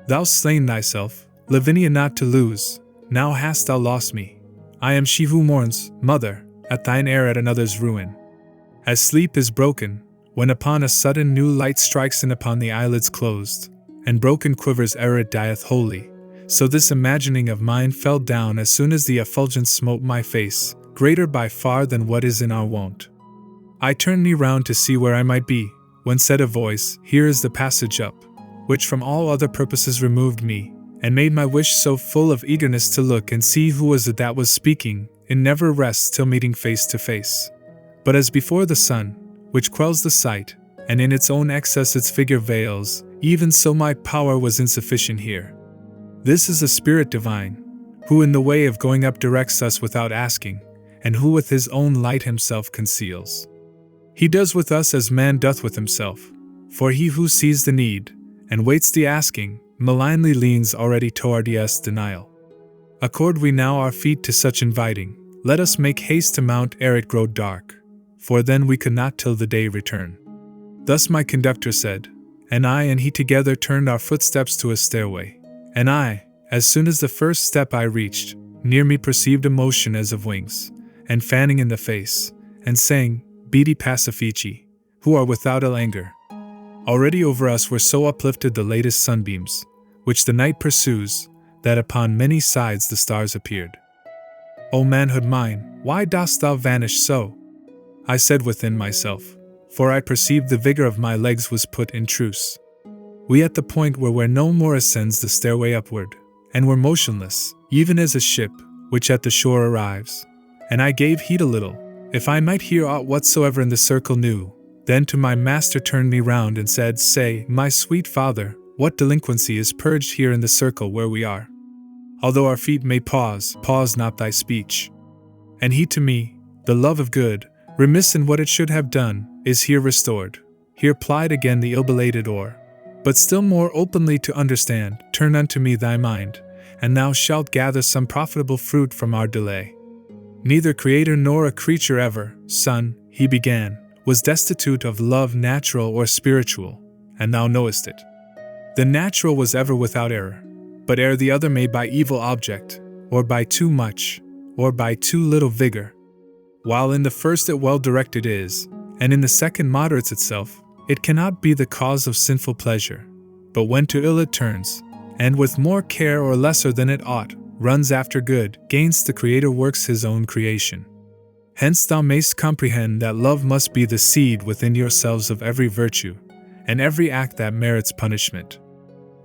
Thou slain thyself, Lavinia not to lose, now hast thou lost me. I am she who mourns, mother, at thine heir at another's ruin. As sleep is broken, when upon a sudden new light strikes in upon the eyelids closed, and broken quivers ere it dieth wholly, so this imagining of mine fell down as soon as the effulgence smote my face, greater by far than what is in our wont. I turned me round to see where I might be, when said a voice, Here is the passage up, which from all other purposes removed me, and made my wish so full of eagerness to look and see who was it that was speaking, it never rests till meeting face to face. But as before the sun, which quells the sight, and in its own excess its figure veils, even so my power was insufficient here. This is a spirit divine, who in the way of going up directs us without asking, and who with his own light himself conceals. He does with us as man doth with himself, for he who sees the need, and waits the asking, malignly leans already toward yes denial. Accord we now our feet to such inviting, let us make haste to mount ere it grow dark, for then we could not till the day return. Thus my conductor said, and I and he together turned our footsteps to a stairway. And I, as soon as the first step I reached, near me perceived a motion as of wings, and fanning in the face, and saying, Beati pacifici, who are without ill anger. Already over us were so uplifted the latest sunbeams, which the night pursues, that upon many sides the stars appeared. O manhood mine, why dost thou vanish so? I said within myself, for I perceived the vigor of my legs was put in truce. We at the point where no more ascends the stairway upward, and were motionless, even as a ship, which at the shore arrives. And I gave heed a little, if I might hear aught whatsoever in the circle new. Then to my master turned me round and said, Say, my sweet father, what delinquency is purged here in the circle where we are? Although our feet may pause not thy speech. And he to me, the love of good, remiss in what it should have done, is here restored. Here plied again the ill-belated oar. But still more openly to understand, turn unto me thy mind, and thou shalt gather some profitable fruit from our delay. Neither creator nor a creature ever, son, he began, was destitute of love natural or spiritual, and thou knowest it. The natural was ever without error, but ere the other made by evil object, or by too much, or by too little vigor. While in the first it well directed is, and in the second moderates itself, it cannot be the cause of sinful pleasure. But when to ill it turns, and with more care or lesser than it ought, runs after good, gains the Creator works his own creation. Hence thou mayst comprehend that love must be the seed within yourselves of every virtue, and every act that merits punishment.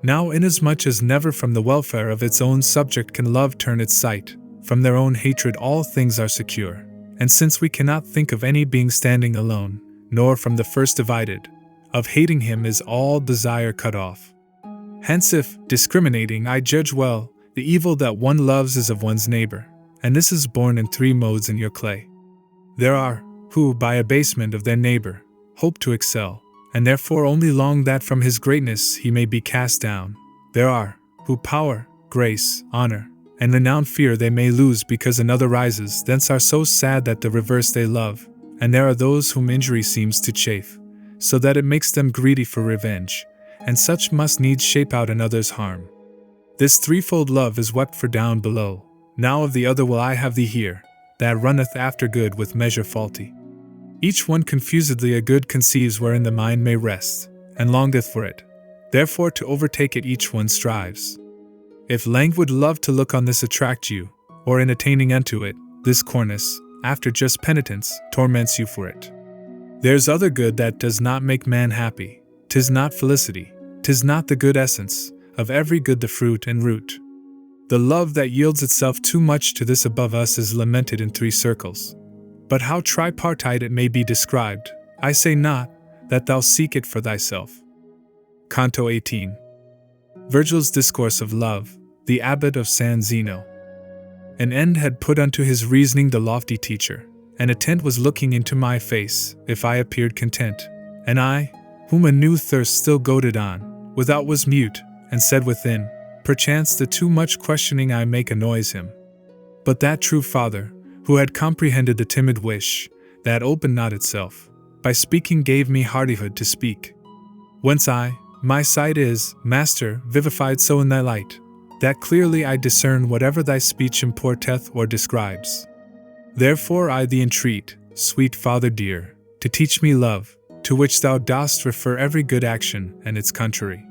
Now inasmuch as never from the welfare of its own subject can love turn its sight, from their own hatred all things are secure, and since we cannot think of any being standing alone, nor from the first divided, of hating him is all desire cut off. Hence if, discriminating, I judge well, the evil that one loves is of one's neighbor, and this is born in three modes in your clay. There are, who, by abasement of their neighbor, hope to excel, and therefore only long that from his greatness he may be cast down. There are, who power, grace, honor, and renown fear they may lose because another rises, thence are so sad that the reverse they love, and there are those whom injury seems to chafe, so that it makes them greedy for revenge, and such must needs shape out another's harm. This threefold love is wept for down below, now of the other will I have thee here, that runneth after good with measure faulty. Each one confusedly a good conceives wherein the mind may rest, and longeth for it, therefore to overtake it each one strives. If languid love to look on this attract you, or in attaining unto it, this cornice, after just penitence, torments you for it. There's other good that does not make man happy, 'tis not felicity, 'tis not the good essence, of every good the fruit and root. The love that yields itself too much to this above us is lamented in three circles. But how tripartite it may be described, I say not, that thou seek it for thyself. Canto 18. Virgil's Discourse of Love, the Abbot of San Zeno. An end had put unto his reasoning the lofty teacher, and attent was looking into my face, if I appeared content, and I, whom a new thirst still goaded on, without was mute, and said within, perchance the too much questioning I make annoys him. But that true father, who had comprehended the timid wish, that opened not itself, by speaking gave me hardihood to speak. Whence my sight is, Master, vivified so in thy light, that clearly I discern whatever thy speech importeth or describes. Therefore I thee entreat, sweet Father dear, to teach me love, to which thou dost refer every good action and its contrary.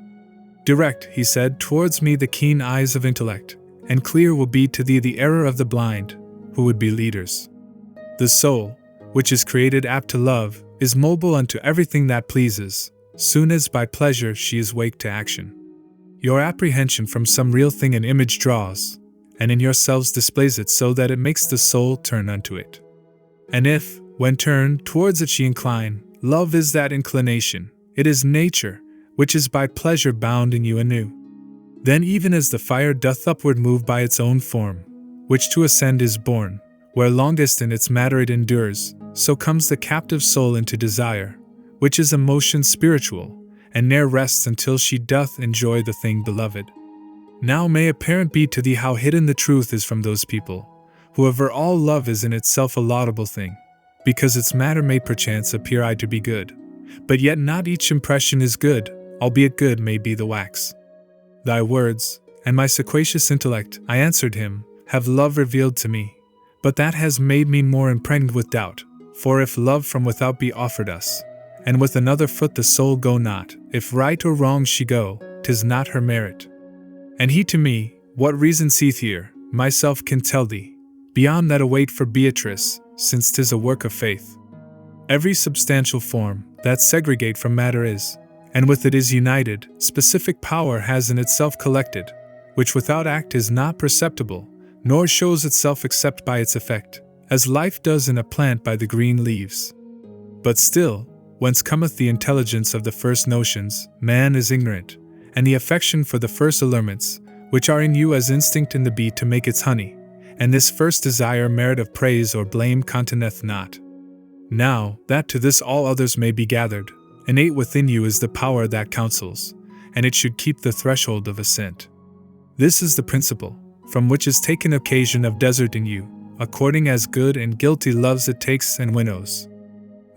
Direct, he said, towards me the keen eyes of intellect, and clear will be to thee the error of the blind, who would be leaders. The soul, which is created apt to love, is mobile unto everything that pleases, soon as by pleasure she is waked to action. Your apprehension from some real thing an image draws, and in yourselves displays it so that it makes the soul turn unto it. And if, when turned towards it she incline, love is that inclination, it is nature, which is by pleasure bound in you anew. Then even as the fire doth upward move by its own form, which to ascend is born, where longest in its matter it endures, so comes the captive soul into desire, which is a motion spiritual, and ne'er rests until she doth enjoy the thing beloved. Now may apparent be to thee how hidden the truth is from those people, who aver all love is in itself a laudable thing, because its matter may perchance appear to be good, But yet not each impression is good, albeit good may be the wax. Thy words, and my sequacious intellect, I answered him, have love revealed to me. But that has made me more impregnated with doubt. For if love from without be offered us, and with another foot the soul go not, if right or wrong she go, 'tis not her merit. And he to me, what reason seeth here, myself can tell thee, beyond that await for Beatrice, since 'tis a work of faith. Every substantial form, that segregate from matter is, and with it is united, specific power has in itself collected, which without act is not perceptible, nor shows itself except by its effect, as life does in a plant by the green leaves. But still, whence cometh the intelligence of the first notions, man is ignorant, and the affection for the first allurements, which are in you as instinct in the bee to make its honey, and this first desire merit of praise or blame conteneth not. Now, that to this all others may be gathered, innate within you is the power that counsels, and it should keep the threshold of assent. This is the principle, from which is taken occasion of desert in you, according as good and guilty loves it takes and winnows.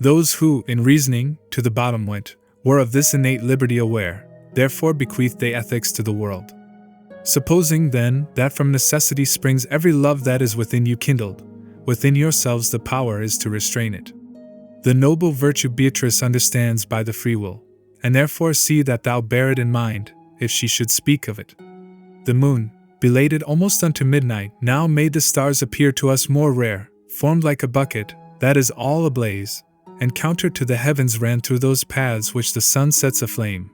Those who, in reasoning, to the bottom went, were of this innate liberty aware, therefore bequeathed they ethics to the world. Supposing, then, that from necessity springs every love that is within you kindled, within yourselves the power is to restrain it. The noble virtue Beatrice understands by the free will, and therefore see that thou bear it in mind, if she should speak of it. The moon, belated almost unto midnight, now made the stars appear to us more rare, formed like a bucket, that is all ablaze, and counter to the heavens ran through those paths which the sun sets aflame,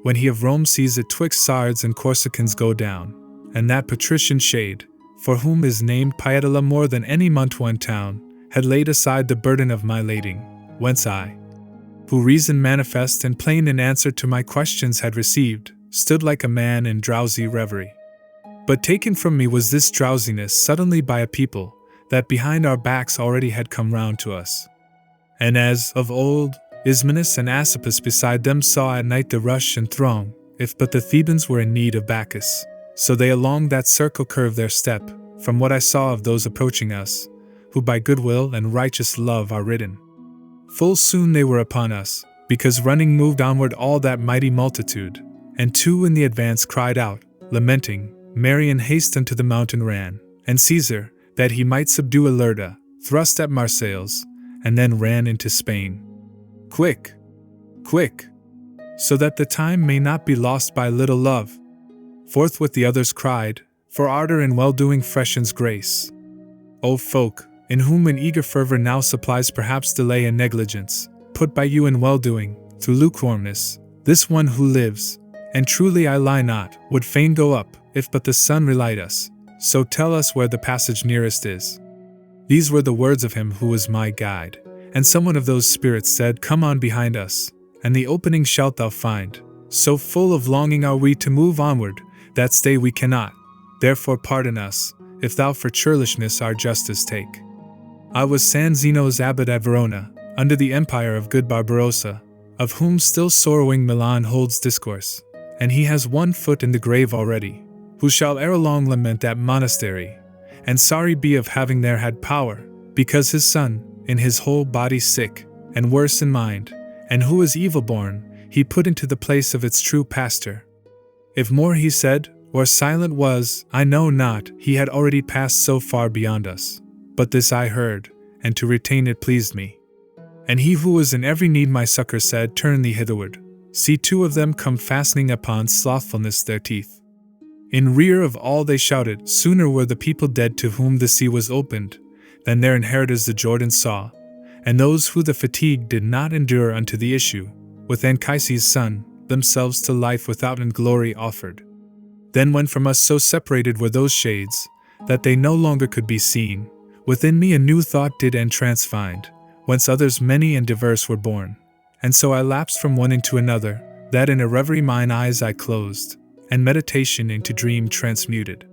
when he of Rome sees it twixt Sards and Corsicans go down, and that patrician shade, for whom is named Pietola more than any Mantuan town, had laid aside the burden of my lading, whence I, who reason manifest and plain in answer to my questions had received, stood like a man in drowsy reverie. But taken from me was this drowsiness suddenly by a people, that behind our backs already had come round to us. And as, of old, Ismenus and Asopus beside them saw at night the rush and throng, if but the Thebans were in need of Bacchus, so they along that circle curved their step, from what I saw of those approaching us, who by goodwill and righteous love are ridden. Full soon they were upon us, because running moved onward all that mighty multitude, and two in the advance cried out, lamenting, Mary in haste unto the mountain ran, and Caesar, that he might subdue Ilerda, thrust at Marseilles, and then ran into Spain. Quick! Quick! So that the time may not be lost by little love. Forthwith the others cried, for ardor in well-doing freshens grace. O folk, in whom an eager fervor now supplies perhaps delay and negligence, put by you in well-doing, through lukewarmness, this one who lives, and truly I lie not, would fain go up, if but the sun relight us, so tell us where the passage nearest is. These were the words of him who was my guide, and someone of those spirits said, Come on behind us, and the opening shalt thou find. So full of longing are we to move onward, that stay we cannot, therefore pardon us, if thou for churlishness our justice take. I was San Zeno's abbot at Verona, under the empire of good Barbarossa, of whom still sorrowing Milan holds discourse, and he has one foot in the grave already, who shall ere long lament that monastery, and sorry be of having there had power, because his son, in his whole body sick, and worse in mind, and who is evil born, he put into the place of its true pastor. If more he said, or silent was, I know not, he had already passed so far beyond us. But this I heard, and to retain it pleased me. And he who was in every need my succor said, Turn thee hitherward. See two of them come fastening upon slothfulness their teeth. In rear of all they shouted, Sooner were the people dead to whom the sea was opened, than their inheritors the Jordan saw, and those who the fatigue did not endure unto the issue, with Anchises' son, themselves to life without in glory offered. Then when from us so separated were those shades, that they no longer could be seen, within me a new thought did entrance find, whence others many and diverse were born. And so I lapsed from one into another, that in a reverie mine eyes I closed, and meditation into dream transmuted.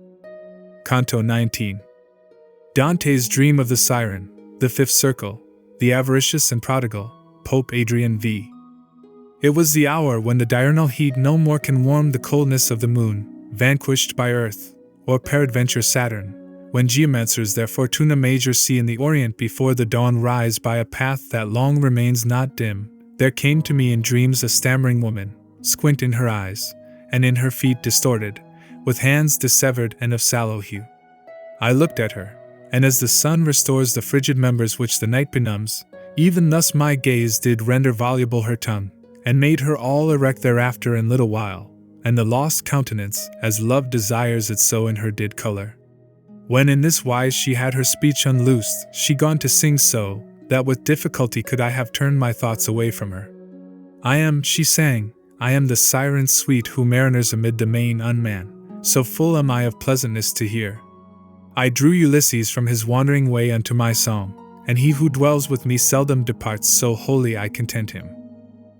Canto 19. Dante's Dream of the Siren, the Fifth Circle, the Avaricious and Prodigal, Pope Adrian V. It was the hour when the diurnal heat no more can warm the coldness of the moon, vanquished by earth, or peradventure Saturn, when geomancers their fortuna major see in the orient before the dawn rise by a path that long remains not dim, there came to me in dreams a stammering woman, squint in her eyes, and in her feet distorted, with hands dissevered and of sallow hue. I looked at her, and as the sun restores the frigid members which the night benumbs, even thus my gaze did render voluble her tongue, and made her all erect thereafter in little while, and the lost countenance, as love desires it so in her did colour. When in this wise she had her speech unloosed, she gone to sing so, that with difficulty could I have turned my thoughts away from her. I am, she sang, I am the siren sweet who mariners amid the main unman, so full am I of pleasantness to hear. I drew Ulysses from his wandering way unto my song, and he who dwells with me seldom departs, so wholly I content him.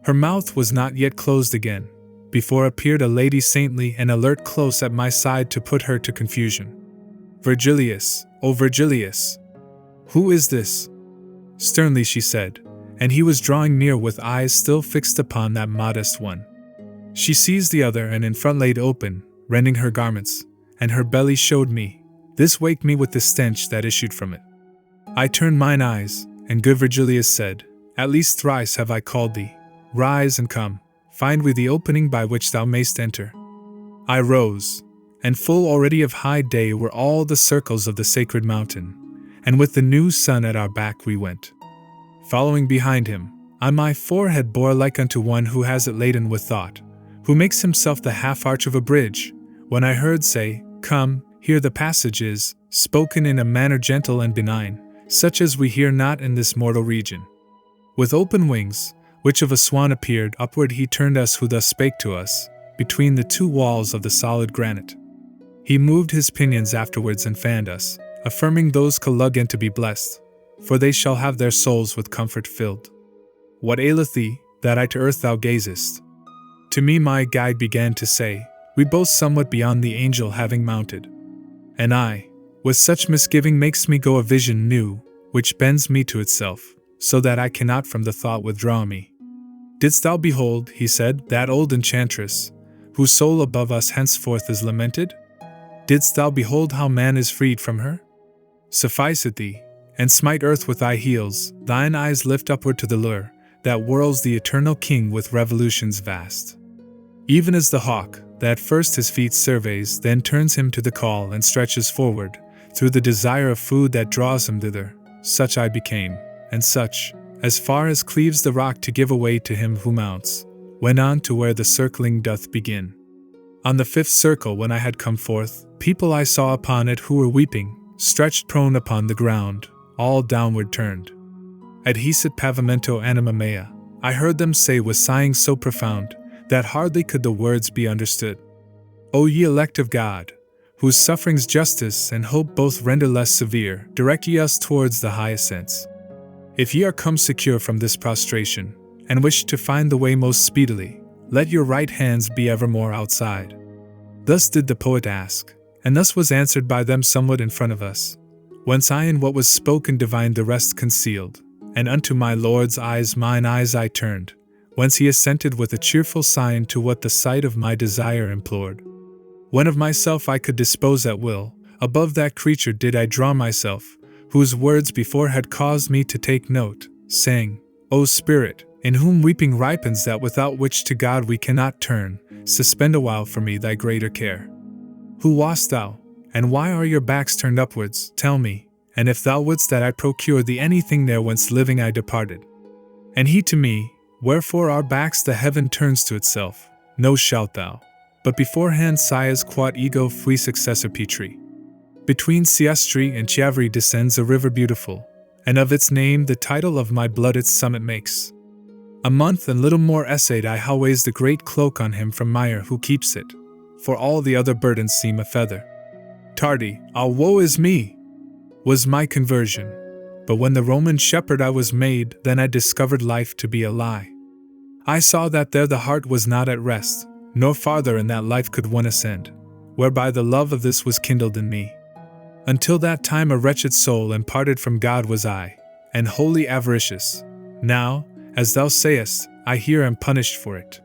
Her mouth was not yet closed again, before appeared a lady saintly and alert close at my side to put her to confusion. Virgilius, O Virgilius! Who is this? Sternly she said, and he was drawing near with eyes still fixed upon that modest one. She seized the other and in front laid open, rending her garments, and her belly showed me. This waked me with the stench that issued from it. I turned mine eyes, and good Virgilius said, At least thrice have I called thee. Rise and come, find we the opening by which thou mayst enter. I rose, and full already of high day were all the circles of the sacred mountain, and with the new sun at our back we went. Following behind him, on my forehead bore like unto one who has it laden with thought, who makes himself the half-arch of a bridge, when I heard say, Come, here the passage is, spoken in a manner gentle and benign, such as we hear not in this mortal region. With open wings, which of a swan appeared, upward he turned us who thus spake to us, between the two walls of the solid granite. He moved his pinions afterwards and fanned us, affirming those colugent to be blessed, for they shall have their souls with comfort filled. What aileth thee, that I to earth thou gazest? To me my guide began to say, We both somewhat beyond the angel having mounted. And I, with such misgiving makes me go a vision new, which bends me to itself, so that I cannot from the thought withdraw me. Didst thou behold, he said, that old enchantress, whose soul above us henceforth is lamented? Didst thou behold how man is freed from her? Suffice it thee, and smite earth with thy heels, thine eyes lift upward to the lure, that whirls the eternal king with revolutions vast. Even as the hawk, that first his feet surveys, then turns him to the call and stretches forward, through the desire of food that draws him thither, such I became, and such, as far as cleaves the rock to give away to him who mounts, went on to where the circling doth begin. On the fifth circle when I had come forth, people I saw upon it who were weeping, stretched prone upon the ground, all downward turned. Adhicit pavimento anima mea, I heard them say with sighing so profound, that hardly could the words be understood. O ye elect of God, whose sufferings justice and hope both render less severe, direct ye us towards the high ascents. If ye are come secure from this prostration, and wish to find the way most speedily, let your right hands be evermore outside. Thus did the poet ask, and thus was answered by them somewhat in front of us, whence I in what was spoken divined the rest concealed, and unto my Lord's eyes mine eyes I turned, whence he assented with a cheerful sign to what the sight of my desire implored. When of myself I could dispose at will, above that creature did I draw myself, whose words before had caused me to take note, saying, O Spirit, in whom weeping ripens that without which to God we cannot turn, suspend awhile for me thy greater care. Who wast thou, and why are your backs turned upwards, tell me, and if thou wouldst that I procure thee anything there whence living I departed. And he to me, Wherefore our backs the heaven turns to itself, no shalt thou, but beforehand sighs quod ego fui successor Petri. Between Siestri and Chiavari descends a river beautiful, and of its name the title of my blood its summit makes. A month and little more essayed I how weighs the great cloak on him from mire who keeps it, for all the other burdens seem a feather. Tardy, ah woe is me! Was my conversion, but when the Roman shepherd I was made, then I discovered life to be a lie. I saw that there the heart was not at rest, nor farther in that life could one ascend, whereby the love of this was kindled in me. Until that time a wretched soul and parted from God was I, and wholly avaricious. Now, as thou sayest, I here am punished for it.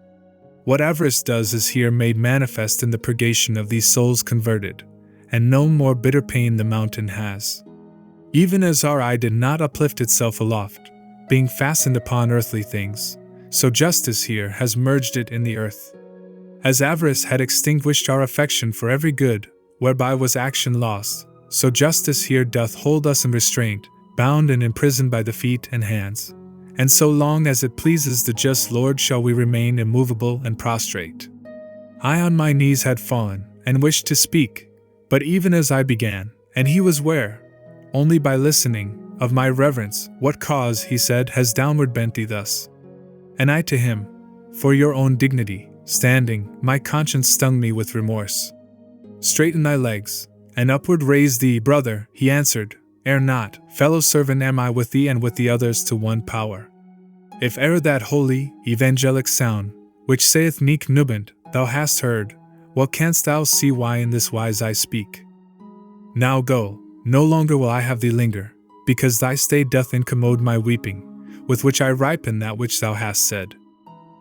What avarice does is here made manifest in the purgation of these souls converted, and no more bitter pain the mountain has. Even as our eye did not uplift itself aloft, being fastened upon earthly things, so justice here has merged it in the earth. As avarice had extinguished our affection for every good, whereby was action lost, so justice here doth hold us in restraint, bound and imprisoned by the feet and hands. And so long as it pleases the just Lord shall we remain immovable and prostrate. I on my knees had fallen, and wished to speak, but even as I began, and he was ware, only by listening, of my reverence, what cause, he said, has downward bent thee thus? And I to him, for your own dignity, standing, my conscience stung me with remorse. Straighten thy legs, and upward raise thee, brother, he answered, ere not, fellow servant am I with thee and with the others to one power. If e'er that holy, evangelic sound, which saith nec nubent, thou hast heard, well canst thou see why in this wise I speak. Now go, no longer will I have thee linger, because thy stay doth incommode my weeping, with which I ripen that which thou hast said.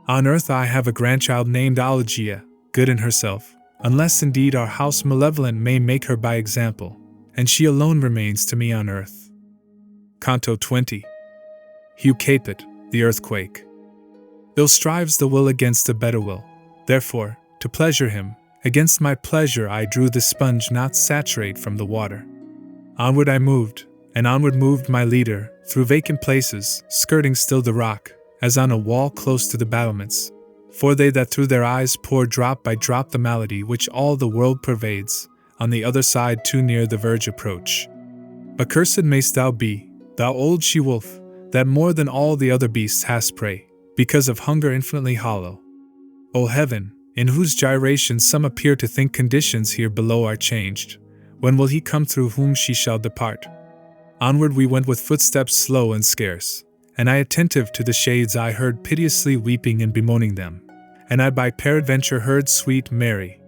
On earth I have a grandchild named Alighieri, good in herself, unless indeed our house malevolent may make her by example, and she alone remains to me on earth. Canto 20. Hugh Capet, the Earthquake. Ill strives the will against a better will, therefore, to pleasure him, against my pleasure I drew the sponge not saturate from the water. Onward I moved, and onward moved my leader, through vacant places, skirting still the rock, as on a wall close to the battlements, for they that through their eyes pour drop by drop the malady which all the world pervades, on the other side too near the verge approach. Accursed mayst thou be, thou old she-wolf, that more than all the other beasts hast prey, because of hunger infinitely hollow. O heaven, in whose gyrations some appear to think conditions here below are changed, when will he come through whom she shall depart? Onward we went with footsteps slow and scarce, and I attentive to the shades I heard piteously weeping and bemoaning them, and I by peradventure heard sweet Mary,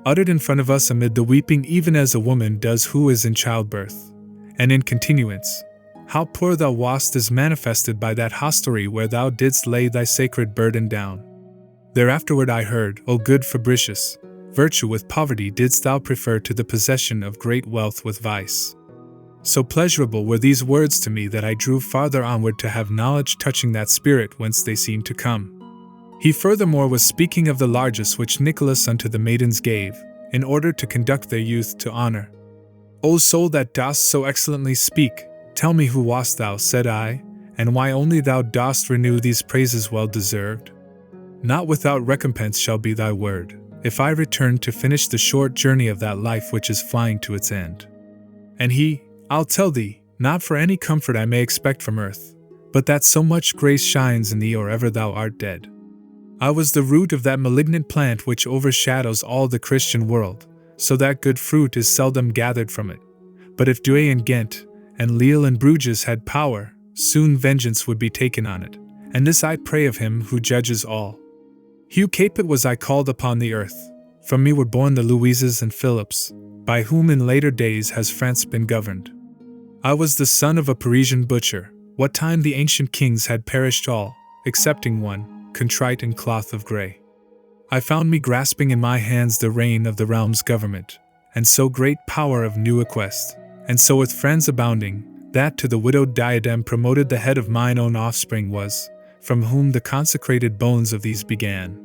uttered in front of us amid the weeping even as a woman does who is in childbirth, and in continuance, how poor thou wast is manifested by that hostelry where thou didst lay thy sacred burden down. Thereafterward I heard, O good Fabricius, virtue with poverty didst thou prefer to the possession of great wealth with vice. So pleasurable were these words to me that I drew farther onward to have knowledge touching that spirit whence they seemed to come. He furthermore was speaking of the largesse which Nicholas unto the maidens gave, in order to conduct their youth to honor. O soul that dost so excellently speak, tell me who wast thou, said I, and why only thou dost renew these praises well deserved? Not without recompense shall be thy word, if I return to finish the short journey of that life which is flying to its end. And he, I'll tell thee, not for any comfort I may expect from earth, but that so much grace shines in thee or ever thou art dead. I was the root of that malignant plant which overshadows all the Christian world, so that good fruit is seldom gathered from it. But if Douay and Ghent, and Lille and Bruges had power, soon vengeance would be taken on it, and this I pray of him who judges all. Hugh Capet was I called upon the earth, from me were born the Louises and Philips, by whom in later days has France been governed. I was the son of a Parisian butcher, what time the ancient kings had perished all, excepting one, contrite in cloth of grey. I found me grasping in my hands the rein of the realm's government, and so great power of new equest, and so with friends abounding, that to the widowed diadem promoted the head of mine own offspring was, from whom the consecrated bones of these began.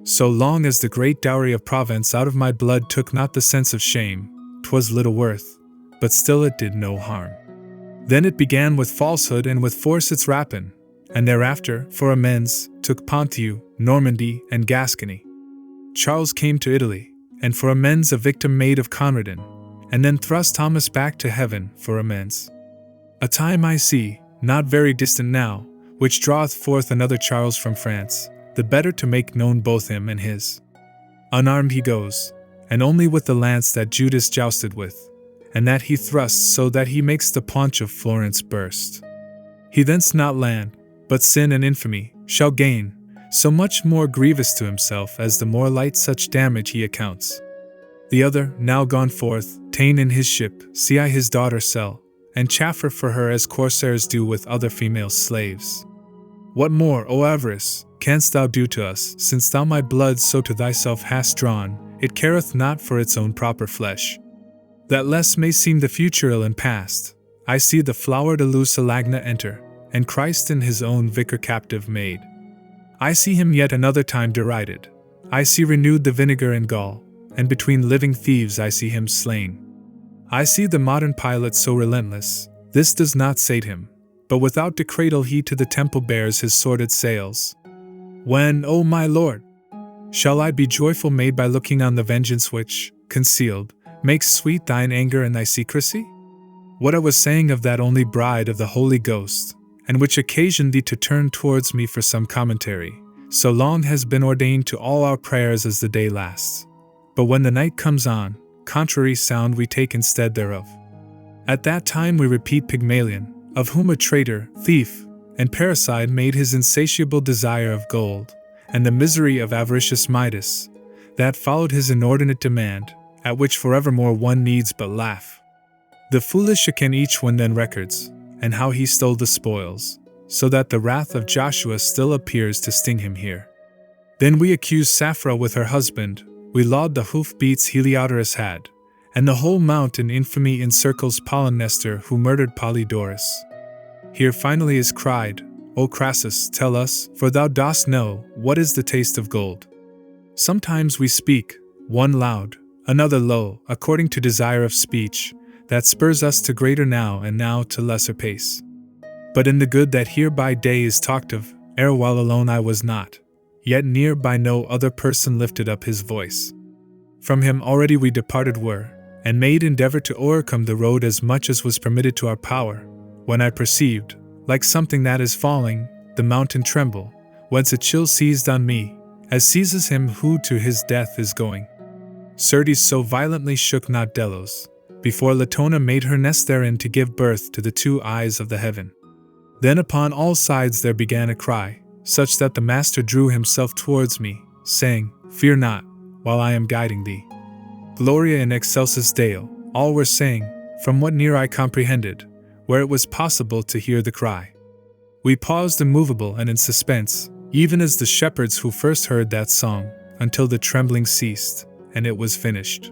So long as the great dowry of Provence out of my blood took not the sense of shame, 'twas little worth, but still it did no harm. Then it began with falsehood and with force its rapine, and thereafter, for amends, took Ponthieu, Normandy, and Gascony. Charles came to Italy, and for amends a victim made of Conradin, and then thrust Thomas back to heaven for amends. A time I see, not very distant now, which draweth forth another Charles from France, the better to make known both him and his. Unarmed he goes, and only with the lance that Judas jousted with, and that he thrusts so that he makes the paunch of Florence burst. He thence not land, but sin and infamy, shall gain, so much more grievous to himself as the more light such damage he accounts. The other, now gone forth, ta'en in his ship, see I his daughter sell, and chaffer for her as corsairs do with other female slaves. What more, O avarice, canst thou do to us, since thou my blood so to thyself hast drawn, it careth not for its own proper flesh. That less may seem the future ill and past, I see the flower de luce Alagna enter, and Christ in his own vicar captive made. I see him yet another time derided. I see renewed the vinegar and gall, and between living thieves I see him slain. I see the modern pilot so relentless, this does not sate him, but without the cradle he to the temple bears his sordid sails. When, O my Lord, shall I be joyful made by looking on the vengeance which, concealed, makes sweet thine anger and thy secrecy? What I was saying of that only bride of the Holy Ghost, and which occasioned thee to turn towards me for some commentary, so long has been ordained to all our prayers as the day lasts. But when the night comes on, contrary sound we take instead thereof. At that time we repeat Pygmalion, of whom a traitor, thief, and parricide made his insatiable desire of gold, and the misery of avaricious Midas, that followed his inordinate demand, at which forevermore one needs but laugh. The foolish can each one then records, and how he stole the spoils, so that the wrath of Joshua still appears to sting him here. Then we accuse Saphra with her husband, we laud the hoof-beats Heliodorus had, and the whole mountain infamy encircles Polymnestor who murdered Polydorus. Here finally is cried, O Crassus, tell us, for thou dost know, what is the taste of gold. Sometimes we speak, one loud, another low, according to desire of speech, that spurs us to greater now and now to lesser pace. But in the good that here by day is talked of, ere while alone I was not, yet near by no other person lifted up his voice. From him already we departed were, and made endeavor to o'ercome the road as much as was permitted to our power, when I perceived, like something that is falling, the mountain tremble, whence a chill seized on me, as seizes him who to his death is going. Certes so violently shook not Delos, before Latona made her nest therein to give birth to the two eyes of the heaven. Then upon all sides there began a cry, such that the master drew himself towards me, saying, Fear not, while I am guiding thee. Gloria in excelsis Deo, all were saying, from what near I comprehended, where it was possible to hear the cry. We paused immovable and in suspense, even as the shepherds who first heard that song, until the trembling ceased, and it was finished.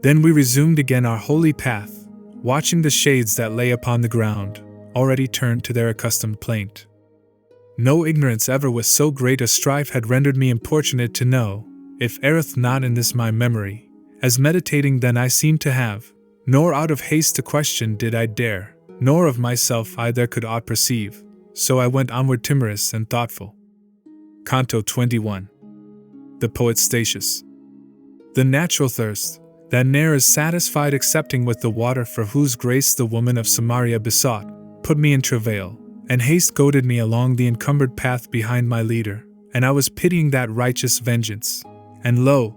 Then we resumed again our holy path, watching the shades that lay upon the ground, already turned to their accustomed plaint. No ignorance ever with so great a strife had rendered me importunate to know, if erreth not in this my memory, as meditating then I seemed to have, nor out of haste to question did I dare, nor of myself I there could aught perceive, so I went onward timorous and thoughtful. Canto 21. The Poet Statius. The natural thirst, that ne'er is satisfied excepting with the water for whose grace the woman of Samaria besought, put me in travail, and haste goaded me along the encumbered path behind my leader, and I was pitying that righteous vengeance. And lo!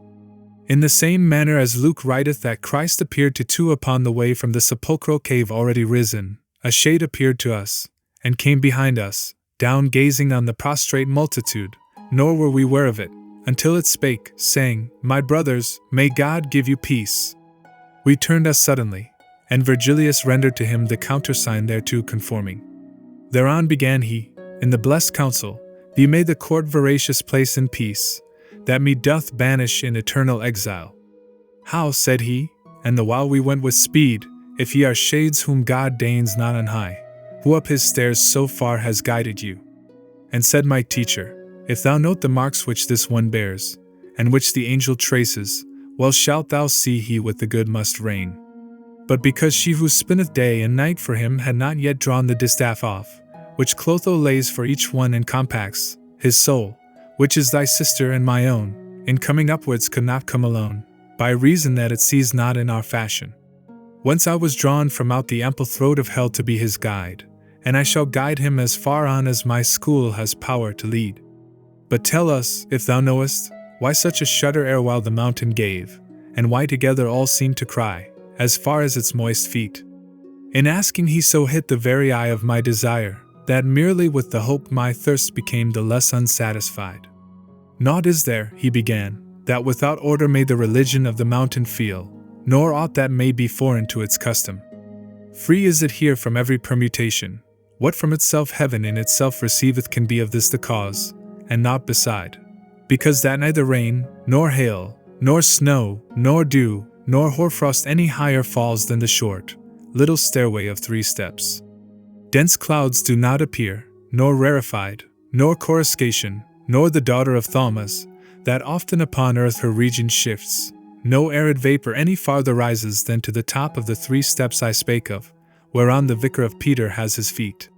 In the same manner as Luke writeth that Christ appeared to two upon the way from the sepulchral cave already risen, a shade appeared to us, and came behind us, down gazing on the prostrate multitude, nor were we aware of it, until it spake, saying, My brothers, may God give you peace. We turned us suddenly, and Virgilius rendered to him the countersign thereto conforming. Thereon began he, in the blessed counsel, Thee may the court voracious place in peace, that me doth banish in eternal exile. How, said he, and the while we went with speed, if ye are shades whom God deigns not on high, who up his stairs so far has guided you? And said my teacher, if thou note the marks which this one bears, and which the angel traces, well shalt thou see he with the good must reign. But because she who spinneth day and night for him had not yet drawn the distaff off, which Clotho lays for each one and compacts, his soul, which is thy sister and my own, in coming upwards could not come alone, by reason that it sees not in our fashion. Whence I was drawn from out the ample throat of hell to be his guide, and I shall guide him as far on as my school has power to lead. But tell us, if thou knowest, why such a shudder erewhile the mountain gave, and why together all seemed to cry, as far as its moist feet. In asking he so hit the very eye of my desire, that merely with the hope my thirst became the less unsatisfied. Naught is there, he began, that without order may the religion of the mountain feel, nor aught that may be foreign to its custom. Free is it here from every permutation, what from itself heaven in itself receiveth can be of this the cause, and naught beside, because that neither rain, nor hail, nor snow, nor dew, nor hoarfrost any higher falls than the short, little stairway of 3 steps. Dense clouds do not appear, nor rarefied, nor coruscation, nor the daughter of Thalmas, that often upon earth her region shifts. No arid vapor any farther rises than to the top of the 3 steps I spake of, whereon the vicar of Peter has his feet.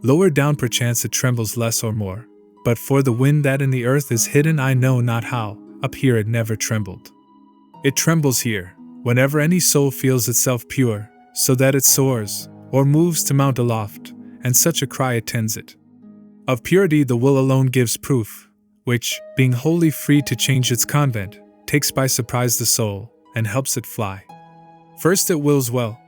Lower down perchance it trembles less or more, but for the wind that in the earth is hidden I know not how, up here it never trembled. It trembles here, whenever any soul feels itself pure, so that it soars, or moves to mount aloft, and such a cry attends it. Of purity the will alone gives proof, which, being wholly free to change its convent, takes by surprise the soul, and helps it fly. First it wills well,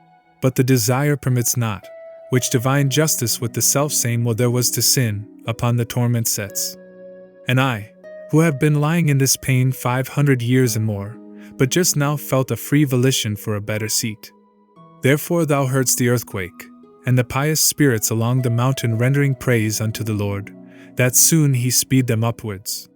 but the desire permits not, which divine justice with the self-same will there was to sin, upon the torment sets. And I, who have been lying in this pain 500 years and more, but just now felt a free volition for a better seat. Therefore thou heardst the earthquake, and the pious spirits along the mountain rendering praise unto the Lord, that soon he speed them upwards.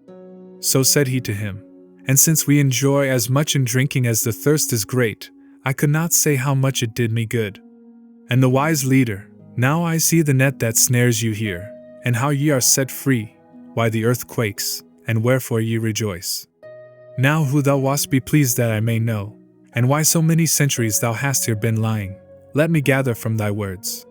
So said he to him, and since we enjoy as much in drinking as the thirst is great, I could not say how much it did me good. And the wise leader, now I see the net that snares you here, and how ye are set free, why the earth quakes, and wherefore ye rejoice. Now who thou wast be pleased that I may know, and why so many centuries thou hast here been lying, let me gather from thy words.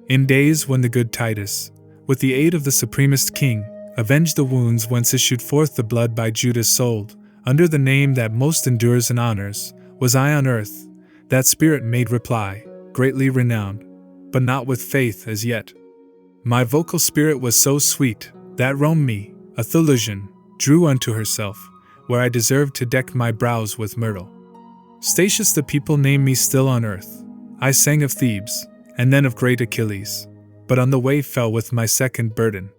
In days when the good Titus, with the aid of the supremest king, avenged the wounds whence issued forth the blood by Judas sold, under the name that most endures and honors, was I on earth, that spirit made reply, greatly renowned, but not with faith as yet. My vocal spirit was so sweet, that Rome me, a Thulusian, drew unto herself, where I deserved to deck my brows with myrtle. Statius the people named me still on earth. I sang of Thebes, and then of great Achilles, but on the way fell with my second burden.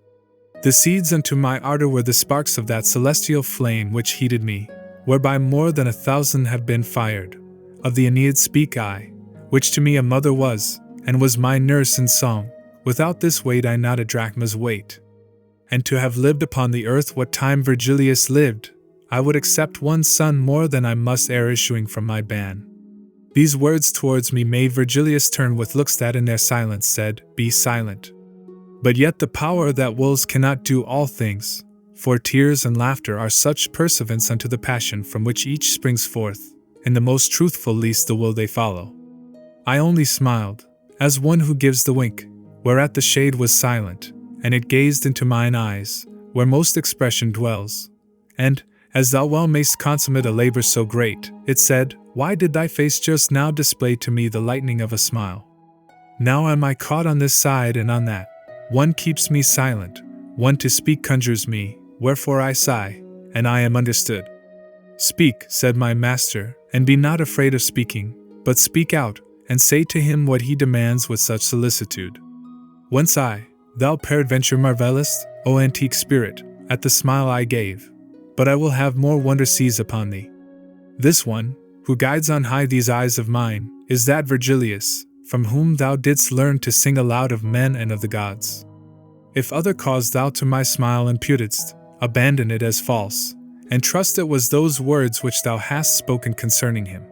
The seeds unto my ardor were the sparks of that celestial flame which heated me, whereby more than 1,000 have been fired. Of the Aeneid speak I, which to me a mother was, and was my nurse in song. Without this weighed I not a drachma's weight. And to have lived upon the earth what time Virgilius lived, I would accept one son more than I must ere issuing from my ban. These words towards me made Virgilius turn with looks that in their silence said, Be silent. But yet the power that wills cannot do all things, for tears and laughter are such pursuivants unto the passion from which each springs forth, in the most truthful least the will they follow. I only smiled, as one who gives the wink, whereat the shade was silent, and it gazed into mine eyes, where most expression dwells. And, as thou well mayst consummate a labor so great, it said, Why did thy face just now display to me the lightning of a smile? Now am I caught on this side and on that. One keeps me silent, one to speak conjures me, wherefore I sigh, and I am understood. Speak, said my master, and be not afraid of speaking, but speak out, and say to him what he demands with such solicitude. Whence thou peradventure marvellest, O antique spirit, at the smile I gave, but I will have more wonder seize upon thee. This one, who guides on high these eyes of mine, is that Virgilius, from whom thou didst learn to sing aloud of men and of the gods. If other cause thou to my smile imputedst, abandon it as false, and trust it was those words which thou hast spoken concerning him.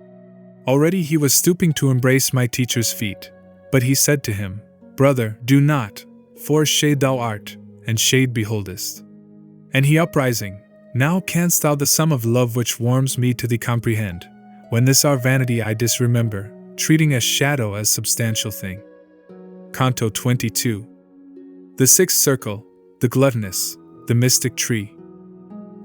Already he was stooping to embrace my teacher's feet, but he said to him, Brother, do not, for shade thou art, and shade beholdest. And he uprising, Now canst thou the sum of love which warms me to thee comprehend, when this our vanity I disremember, treating a shadow as substantial thing. Canto 22. The sixth circle, the gluttonous, the mystic tree.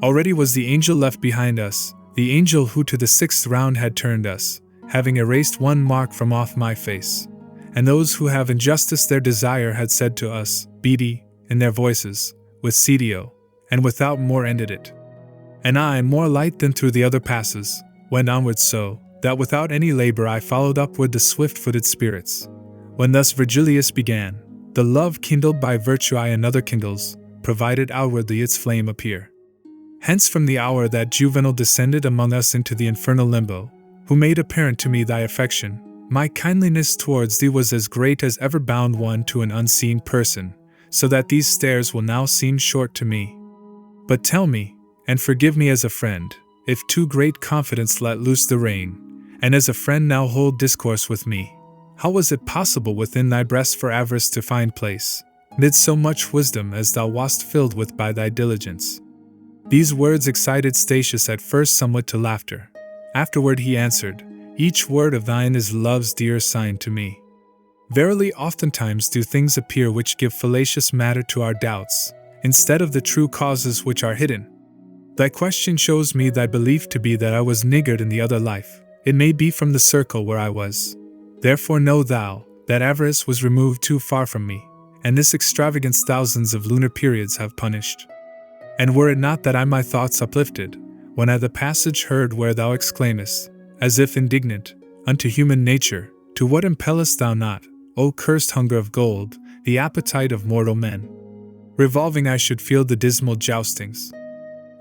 Already was the angel left behind us, the angel who to the sixth round had turned us, having erased one mark from off my face. And those who have in justice their desire had said to us, Beatty, in their voices, with Cedio, and without more ended it. And I, more light than through the other passes, went onward so, that without any labor I followed upward the swift-footed spirits. When thus Virgilius began, the love kindled by virtue I another kindles, provided outwardly its flame appear. Hence from the hour that Juvenal descended among us into the infernal limbo, who made apparent to me thy affection, my kindliness towards thee was as great as ever bound one to an unseen person, so that these stairs will now seem short to me. But tell me, and forgive me as a friend, if too great confidence let loose the rein, and as a friend now hold discourse with me, how was it possible within thy breast for avarice to find place, mid so much wisdom as thou wast filled with by thy diligence. These words excited Statius at first somewhat to laughter. Afterward he answered, Each word of thine is love's dear sign to me. Verily oftentimes do things appear which give fallacious matter to our doubts, instead of the true causes which are hidden. Thy question shows me thy belief to be that I was niggard in the other life. It may be from the circle where I was. Therefore know thou, that avarice was removed too far from me, and this extravagance thousands of lunar periods have punished. And were it not that I my thoughts uplifted, when I the passage heard where thou exclaimest, as if indignant, unto human nature, to what impellest thou not, O cursed hunger of gold, the appetite of mortal men? Revolving I should feel the dismal joustings.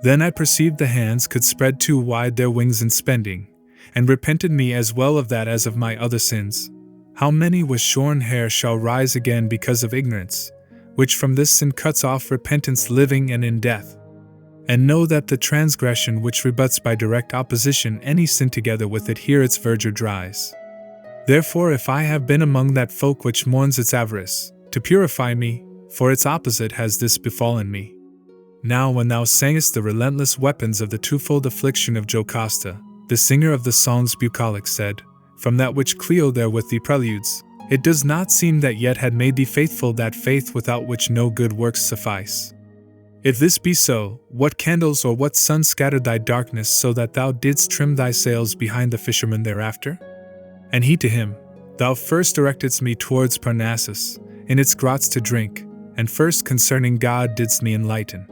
Then I perceived the hands could spread too wide their wings in spending, and repented me as well of that as of my other sins. How many with shorn hair shall rise again because of ignorance, which from this sin cuts off repentance living and in death? And know that the transgression which rebuts by direct opposition any sin together with it here its verdure dries. Therefore if I have been among that folk which mourns its avarice, to purify me, for its opposite has this befallen me. Now when thou sangest the relentless weapons of the twofold affliction of Jocasta, the singer of the songs bucolic said, From that which Clio therewith thee preludes, it does not seem that yet had made thee faithful that faith without which no good works suffice. If this be so, what candles or what sun scattered thy darkness so that thou didst trim thy sails behind the fisherman thereafter? And he to him, Thou first directedst me towards Parnassus, in its grots to drink, and first concerning God didst me enlighten.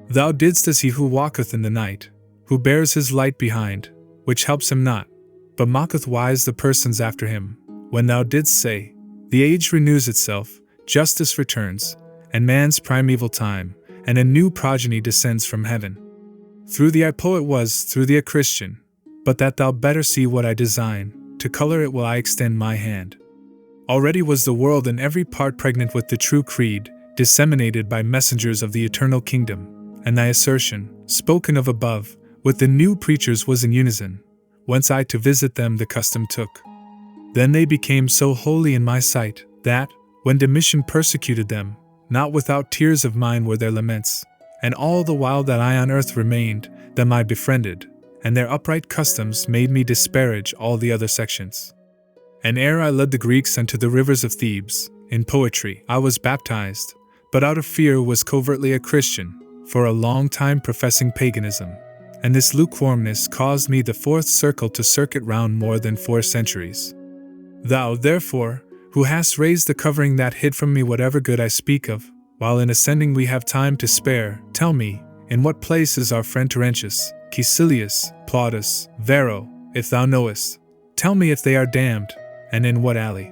Thou didst as he who walketh in the night, who bears his light behind, which helps him not, but mocketh wise the persons after him, when thou didst say, The age renews itself, justice returns, and man's primeval time, and a new progeny descends from heaven. Through thee I poet was, through thee a Christian, but that thou better see what I design, to color it will I extend my hand. Already was the world in every part pregnant with the true creed, disseminated by messengers of the eternal kingdom, and thy assertion, spoken of above, with the new preachers was in unison, whence I to visit them the custom took. Then they became so holy in my sight, that, when Domitian persecuted them, not without tears of mine were their laments, and all the while that I on earth remained, them I befriended, and their upright customs made me disparage all the other sections. And ere I led the Greeks unto the rivers of Thebes, in poetry I was baptized, but out of fear was covertly a Christian, for a long time professing paganism, and this lukewarmness caused me the fourth circle to circuit round more than 4 centuries. Thou, therefore, who hast raised the covering that hid from me whatever good I speak of, while in ascending we have time to spare, tell me, in what place is our friend Terentius, Caecilius, Plautus, Varro, if thou knowest? Tell me if they are damned, and in what alley?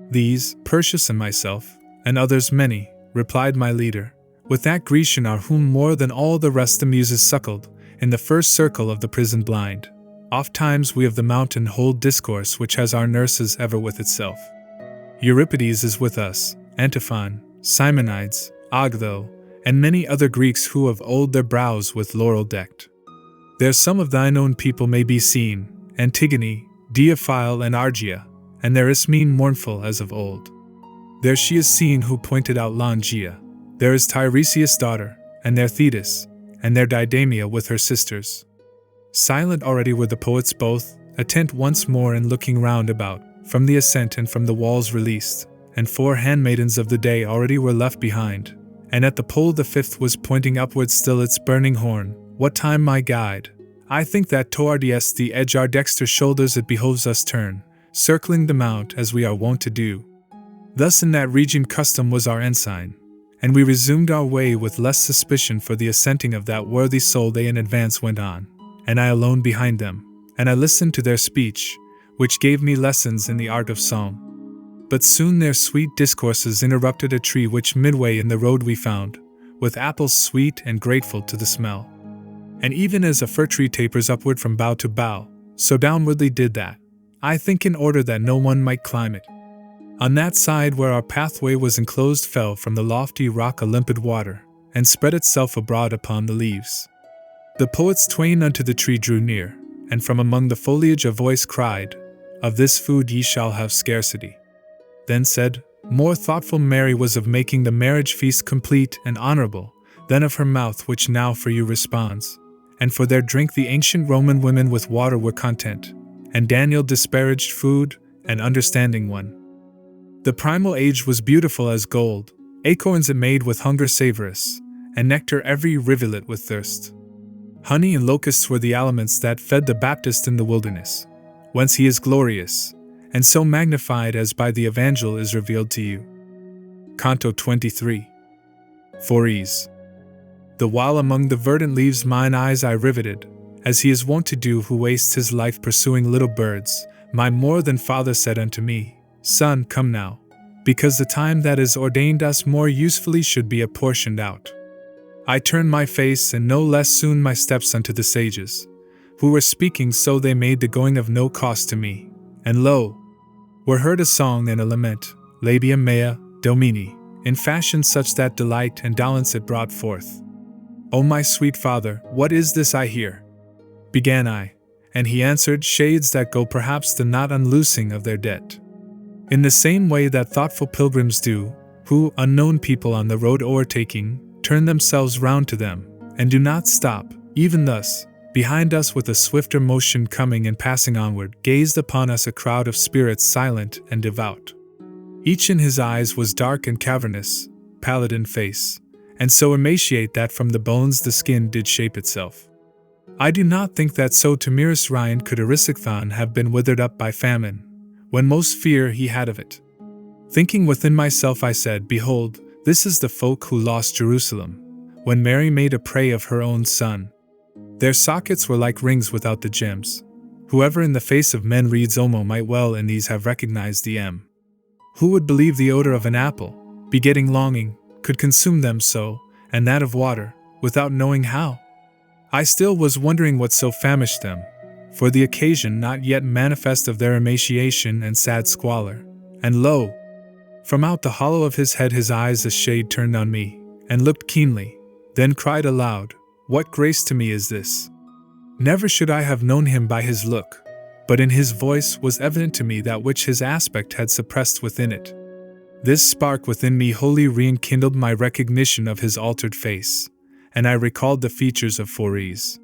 These, Persius and myself, and others many, replied my leader, with that Grecian are whom more than all the rest the Muses suckled, in the first circle of the prison blind. Oft times we of the mountain hold discourse which has our nurses ever with itself. Euripides is with us, Antiphon, Simonides, Agtho, and many other Greeks who of old their brows with laurel decked. There some of thine own people may be seen, Antigone, Deiphile and Argia, and there Ismene mournful as of old. There she is seen who pointed out Longia. There is Tiresias' daughter, and there Thetis, and there Didamia with her sisters. Silent already were the poets both, attent once more and looking round about, from the ascent and from the walls released, and 4 handmaidens of the day already were left behind, and at the pole the 5th was pointing upward still its burning horn. What time, my guide? I think that towards the edge our dexter shoulders it behoves us turn, circling the mount as we are wont to do. Thus in that region custom was our ensign, and we resumed our way with less suspicion for the assenting of that worthy soul they in advance went on, and I alone behind them, and I listened to their speech, which gave me lessons in the art of song. But soon their sweet discourses interrupted a tree which midway in the road we found, with apples sweet and grateful to the smell. And even as a fir tree tapers upward from bough to bough, so downwardly did that, I think in order that no one might climb it. On that side where our pathway was enclosed fell from the lofty rock a limpid water, and spread itself abroad upon the leaves. The poets twain unto the tree drew near, and from among the foliage a voice cried, Of this food ye shall have scarcity. Then said, More thoughtful Mary was of making the marriage feast complete and honorable, than of her mouth which now for you responds. And for their drink the ancient Roman women with water were content, and Daniel disparaged food, and understanding one. The primal age was beautiful as gold, acorns it made with hunger savorous, and nectar every rivulet with thirst. Honey and locusts were the aliments that fed the Baptist in the wilderness, whence he is glorious, and so magnified as by the Evangel is revealed to you. Canto 23. Fories. The while among the verdant leaves mine eyes I riveted, as he is wont to do who wastes his life pursuing little birds, my more than father said unto me, Son, come now, because the time that is ordained us more usefully should be apportioned out. I turned my face and no less soon my steps unto the sages, who were speaking so they made the going of no cost to me, and lo, were heard a song and a lament, Labium mea, Domini, in fashion such that delight and dolence it brought forth. O my sweet father, what is this I hear? Began I, and he answered, Shades that go perhaps the not unloosing of their debt. In the same way that thoughtful pilgrims do, who, unknown people on the road o'ertaking, turn themselves round to them, and do not stop, even thus, behind us with a swifter motion coming and passing onward, gazed upon us a crowd of spirits silent and devout. Each in his eyes was dark and cavernous, pallid in face, and so emaciate that from the bones the skin did shape itself. I do not think that so timorous Ryan could Erysichthon have been withered up by famine, when most fear he had of it. Thinking within myself I said, Behold, this is the folk who lost Jerusalem, when Mary made a prey of her own son. Their sockets were like rings without the gems. Whoever in the face of men reads Omo might well in these have recognized the M. Who would believe the odor of an apple, begetting longing, could consume them so, and that of water, without knowing how? I still was wondering what so famished them, for the occasion not yet manifest of their emaciation and sad squalor. And lo! From out the hollow of his head his eyes a shade turned on me, and looked keenly, then cried aloud, What grace to me is this? Never should I have known him by his look, but in his voice was evident to me that which his aspect had suppressed within it. This spark within me wholly rekindled my recognition of his altered face, and I recalled the features of Fories.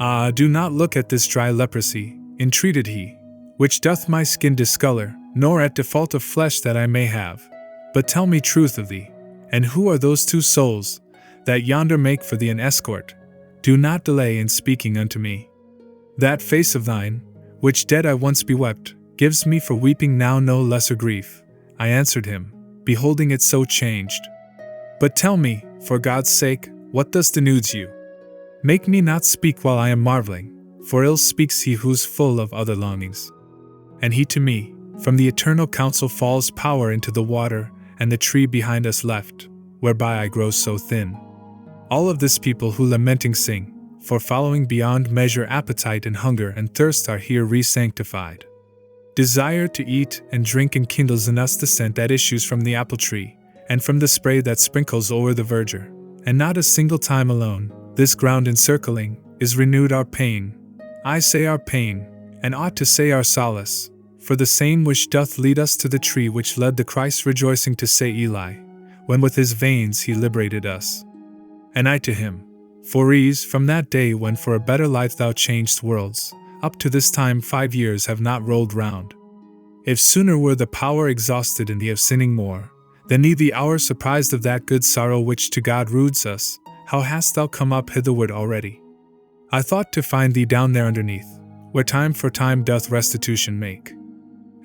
Ah, do not look at this dry leprosy, entreated he, which doth my skin discolor, nor at default of flesh that I may have, but tell me truth of thee, and who are those two souls, that yonder make for thee an escort? Do not delay in speaking unto me. That face of thine, which dead I once bewept, gives me for weeping now no lesser grief, I answered him, beholding it so changed. But tell me, for God's sake, what thus denudes you? Make me not speak while I am marveling, for ill speaks he who's full of other longings. And he to me, from the eternal counsel falls power into the water, and the tree behind us left, whereby I grow so thin. All of this people who lamenting sing, for following beyond measure appetite and hunger and thirst are here re-sanctified. Desire to eat and drink enkindles in us the scent that issues from the apple tree, and from the spray that sprinkles o'er the verdure, and not a single time alone, this ground encircling, is renewed our pain. I say our pain, and ought to say our solace, for the same which doth lead us to the tree which led the Christ rejoicing to say Eli, when with his veins he liberated us. And I to him, Fories, from that day when for a better life thou changed worlds, up to this time 5 years have not rolled round. If sooner were the power exhausted in thee of sinning more, than thee the hour surprised of that good sorrow which to God roots us, how hast thou come up hitherward already? I thought to find thee down there underneath, where time for time doth restitution make.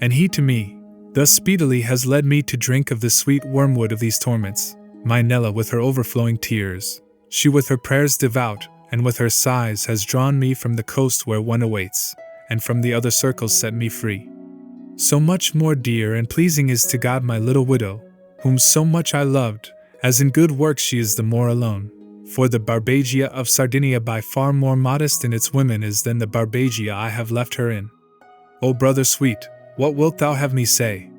And he to me, thus speedily has led me to drink of the sweet wormwood of these torments, my Nella with her overflowing tears, she with her prayers devout, and with her sighs has drawn me from the coast where one awaits, and from the other circles set me free. So much more dear and pleasing is to God my little widow, whom so much I loved, as in good works she is the more alone, for the Barbagia of Sardinia by far more modest in its women is than the Barbagia I have left her in. O brother sweet, what wilt thou have me say?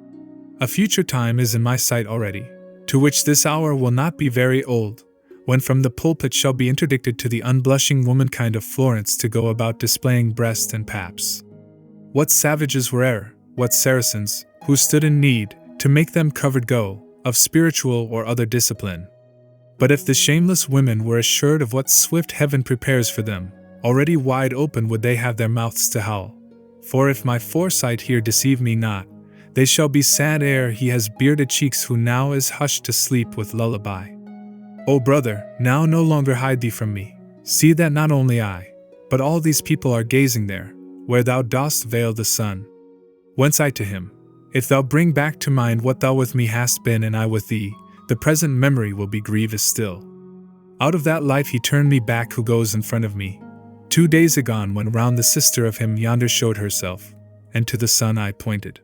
A future time is in my sight already, to which this hour will not be very old, when from the pulpit shall be interdicted to the unblushing womankind of Florence to go about displaying breast and paps. What savages were what Saracens, who stood in need, to make them covered go, of spiritual or other discipline. But if the shameless women were assured of what swift heaven prepares for them, already wide open would they have their mouths to howl. For if my foresight here deceive me not, they shall be sad ere he has bearded cheeks who now is hushed to sleep with lullaby. O brother, now no longer hide thee from me. See that not only I, but all these people are gazing there, where thou dost veil the sun. Whence I to him, if thou bring back to mind what thou with me hast been and I with thee, the present memory will be grievous still. Out of that life he turned me back who goes in front of me. 2 days agone when round the sister of him yonder showed herself, and to the sun I pointed.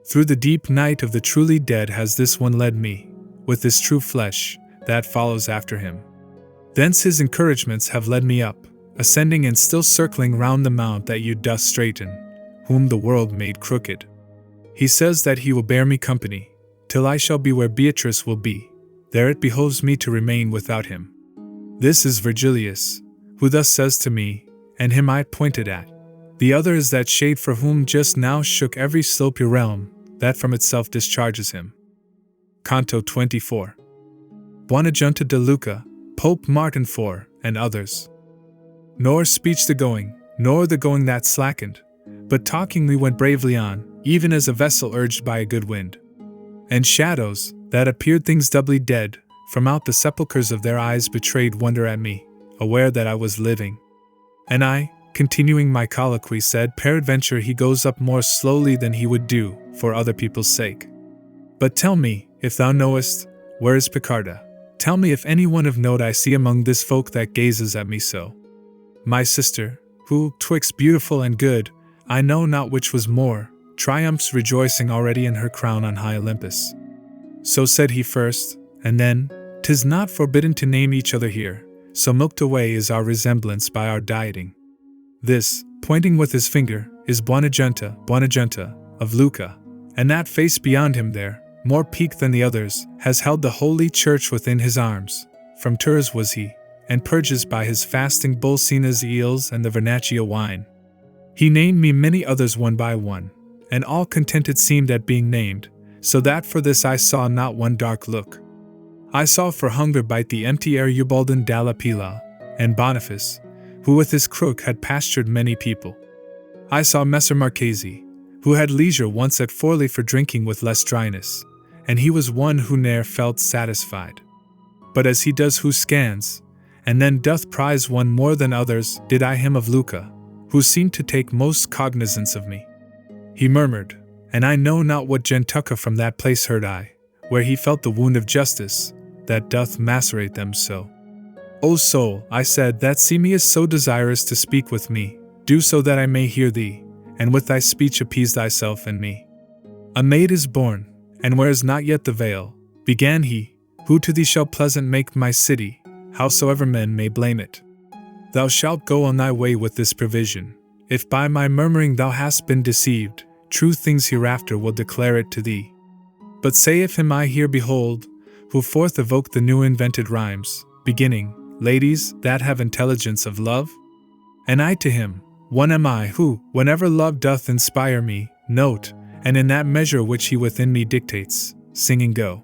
Through the deep night of the truly dead has this one led me, with this true flesh, that follows after him. Thence his encouragements have led me up, ascending and still circling round the mount that you dost straighten, whom the world made crooked. He says that he will bear me company, till I shall be where Beatrice will be, there it behoves me to remain without him. This is Virgilius, who thus says to me, and him I pointed at. The other is that shade for whom just now shook every slopy realm, that from itself discharges him. Canto 24. Buonagiunta de Luca, Pope Martin IV, and others. Nor speech the going, nor the going that slackened, but talking we went bravely on, even as a vessel urged by a good wind. And shadows, that appeared things doubly dead, from out the sepulchres of their eyes betrayed wonder at me, aware that I was living. And I, continuing my colloquy, said, peradventure he goes up more slowly than he would do, for other people's sake. But tell me, if thou knowest, where is Picarda? Tell me if any one of note I see among this folk that gazes at me so. My sister, who, twixt beautiful and good, I know not which was more, triumphs rejoicing already in her crown on high Olympus. So said he first, and then, 'tis not forbidden to name each other here, so milked away is our resemblance by our dieting. This, pointing with his finger, is Buonagiunta, of Lucca, and that face beyond him there, more peaked than the others, has held the holy church within his arms. From Tours was he, and purges by his fasting Bolsina's eels and the Vernaccia wine. He named me many others one by one, and all contented seemed at being named, so that for this I saw not one dark look. I saw for hunger bite the empty air Ubaldan dalla Pila, and Boniface, who with his crook had pastured many people. I saw Messer Marchesi, who had leisure once at Forli for drinking with less dryness, and he was one who ne'er felt satisfied. But as he does who scans, and then doth prize one more than others, did I him of Lucca, who seemed to take most cognizance of me. He murmured, and I know not what gentuca from that place heard I, where he felt the wound of justice, that doth macerate them so. O soul, I said, that see me is so desirous to speak with me, do so that I may hear thee, and with thy speech appease thyself and me. A maid is born, and wears not yet the veil, began he, who to thee shall pleasant make my city, howsoever men may blame it. Thou shalt go on thy way with this provision. If by my murmuring thou hast been deceived, true things hereafter will declare it to thee. But say if him I here behold, who forth evoke the new invented rhymes, beginning, ladies, that have intelligence of love? And I to him, one am I who, whenever love doth inspire me, note, and in that measure which he within me dictates, singing go.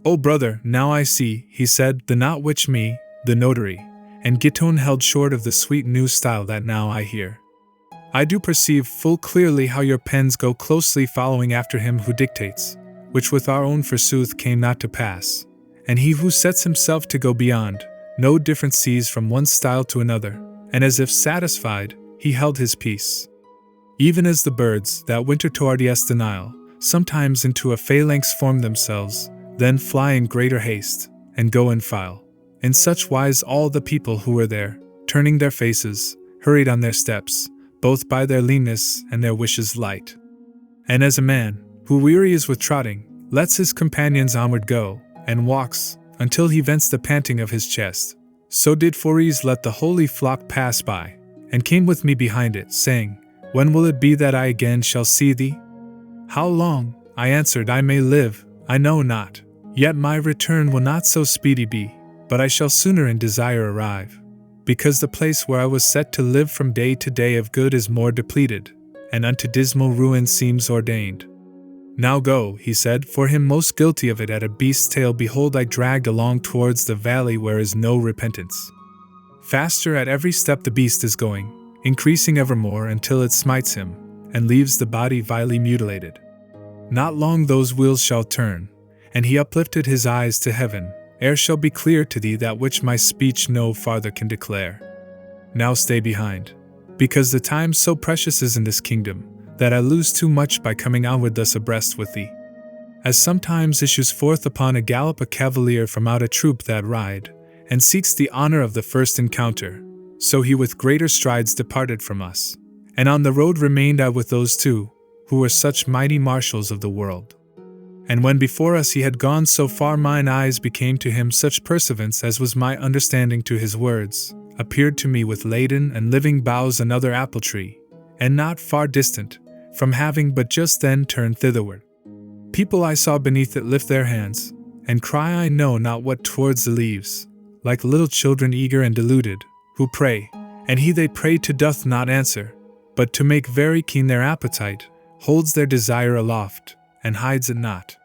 O brother, now I see, he said, the knot which me, the notary, and Gittone held short of the sweet new style that now I hear. I do perceive full clearly how your pens go closely following after him who dictates, which with our own forsooth came not to pass, and he who sets himself to go beyond, no difference sees from one style to another, and as if satisfied, he held his peace. Even as the birds, that winter toward the Nile, sometimes into a phalanx form themselves, then fly in greater haste, and go in file. In such wise all the people who were there, turning their faces, hurried on their steps, both by their leanness and their wishes light. And as a man, who weary is with trotting, lets his companions onward go, and walks, until he vents the panting of his chest, so did Fories let the holy flock pass by, and came with me behind it, saying, When will it be that I again shall see thee? How long, I answered, I may live, I know not, yet my return will not so speedy be, but I shall sooner in desire arrive, because the place where I was set to live from day to day of good is more depleted, and unto dismal ruin seems ordained. Now go, he said, for him most guilty of it at a beast's tail behold I dragged along towards the valley where is no repentance. Faster at every step the beast is going, increasing evermore until it smites him, and leaves the body vilely mutilated. Not long those wheels shall turn, and he uplifted his eyes to heaven, ere shall be clear to thee that which my speech no farther can declare. Now stay behind, because the time so precious is in this kingdom, that I lose too much by coming onward thus abreast with thee. As sometimes issues forth upon a gallop a cavalier from out a troop that ride, and seeks the honor of the first encounter, so he with greater strides departed from us, and on the road remained I with those two, who were such mighty marshals of the world. And when before us he had gone so far mine eyes became to him such pursuance as was my understanding to his words, appeared to me with laden and living boughs another apple tree, and not far distant, from having but just then turned thitherward. People I saw beneath it lift their hands, and cry I know not what towards the leaves, like little children eager and deluded, who pray, and he they pray to doth not answer, but to make very keen their appetite, holds their desire aloft, and hides it not.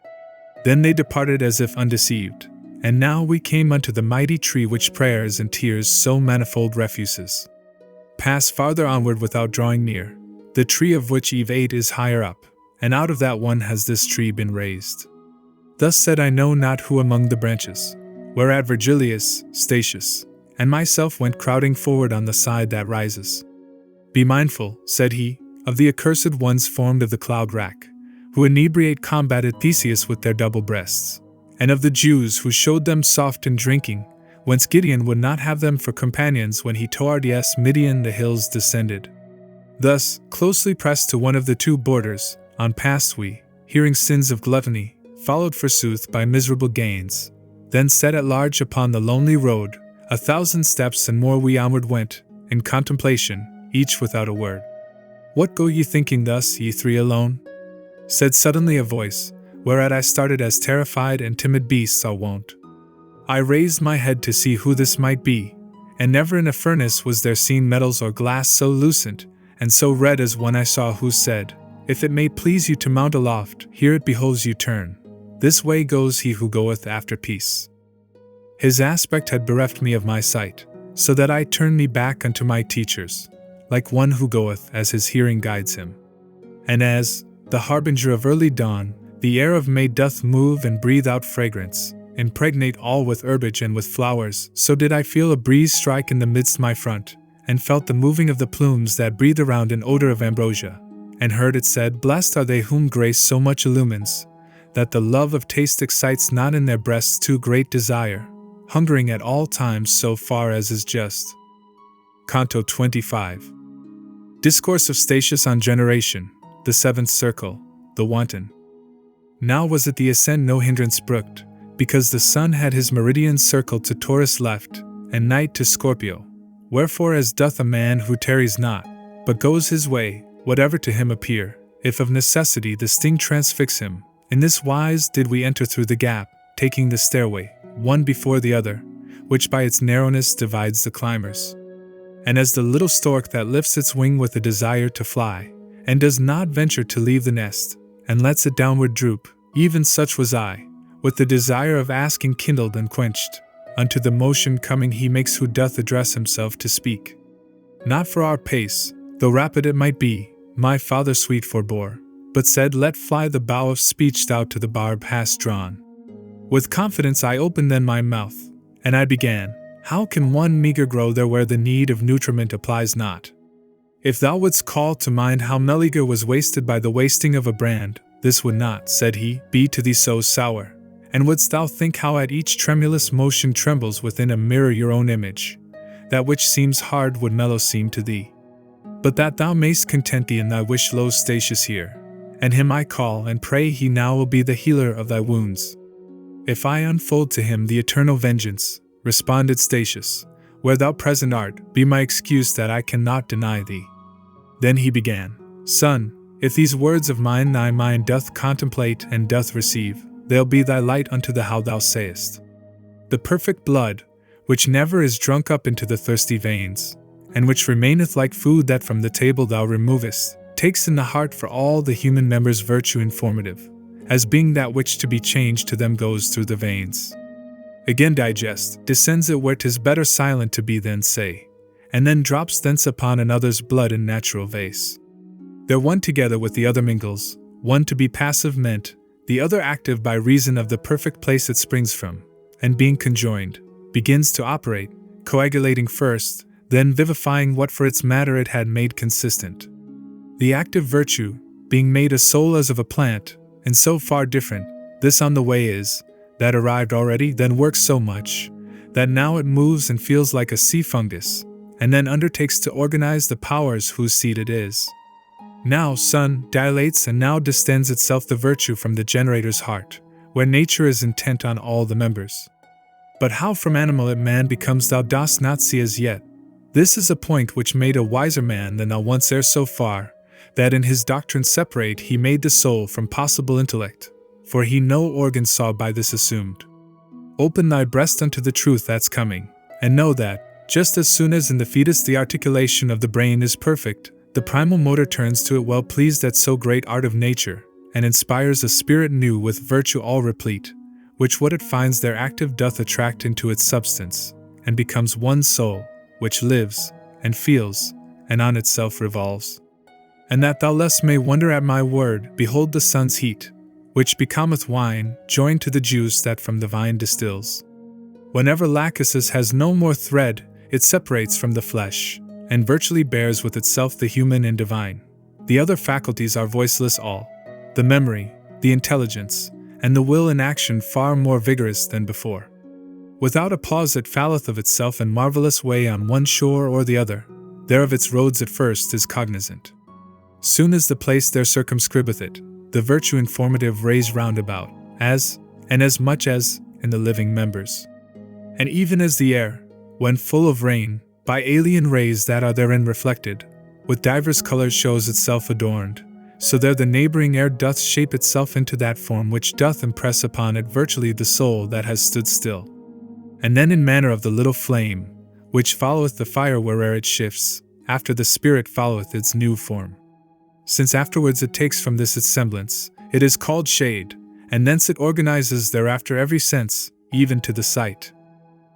Then they departed as if undeceived, and now we came unto the mighty tree which prayers and tears so manifold refuses. Pass farther onward without drawing near. The tree of which Eve ate is higher up, and out of that one has this tree been raised. Thus said I know not who among the branches, whereat Virgilius, Statius, and myself went crowding forward on the side that rises. Be mindful, said he, of the accursed ones formed of the cloud rack, who inebriate combated Theseus with their double breasts, and of the Jews who showed them soft in drinking, whence Gideon would not have them for companions when he toward Midian the hills descended. Thus, closely pressed to one of the two borders, on passed we, hearing sins of gluttony, followed forsooth by miserable gains, then set at large upon the lonely road, 1,000 steps and more we onward went, in contemplation, each without a word. What go ye thinking thus, ye three alone? Said suddenly a voice, whereat I started as terrified and timid beasts are wont. I raised my head to see who this might be, and never in a furnace was there seen metals or glass so lucent, and so red as one I saw, who said, If it may please you to mount aloft, here it behoves you turn. This way goes he who goeth after peace. His aspect had bereft me of my sight, so that I turned me back unto my teachers, like one who goeth as his hearing guides him. And as, the harbinger of early dawn, the air of May doth move and breathe out fragrance, impregnate all with herbage and with flowers, so did I feel a breeze strike in the midst my front, and felt the moving of the plumes that breathe around an odor of ambrosia, and heard it said, Blessed are they whom grace so much illumines, that the love of taste excites not in their breasts too great desire, hungering at all times so far as is just. Canto 25. Discourse of Statius on Generation, the Seventh Circle, the Wanton. Now was at the ascent no hindrance brooked, because the sun had his meridian circled to Taurus left, and night to Scorpio. Wherefore as doth a man who tarries not, but goes his way, whatever to him appear, if of necessity the sting transfix him, in this wise did we enter through the gap, taking the stairway, one before the other, which by its narrowness divides the climbers. And as the little stork that lifts its wing with a desire to fly, and does not venture to leave the nest, and lets it downward droop, even such was I, with the desire of asking kindled and quenched. Unto the motion coming he makes who doth address himself to speak. Not for our pace, though rapid it might be, my father sweet forbore, but said, Let fly the bow of speech thou to the barb hast drawn. With confidence I opened then my mouth, and I began, How can one meager grow there where the need of nutriment applies not? If thou wouldst call to mind how Meleager was wasted by the wasting of a brand, this would not, said he, be to thee so sour. And wouldst thou think how at each tremulous motion trembles within a mirror your own image, that which seems hard would mellow seem to thee. But that thou mayst content thee in thy wish lo Statius here, and him I call and pray he now will be the healer of thy wounds. If I unfold to him the eternal vengeance, responded Statius, where thou present art, be my excuse that I cannot deny thee. Then he began, Son, if these words of mine thy mind doth contemplate and doth receive, they'll be thy light unto the how thou sayest. The perfect blood, which never is drunk up into the thirsty veins, and which remaineth like food that from the table thou removest, takes in the heart for all the human members virtue informative, as being that which to be changed to them goes through the veins. Again digest, descends it where 'tis better silent to be than say, and then drops thence upon another's blood in natural vase. They're one together with the other mingles, one to be passive meant, the other active by reason of the perfect place it springs from, and being conjoined, begins to operate, coagulating first, then vivifying what for its matter it had made consistent. The active virtue, being made a soul as of a plant, and so far different, this on the way is, that arrived already then works so much, that now it moves and feels like a sea fungus, and then undertakes to organize the powers whose seed it is. Now sun dilates and now distends itself the virtue from the generator's heart, where nature is intent on all the members. But how from animal it man becomes thou dost not see as yet. This is a point which made a wiser man than thou once ere so far, that in his doctrine separate he made the soul from possible intellect, for he no organ saw by this assumed. Open thy breast unto the truth that's coming, and know that, just as soon as in the fetus the articulation of the brain is perfect, the primal motor turns to it well pleased at so great art of nature, and inspires a spirit new with virtue all replete, which what it finds there active doth attract into its substance, and becomes one soul, which lives, and feels, and on itself revolves. And that thou less may wonder at my word, behold the sun's heat, which becometh wine, joined to the juice that from the vine distills. Whenever lachesis has no more thread, it separates from the flesh, and virtually bears with itself the human and divine. The other faculties are voiceless all, the memory, the intelligence, and the will in action far more vigorous than before. Without a pause it falleth of itself in marvelous way on one shore or the other, there of its roads at first is cognizant. Soon as the place there circumscribeth it, the virtue informative rays round about, as, and as much as, in the living members. And even as the air, when full of rain, by alien rays that are therein reflected, with divers colours shows itself adorned, so there the neighbouring air doth shape itself into that form which doth impress upon it virtually the soul that has stood still. And then in manner of the little flame, which followeth the fire where'er it shifts, after the spirit followeth its new form. Since afterwards it takes from this its semblance, it is called shade, and thence it organizes thereafter every sense, even to the sight.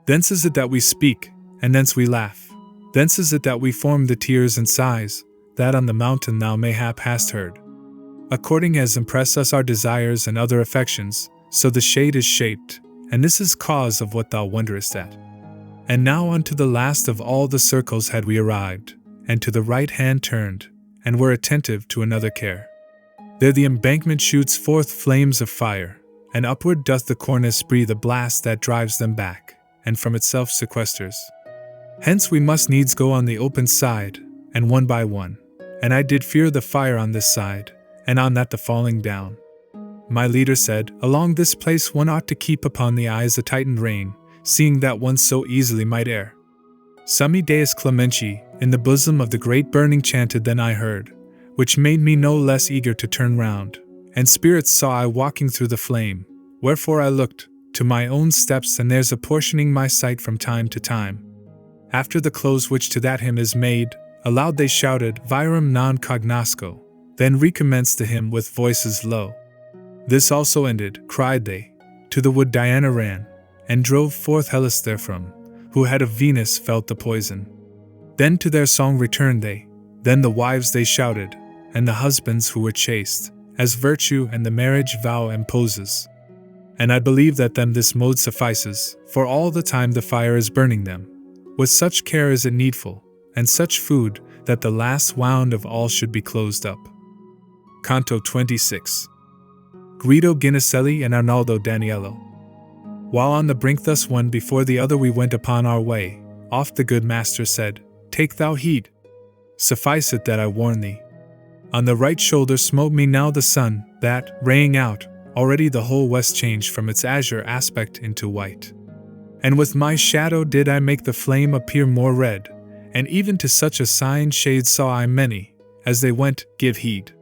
Thence is it that we speak, and thence we laugh. Thence is it that we form the tears and sighs, that on the mountain thou mayhap hast heard. According as impress us our desires and other affections, so the shade is shaped, and this is cause of what thou wonderest at. And now unto the last of all the circles had we arrived, and to the right hand turned, and were attentive to another care. There the embankment shoots forth flames of fire, and upward doth the cornice breathe a blast that drives them back, and from itself sequesters. Hence we must needs go on the open side, and one by one, and I did fear the fire on this side, and on that the falling down. My leader said, along this place one ought to keep upon the eyes a tightened rein, seeing that one so easily might err. Summi Deus clementi, in the bosom of the great burning chanted then I heard, which made me no less eager to turn round, and spirits saw I walking through the flame, wherefore I looked to my own steps and there's apportioning my sight from time to time. After the close which to that hymn is made, aloud they shouted, Virum non cognosco, then recommenced the hymn with voices low. This also ended, cried they, to the wood Diana ran, and drove forth Hellas therefrom, who had of Venus felt the poison. Then to their song returned they, then the wives they shouted, and the husbands who were chaste, as virtue and the marriage vow imposes. And I believe that them this mode suffices, for all the time the fire is burning them, with such care is it needful, and such food, that the last wound of all should be closed up. Canto 26. Guido Ginicelli and Arnaldo Daniello. While on the brink thus one before the other we went upon our way, oft the good master said, Take thou heed. Suffice it that I warn thee. On the right shoulder smote me now the sun, that, raying out, already the whole west changed from its azure aspect into white. And with my shadow did I make the flame appear more red, and even to such a sign shade saw I many, as they went, give heed.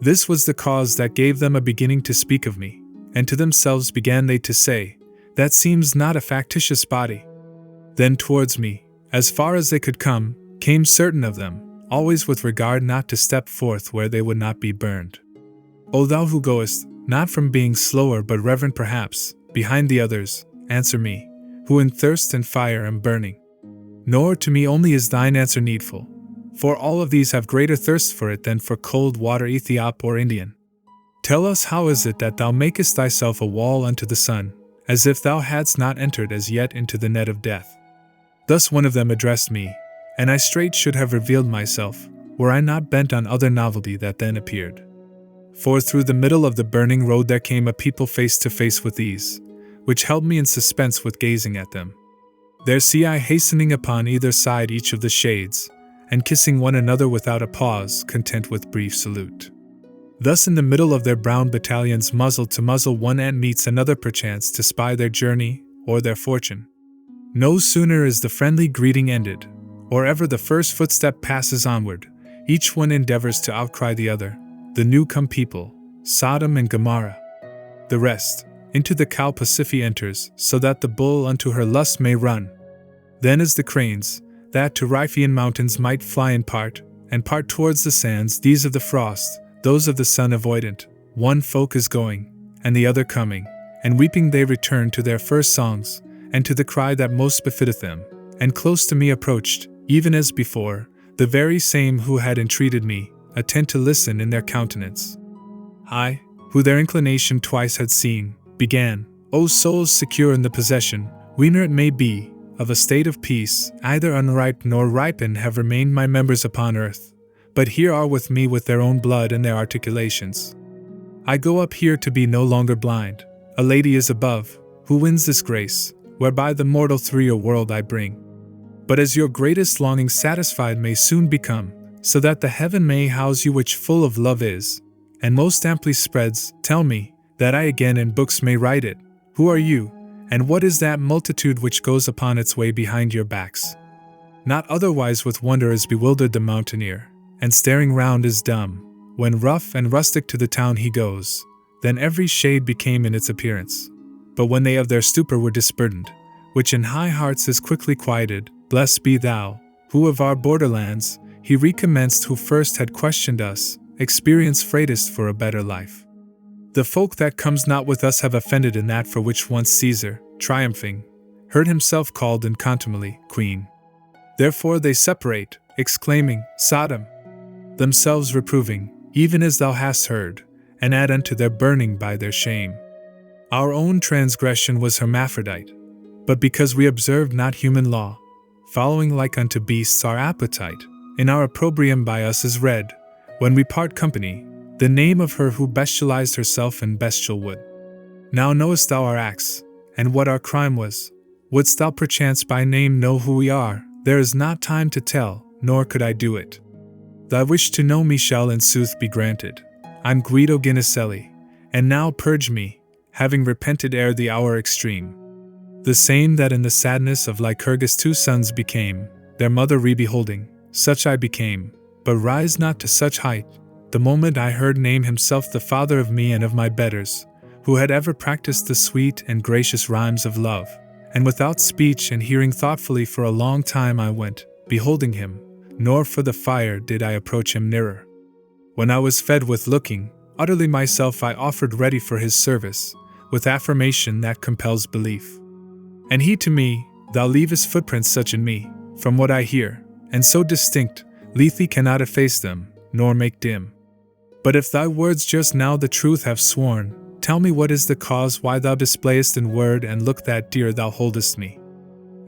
This was the cause that gave them a beginning to speak of me, and to themselves began they to say, That seems not a factitious body. Then towards me, as far as they could come, came certain of them, always with regard not to step forth where they would not be burned. O thou who goest, not from being slower but reverent perhaps, behind the others, answer me, who in thirst and fire am burning. Nor to me only is thine answer needful, for all of these have greater thirst for it than for cold water Ethiop or Indian. Tell us how is it that thou makest thyself a wall unto the sun, as if thou hadst not entered as yet into the net of death. Thus one of them addressed me, and I straight should have revealed myself, were I not bent on other novelty that then appeared. For through the middle of the burning road there came a people face to face with these, which held me in suspense with gazing at them. There see I hastening upon either side each of the shades, and kissing one another without a pause, content with brief salute. Thus in the middle of their brown battalions muzzle to muzzle one ant meets another perchance to spy their journey or their fortune. No sooner is the friendly greeting ended, or ever the first footstep passes onward, each one endeavors to outcry the other, the new-come people, Sodom and Gomorrah. The rest, into the cow Pasiphae enters, so that the bull unto her lust may run. Then as the cranes, that to Riphean mountains might fly in part, and part towards the sands, these of the frost, those of the sun avoidant, one folk is going, and the other coming, and weeping they return to their first songs, and to the cry that most befitteth them, and close to me approached, even as before, the very same who had entreated me, attend to listen in their countenance. I, who their inclination twice had seen, began, O souls secure in the possession, whene'er it may be, of a state of peace, either unripe nor ripened have remained my members upon earth, but here are with me with their own blood and their articulations. I go up here to be no longer blind, a lady is above, who wins this grace, whereby the mortal through your world I bring. But as your greatest longing satisfied may soon become, so that the heaven may house you which full of love is, and most amply spreads, tell me, that I again in books may write it, who are you, and what is that multitude which goes upon its way behind your backs? Not otherwise with wonder is bewildered the mountaineer, and staring round is dumb, when rough and rustic to the town he goes, then every shade became in its appearance. But when they of their stupor were disburdened, which in high hearts is quickly quieted, blessed be thou, who of our borderlands, he recommenced who first had questioned us, experience freightest for a better life. The folk that comes not with us have offended in that for which once Caesar, triumphing, heard himself called in contumely, Queen. Therefore they separate, exclaiming, Sodom, themselves reproving, even as thou hast heard, and add unto their burning by their shame. Our own transgression was hermaphrodite, but because we observed not human law, following like unto beasts our appetite, in our opprobrium by us is read, when we part company, the name of her who bestialized herself in bestial wood. Now knowest thou our acts, and what our crime was. Wouldst thou perchance by name know who we are? There is not time to tell, nor could I do it. Thy wish to know me shall in sooth be granted. I'm Guido Ginicelli, and now purge me, having repented ere the hour extreme. The same that in the sadness of Lycurgus 2 sons became, their mother re-beholding, such I became, but rise not to such height, the moment I heard name himself the father of me and of my betters, who had ever practiced the sweet and gracious rhymes of love, and without speech and hearing thoughtfully for a long time I went, beholding him, nor for the fire did I approach him nearer. When I was fed with looking, utterly myself I offered ready for his service, with affirmation that compels belief. And he to me, thou leavest footprints such in me, from what I hear, and so distinct, Lethe cannot efface them, nor make dim. But if thy words just now the truth have sworn, tell me what is the cause why thou displayest in word and look that dear thou holdest me.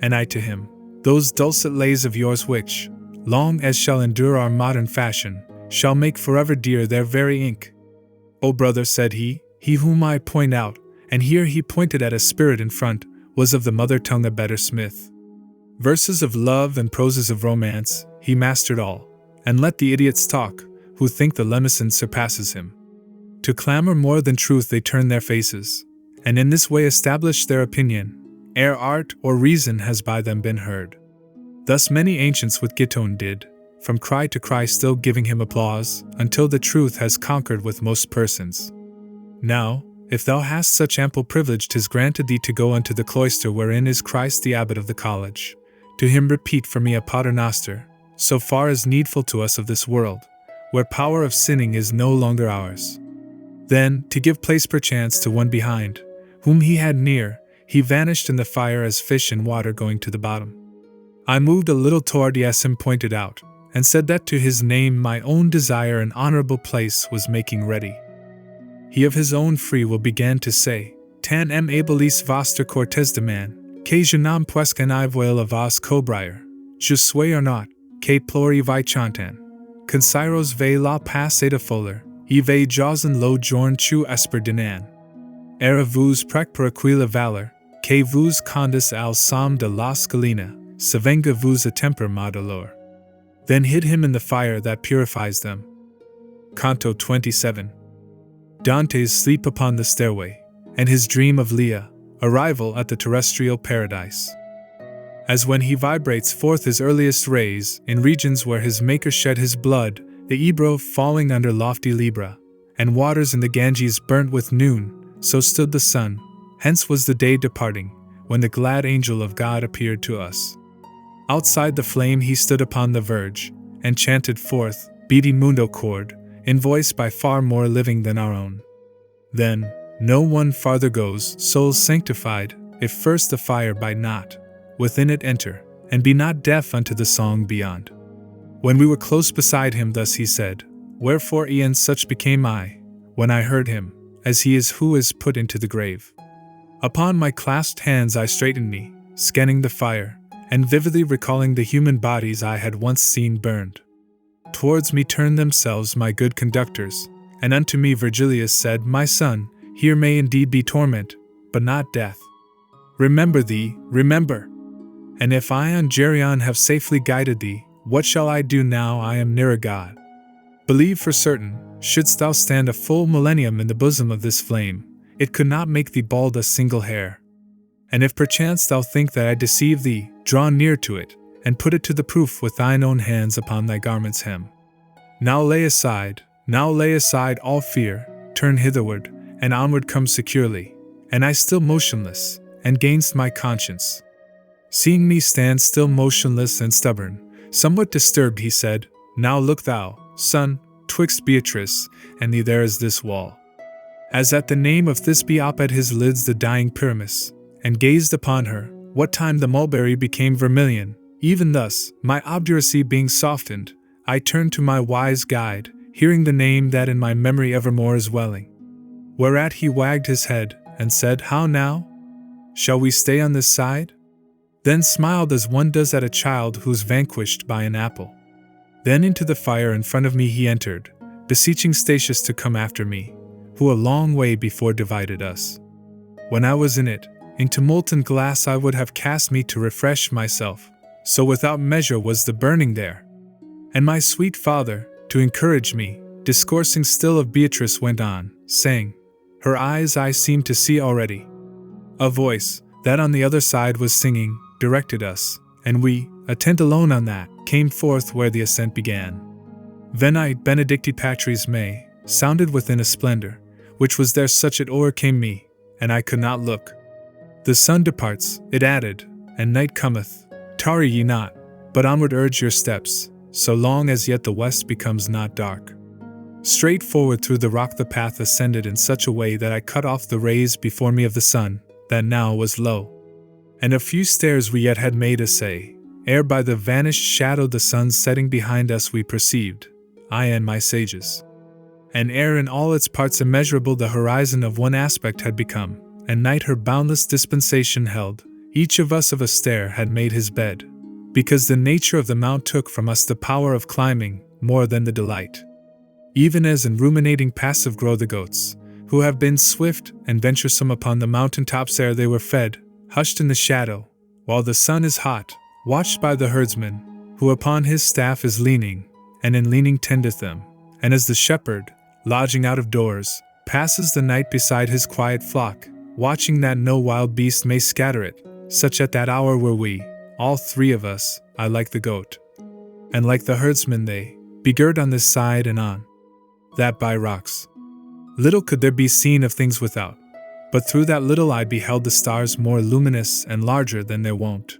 And I to him, those dulcet lays of yours which, long as shall endure our modern fashion, shall make forever dear their very ink. O brother, said he whom I point out, and here he pointed at a spirit in front, was of the mother tongue a better smith. Verses of love and proses of romance, he mastered all, and let the idiots talk, who think the Lemison surpasses him. To clamor more than truth they turn their faces, and in this way establish their opinion, ere art or reason has by them been heard. Thus many ancients with Giton did, from cry to cry still giving him applause, until the truth has conquered with most persons. Now, if thou hast such ample privilege 'tis granted thee to go unto the cloister wherein is Christ the abbot of the college, to him repeat for me a paternoster, so far as needful to us of this world, where power of sinning is no longer ours. Then, to give place perchance to one behind, whom he had near, he vanished in the fire as fish in water going to the bottom. I moved a little toward as him pointed out, and said that to his name my own desire an honorable place was making ready. He of his own free will began to say, Tan m abilis vostre cortes de man, que je n'am puisqu'en I voile a vos cobrier, je suis or not, que plori vi chantan, consiros ve la passe de foller, y ve josen lo jorn chu esper dinan. Era vous prec per aquila valor, que vous condis al somme de la scalina, savenga vous a temper ma dolor. Then hid him in the fire that purifies them. Canto 27. Dante's sleep upon the stairway, and his dream of Leah, arrival at the terrestrial paradise. As when he vibrates forth his earliest rays, in regions where his maker shed his blood, the Ebro falling under lofty Libra, and waters in the Ganges burnt with noon, so stood the sun, hence was the day departing, when the glad angel of God appeared to us. Outside the flame he stood upon the verge, and chanted forth, beating mundo chord, in voice by far more living than our own. Then, no one farther goes, souls sanctified, if first the fire bite not, within it enter, and be not deaf unto the song beyond. When we were close beside him thus he said, Wherefore e'en such became I, when I heard him, as he is who is put into the grave. Upon my clasped hands I straightened me, scanning the fire, and vividly recalling the human bodies I had once seen burned. Towards me turned themselves my good conductors, and unto me Virgilius said, My son, here may indeed be torment, but not death. Remember thee, remember! And if I on Geryon have safely guided thee, what shall I do now I am nearer God? Believe for certain, shouldst thou stand a full millennium in the bosom of this flame, it could not make thee bald a single hair. And if perchance thou think that I deceive thee, draw near to it, and put it to the proof with thine own hands upon thy garment's hem. Now lay aside all fear, turn hitherward, and onward come securely, and I still motionless, and gainst my conscience. Seeing me stand still motionless and stubborn, somewhat disturbed he said, Now look thou, son, twixt Beatrice and thee there is this wall. As at the name of Thisbe up at his lids the dying Pyramus, and gazed upon her, what time the mulberry became vermilion, even thus, my obduracy being softened, I turned to my wise guide, hearing the name that in my memory evermore is welling. Whereat he wagged his head, and said, How now? Shall we stay on this side? Then smiled as one does at a child who's vanquished by an apple. Then into the fire in front of me he entered, beseeching Statius to come after me, who a long way before divided us. When I was in it, into molten glass I would have cast me to refresh myself, so without measure was the burning there. And my sweet father, to encourage me, discoursing still of Beatrice went on, saying, Her eyes I seemed to see already. A voice, that on the other side was singing, directed us, and we, attent alone on that, came forth where the ascent began. Venite benedicti patris mei, sounded within a splendor, which was there such it o'ercame me, and I could not look. The sun departs, it added, and night cometh, tarry ye not, but onward urge your steps, so long as yet the west becomes not dark. Straight forward through the rock the path ascended in such a way that I cut off the rays before me of the sun, that now was low. And a few stairs we yet had made essay, ere by the vanished shadow the sun setting behind us we perceived, I and my sages. And ere in all its parts immeasurable the horizon of one aspect had become, and night her boundless dispensation held, each of us of a stair had made his bed, because the nature of the mount took from us the power of climbing, more than the delight. Even as in ruminating passive grow the goats, who have been swift and venturesome upon the mountain tops ere they were fed, hushed in the shadow, while the sun is hot, watched by the herdsman, who upon his staff is leaning, and in leaning tendeth them, and as the shepherd, lodging out of doors, passes the night beside his quiet flock, watching that no wild beast may scatter it, such at that hour were we, all three of us, I like the goat. And like the herdsman they, begirt on this side and on that by rocks. Little could there be seen of things without, but through that little I beheld the stars more luminous and larger than their wont.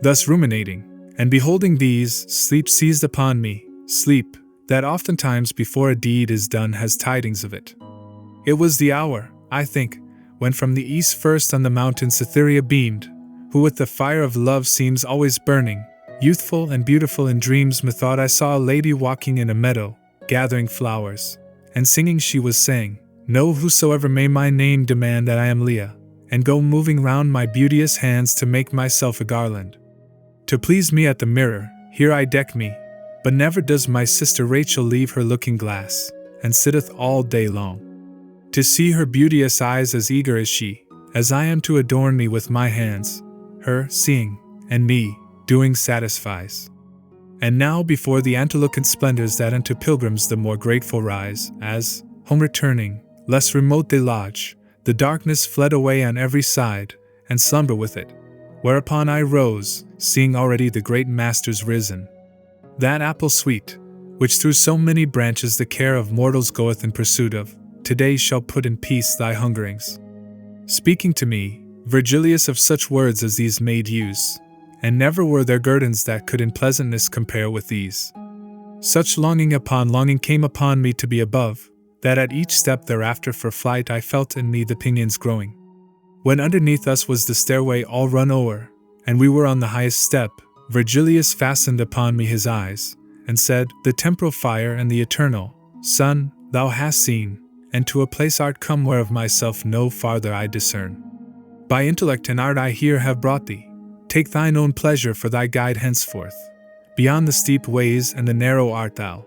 Thus ruminating, and beholding these, sleep seized upon me, sleep, that oftentimes before a deed is done has tidings of it. It was the hour, I think, when from the east first on the mountain Cytherea beamed, who with the fire of love seems always burning, youthful and beautiful in dreams. Methought I saw a lady walking in a meadow, gathering flowers, and singing she was saying, "Know whosoever may my name demand that I am Leah, and go moving round my beauteous hands to make myself a garland. To please me at the mirror, here I deck me, but never does my sister Rachel leave her looking glass, and sitteth all day long to see her beauteous eyes as eager as she, as I am to adorn me with my hands. Her seeing, and me doing satisfies. And now before the antelooked splendors that unto pilgrims the more grateful rise, as, home returning, less remote they lodge, the darkness fled away on every side, and slumber with it. Whereupon I rose, seeing already the great masters risen. That apple sweet, which through so many branches the care of mortals goeth in pursuit of, today shall put in peace thy hungerings. Speaking to me, Virgilius of such words as these made use, and never were there guerdons that could in pleasantness compare with these. Such longing upon longing came upon me to be above, that at each step thereafter for flight I felt in me the pinions growing. When underneath us was the stairway all run o'er, and we were on the highest step, Virgilius fastened upon me his eyes, and said, "The temporal fire and the eternal, Son, thou hast seen, and to a place art come whereof myself no farther I discern. By intellect and art I here have brought thee. Take thine own pleasure for thy guide henceforth. Beyond the steep ways and the narrow art thou.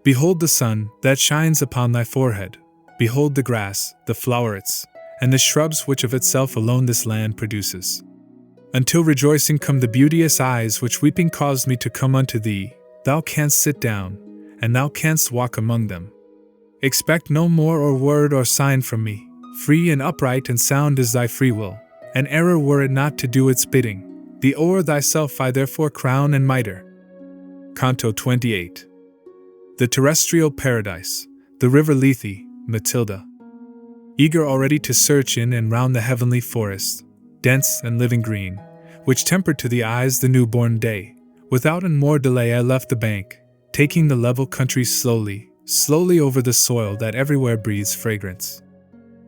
Behold the sun that shines upon thy forehead. Behold the grass, the flowerets, and the shrubs which of itself alone this land produces. Until rejoicing come the beauteous eyes which weeping caused me to come unto thee, thou canst sit down, and thou canst walk among them. Expect no more or word or sign from me. Free and upright and sound is thy free will. An error were it not to do its bidding. Thee o'er thyself I therefore crown and mitre." Canto 28. The terrestrial paradise, the river Lethe, Matilda. Eager already to search in and round the heavenly forest, dense and living green, which tempered to the eyes the newborn day, without and more delay I left the bank, taking the level country slowly, slowly over the soil that everywhere breathes fragrance.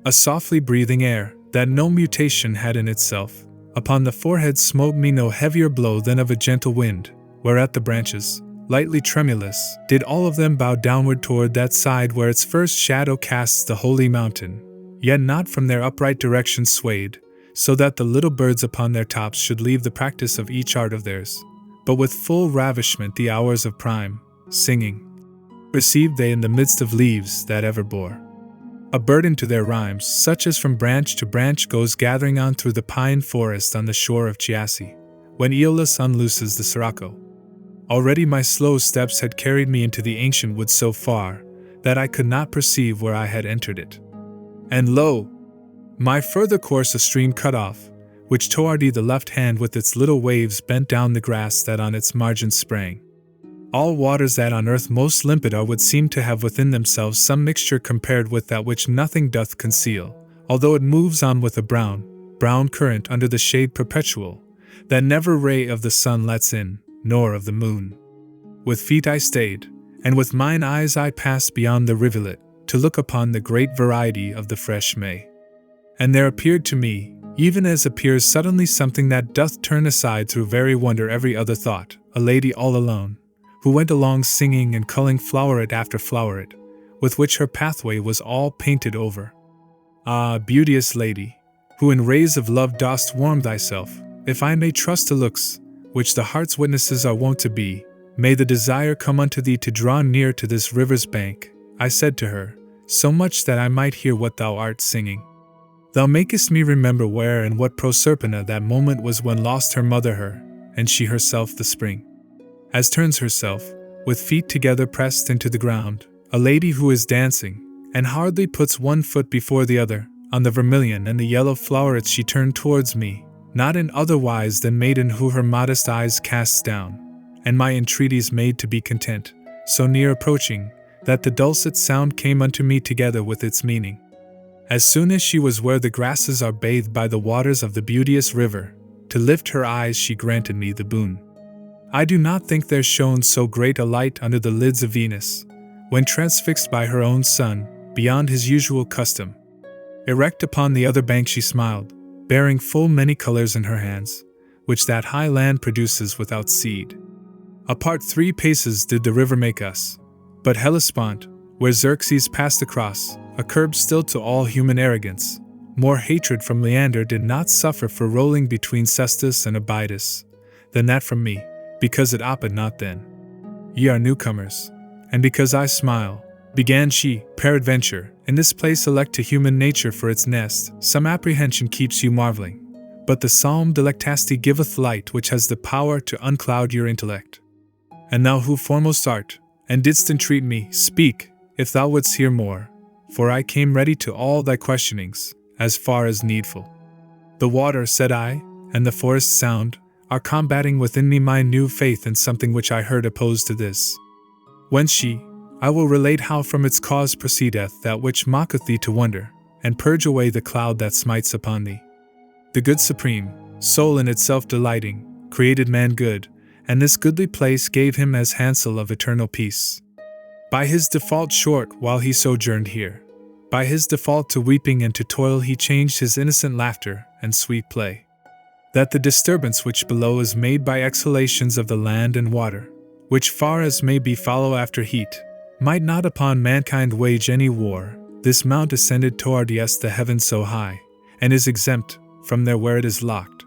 A softly breathing air, that no mutation had in itself, upon the forehead smote me no heavier blow than of a gentle wind, whereat the branches, lightly tremulous, did all of them bow downward toward that side where its first shadow casts the holy mountain, yet not from their upright direction swayed, so that the little birds upon their tops should leave the practice of each art of theirs, but with full ravishment the hours of prime, singing, received they in the midst of leaves that ever bore a burden to their rhymes, such as from branch to branch goes gathering on through the pine forest on the shore of Chiasse, when Aeolus unlooses the sirocco. Already my slow steps had carried me into the ancient wood so far, that I could not perceive where I had entered it. And lo! My further course a stream cut off, which toward the left hand with its little waves bent down the grass that on its margin sprang. All waters that on earth most limpid are would seem to have within themselves some mixture compared with that which nothing doth conceal, although it moves on with a brown current under the shade perpetual, that never ray of the sun lets in, nor of the moon. With feet I stayed, and with mine eyes I passed beyond the rivulet, to look upon the great variety of the fresh May. And there appeared to me, even as appears suddenly something that doth turn aside through very wonder every other thought, a lady all alone, who went along singing and culling floweret after floweret, with which her pathway was all painted over. Ah, beauteous lady, who in rays of love dost warm thyself, if I may trust to looks, which the heart's witnesses are wont to be, may the desire come unto thee to draw near to this river's bank, I said to her, so much that I might hear what thou art singing. Thou makest me remember where and what Proserpina that moment was when lost her mother her, and she herself the spring. As turns herself, with feet together pressed into the ground, a lady who is dancing, and hardly puts one foot before the other, on the vermilion and the yellow flowerets she turned towards me, not in otherwise than maiden who her modest eyes casts down, and my entreaties made to be content, so near approaching, that the dulcet sound came unto me together with its meaning. As soon as she was where the grasses are bathed by the waters of the beauteous river, to lift her eyes she granted me the boon. I do not think there shone so great a light under the lids of Venus, when transfixed by her own sun, beyond his usual custom. Erect upon the other bank she smiled, bearing full many colors in her hands, which that high land produces without seed. Apart 3 paces did the river make us, but Hellespont, where Xerxes passed across, a curb still to all human arrogance, more hatred from Leander did not suffer for rolling between Cestus and Abydos, than that from me, because it oped not then. Ye are newcomers, and because I smile, began she, peradventure, in this place elect to human nature for its nest, some apprehension keeps you marveling, but the psalm delectasti giveth light which has the power to uncloud your intellect. And thou who foremost art, and didst entreat me, speak, if thou wouldst hear more, for I came ready to all thy questionings, as far as needful. The water, said I, and the forest sound, are combating within me my new faith in something which I heard opposed to this. Whence she, I will relate how from its cause proceedeth that which mocketh thee to wonder, and purge away the cloud that smites upon thee. The good supreme, soul in itself delighting, created man good, and this goodly place gave him as hansel of eternal peace. By his default short while he sojourned here, by his default to weeping and to toil he changed his innocent laughter and sweet play. That the disturbance which below is made by exhalations of the land and water, which far as may be follow after heat, might not upon mankind wage any war, this mount ascended towards the heavens so high, and is exempt from there where it is locked.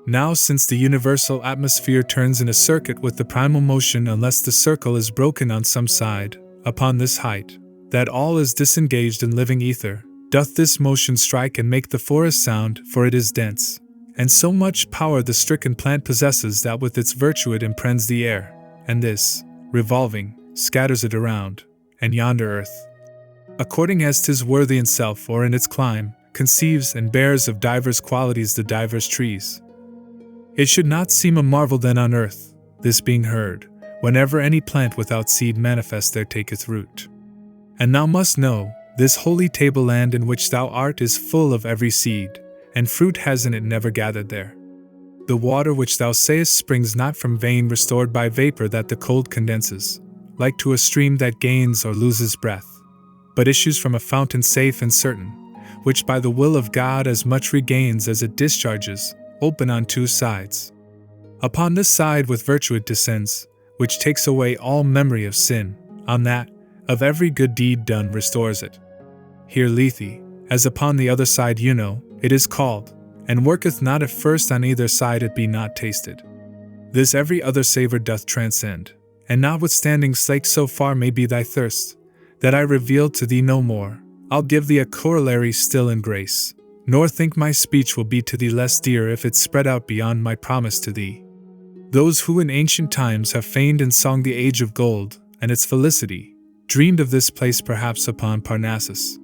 Now since the universal atmosphere turns in a circuit with the primal motion unless the circle is broken on some side, upon this height, that all is disengaged in living ether, doth this motion strike and make the forest sound, for it is dense, and so much power the stricken plant possesses that with its virtue it impregns the air, and this, revolving, scatters it around, and yonder earth, according as 'tis worthy in self or in its clime, conceives and bears of divers qualities the divers trees. It should not seem a marvel then on earth, this being heard, whenever any plant without seed manifest there taketh root. And thou must know, this holy tableland in which thou art is full of every seed, and fruit has in it never gathered there. The water which thou sayest springs not from vein restored by vapor that the cold condenses, like to a stream that gains or loses breath, but issues from a fountain safe and certain, which by the will of God as much regains as it discharges, open on 2 sides. Upon this side with virtue it descends, which takes away all memory of sin, on that, of every good deed done restores it. Here Lethe, as upon the other side it is called, and worketh not if first on either side it be not tasted. This every other savour doth transcend, and notwithstanding slake so far may be thy thirst, that I reveal to thee no more, I'll give thee a corollary still in grace, nor think my speech will be to thee less dear if it spread out beyond my promise to thee. Those who in ancient times have feigned and sung the age of gold, and its felicity, dreamed of this place perhaps upon Parnassus.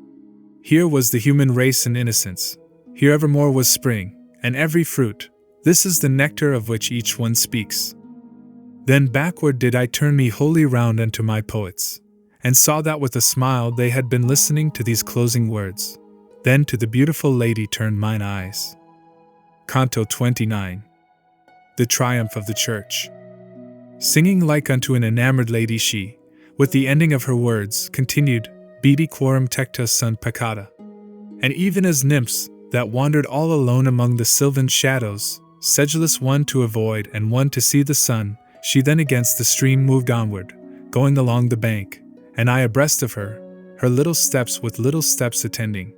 Here was the human race in innocence, here evermore was spring, and every fruit, this is the nectar of which each one speaks. Then backward did I turn me wholly round unto my poets, and saw that with a smile they had been listening to these closing words. Then to the beautiful lady turned mine eyes. Canto 29. The Triumph of the Church. Singing like unto an enamored lady she, with the ending of her words, continued, Bidi quorum tecta sunt peccata. And even as nymphs, that wandered all alone among the sylvan shadows, sedulous one to avoid and one to see the sun, she then against the stream moved onward, going along the bank, and I abreast of her little steps with little steps attending.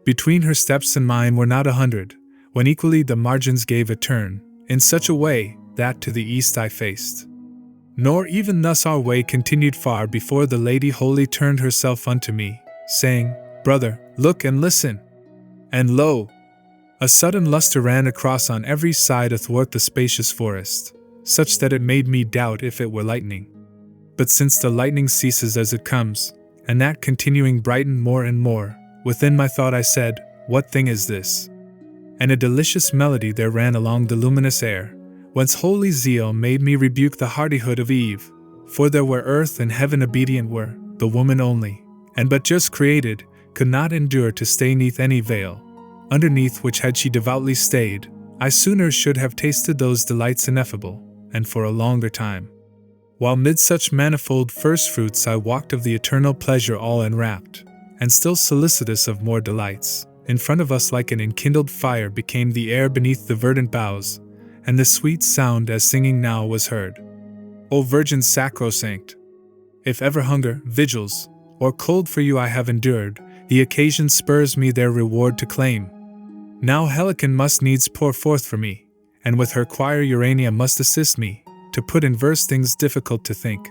Between her steps and mine were not 100, when equally the margins gave a turn, in such a way, that to the east I faced. Nor even thus our way continued far before the lady wholly turned herself unto me, saying, Brother, look and listen. And lo! A sudden lustre ran across on every side athwart the spacious forest, such that it made me doubt if it were lightning. But since the lightning ceases as it comes, and that continuing brightened more and more, within my thought I said, What thing is this? And a delicious melody there ran along the luminous air, whence holy zeal made me rebuke the hardihood of Eve, for there where earth and heaven obedient were, the woman only, and but just created, could not endure to stay neath any veil, underneath which had she devoutly stayed, I sooner should have tasted those delights ineffable, and for a longer time. While mid such manifold first fruits I walked of the eternal pleasure all enwrapped, and still solicitous of more delights. In front of us like an enkindled fire became the air beneath the verdant boughs, and the sweet sound as singing now was heard. O Virgin sacrosanct! If ever hunger, vigils, or cold for you I have endured, the occasion spurs me their reward to claim. Now Helicon must needs pour forth for me, and with her choir Urania must assist me, to put in verse things difficult to think.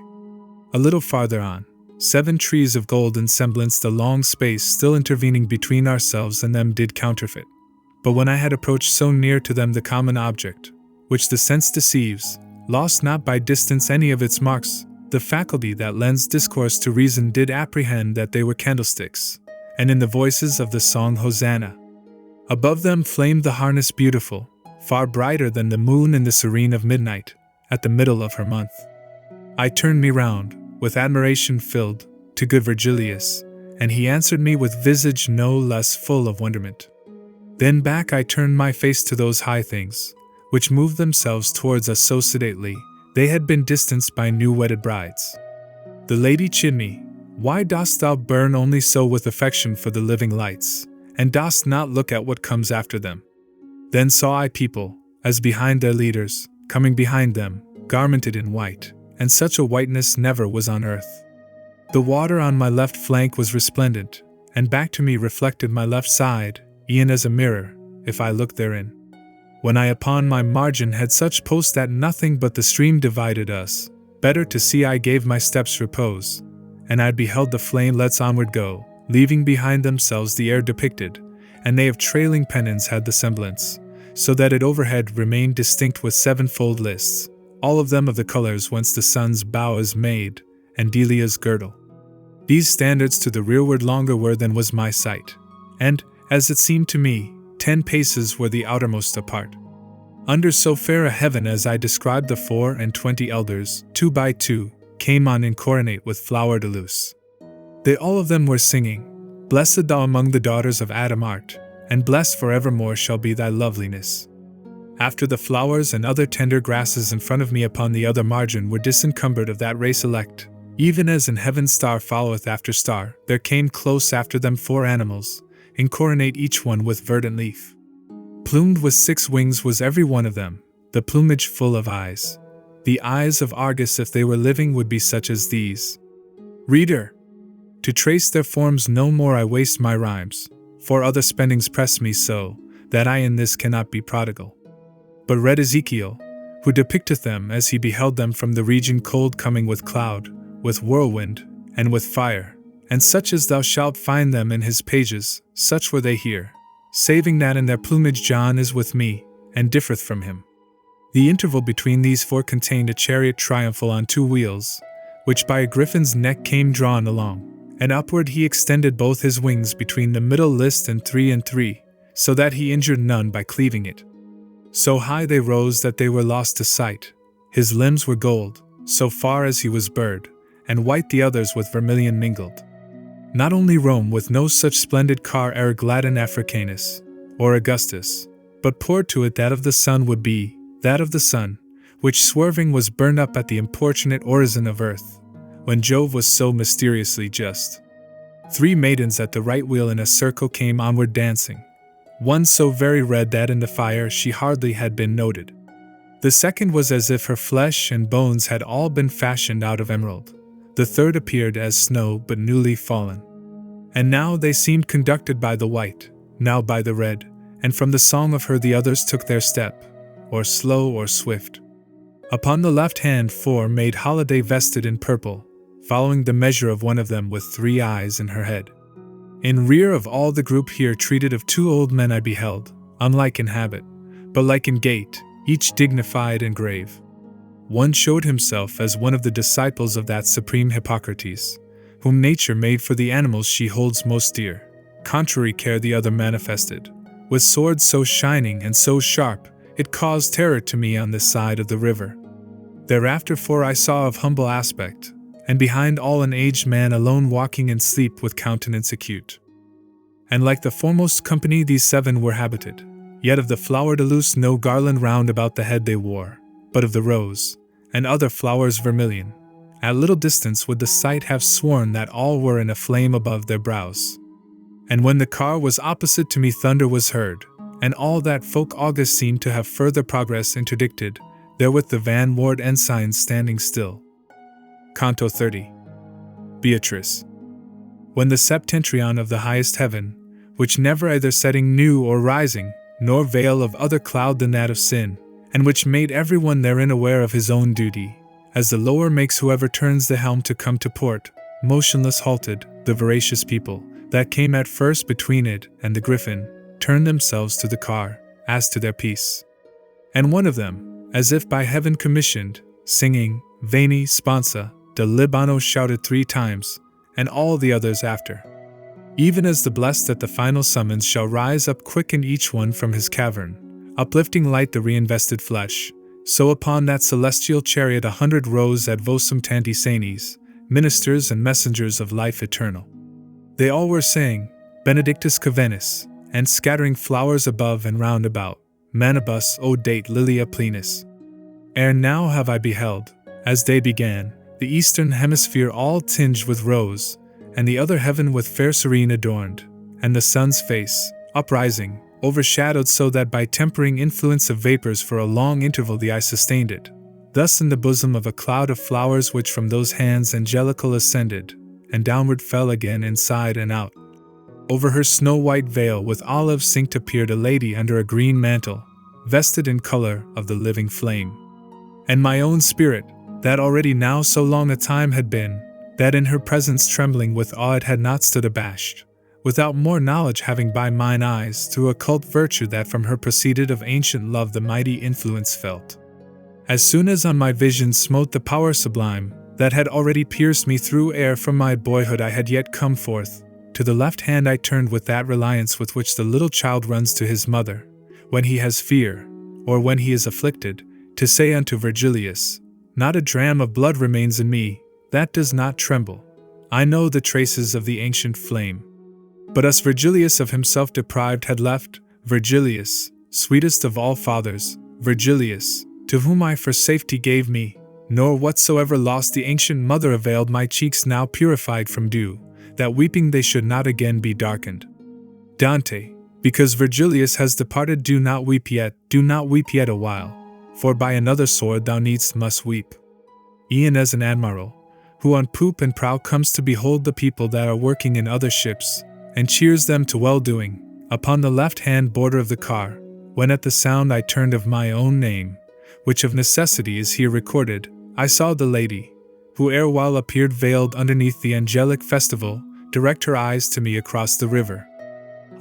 A little farther on, 7 trees of gold in semblance the long space still intervening between ourselves and them did counterfeit. But when I had approached so near to them the common object, which the sense deceives, lost not by distance any of its marks, the faculty that lends discourse to reason did apprehend that they were candlesticks, and in the voices of the song Hosanna. Above them flamed the harness beautiful, far brighter than the moon in the serene of midnight, at the middle of her month. I turned me round, with admiration filled, to good Virgilius, and he answered me with visage no less full of wonderment. Then back I turned my face to those high things, which moved themselves towards us so sedately, they had been distanced by new-wedded brides. The lady chid me, Why dost thou burn only so with affection for the living lights, and dost not look at what comes after them? Then saw I people, as behind their leaders, coming behind them, garmented in white, and such a whiteness never was on earth. The water on my left flank was resplendent, and back to me reflected my left side, e'en as a mirror, if I looked therein. When I upon my margin had such post that nothing but the stream divided us, better to see I gave my steps repose, and I beheld the flame lets onward go, leaving behind themselves the air depicted, and they of trailing pennons had the semblance, so that it overhead remained distinct with 7-fold lists, all of them of the colors whence the sun's bow is made, and Delia's girdle. These standards to the rearward longer were than was my sight, and, as it seemed to me, 10 paces were the outermost apart. Under so fair a heaven as I described the 24 elders, 2 by 2, came on incoronate with flower de luce. They all of them were singing, Blessed thou among the daughters of Adam art, and blessed forevermore shall be thy loveliness. After the flowers and other tender grasses in front of me upon the other margin were disencumbered of that race elect, even as in heaven star followeth after star, there came close after them 4 animals, incoronate each one with verdant leaf. Plumed with 6 wings was every one of them, the plumage full of eyes. The eyes of Argus if they were living would be such as these. Reader! To trace their forms no more I waste my rhymes, for other spendings press me so, that I in this cannot be prodigal. But read Ezekiel, who depicteth them as he beheld them from the region cold coming with cloud, with whirlwind, and with fire, and such as thou shalt find them in his pages, such were they here, saving that in their plumage John is with me, and differeth from him. The interval between these 4 contained a chariot triumphal on 2 wheels, which by a griffin's neck came drawn along, and upward he extended both his wings between the middle list and 3 and 3, so that he injured none by cleaving it. So high they rose that they were lost to sight. His limbs were gold, so far as he was bird, and white the others with vermilion mingled. Not only Rome with no such splendid car ere Gladden Africanus, or Augustus, but poured to it that of the sun would be, that of the sun, which swerving was burned up at the importunate orison of earth, when Jove was so mysteriously just. 3 maidens at the right wheel in a circle came onward dancing, one so very red that in the fire she hardly had been noted. The second was as if her flesh and bones had all been fashioned out of emerald. The third appeared as snow but newly fallen. And now they seemed conducted by the white, now by the red, and from the song of her the others took their step, or slow or swift. Upon the left hand 4 made holiday vested in purple, following the measure of one of them with 3 eyes in her head. In rear of all the group here treated of 2 old men I beheld, unlike in habit, but like in gait, each dignified and grave. One showed himself as one of the disciples of that supreme Hippocrates, whom nature made for the animals she holds most dear. Contrary care the other manifested, with swords so shining and so sharp, it caused terror to me on this side of the river. Thereafter 4 I saw of humble aspect, and behind all an aged man alone walking in sleep with countenance acute. And like the foremost company these 7 were habited, yet of the flower de luce no garland round about the head they wore, but of the rose, and other flowers vermilion, At little distance would the sight have sworn that all were in a flame above their brows. And when the car was opposite to me, thunder was heard, and all that folk August seemed to have further progress interdicted, therewith the vanward ensigns standing still. Canto 30. Beatrice. When the septentrion of the highest heaven, which never either setting new or rising, nor veil of other cloud than that of sin, and which made everyone therein aware of his own duty, as the lower makes whoever turns the helm to come to port, motionless halted, the voracious people, that came at first between it and the griffin, turned themselves to the car, as to their peace. And one of them, as if by heaven commissioned, singing, Veni Sponsa, de Libano shouted 3 times, and all the others after. Even as the blessed at the final summons shall rise up quicken each one from his cavern, uplifting light the reinvested flesh, so upon that celestial chariot 100 rows ad vocem tanti senis, ministers and messengers of life eternal. They all were saying, Benedictus Cavenis, and scattering flowers above and round about, Manibus o date lilia plenis. Ere now have I beheld, as day began, the eastern hemisphere all tinged with rose, and the other heaven with fair serene adorned, and the sun's face, uprising, overshadowed so that by tempering influence of vapors for a long interval the eye sustained it, thus in the bosom of a cloud of flowers which from those hands angelical ascended, and downward fell again inside and out. Over her snow-white veil with olive cinct appeared a lady under a green mantle, vested in color of the living flame. And my own spirit, that already now so long a time had been, that in her presence trembling with awe it had not stood abashed, without more knowledge having by mine eyes through occult virtue that from her proceeded of ancient love the mighty influence felt. As soon as on my vision smote the power sublime, that had already pierced me through ere from my boyhood I had yet come forth, to the left hand I turned with that reliance with which the little child runs to his mother, when he has fear, or when he is afflicted, to say unto Virgilius, Not a dram of blood remains in me, that does not tremble. I know the traces of the ancient flame. But us Virgilius of himself deprived had left, Virgilius, sweetest of all fathers, Virgilius, to whom I for safety gave me, nor whatsoever lost the ancient mother availed my cheeks now purified from dew, that weeping they should not again be darkened. Dante, because Virgilius has departed do not weep yet a while, for by another sword thou needst must weep. E'en as an admiral, who on poop and prow comes to behold the people that are working in other ships, and cheers them to well-doing, upon the left-hand border of the car, when at the sound I turned of my own name, which of necessity is here recorded, I saw the lady, who erewhile appeared veiled underneath the angelic festival, direct her eyes to me across the river.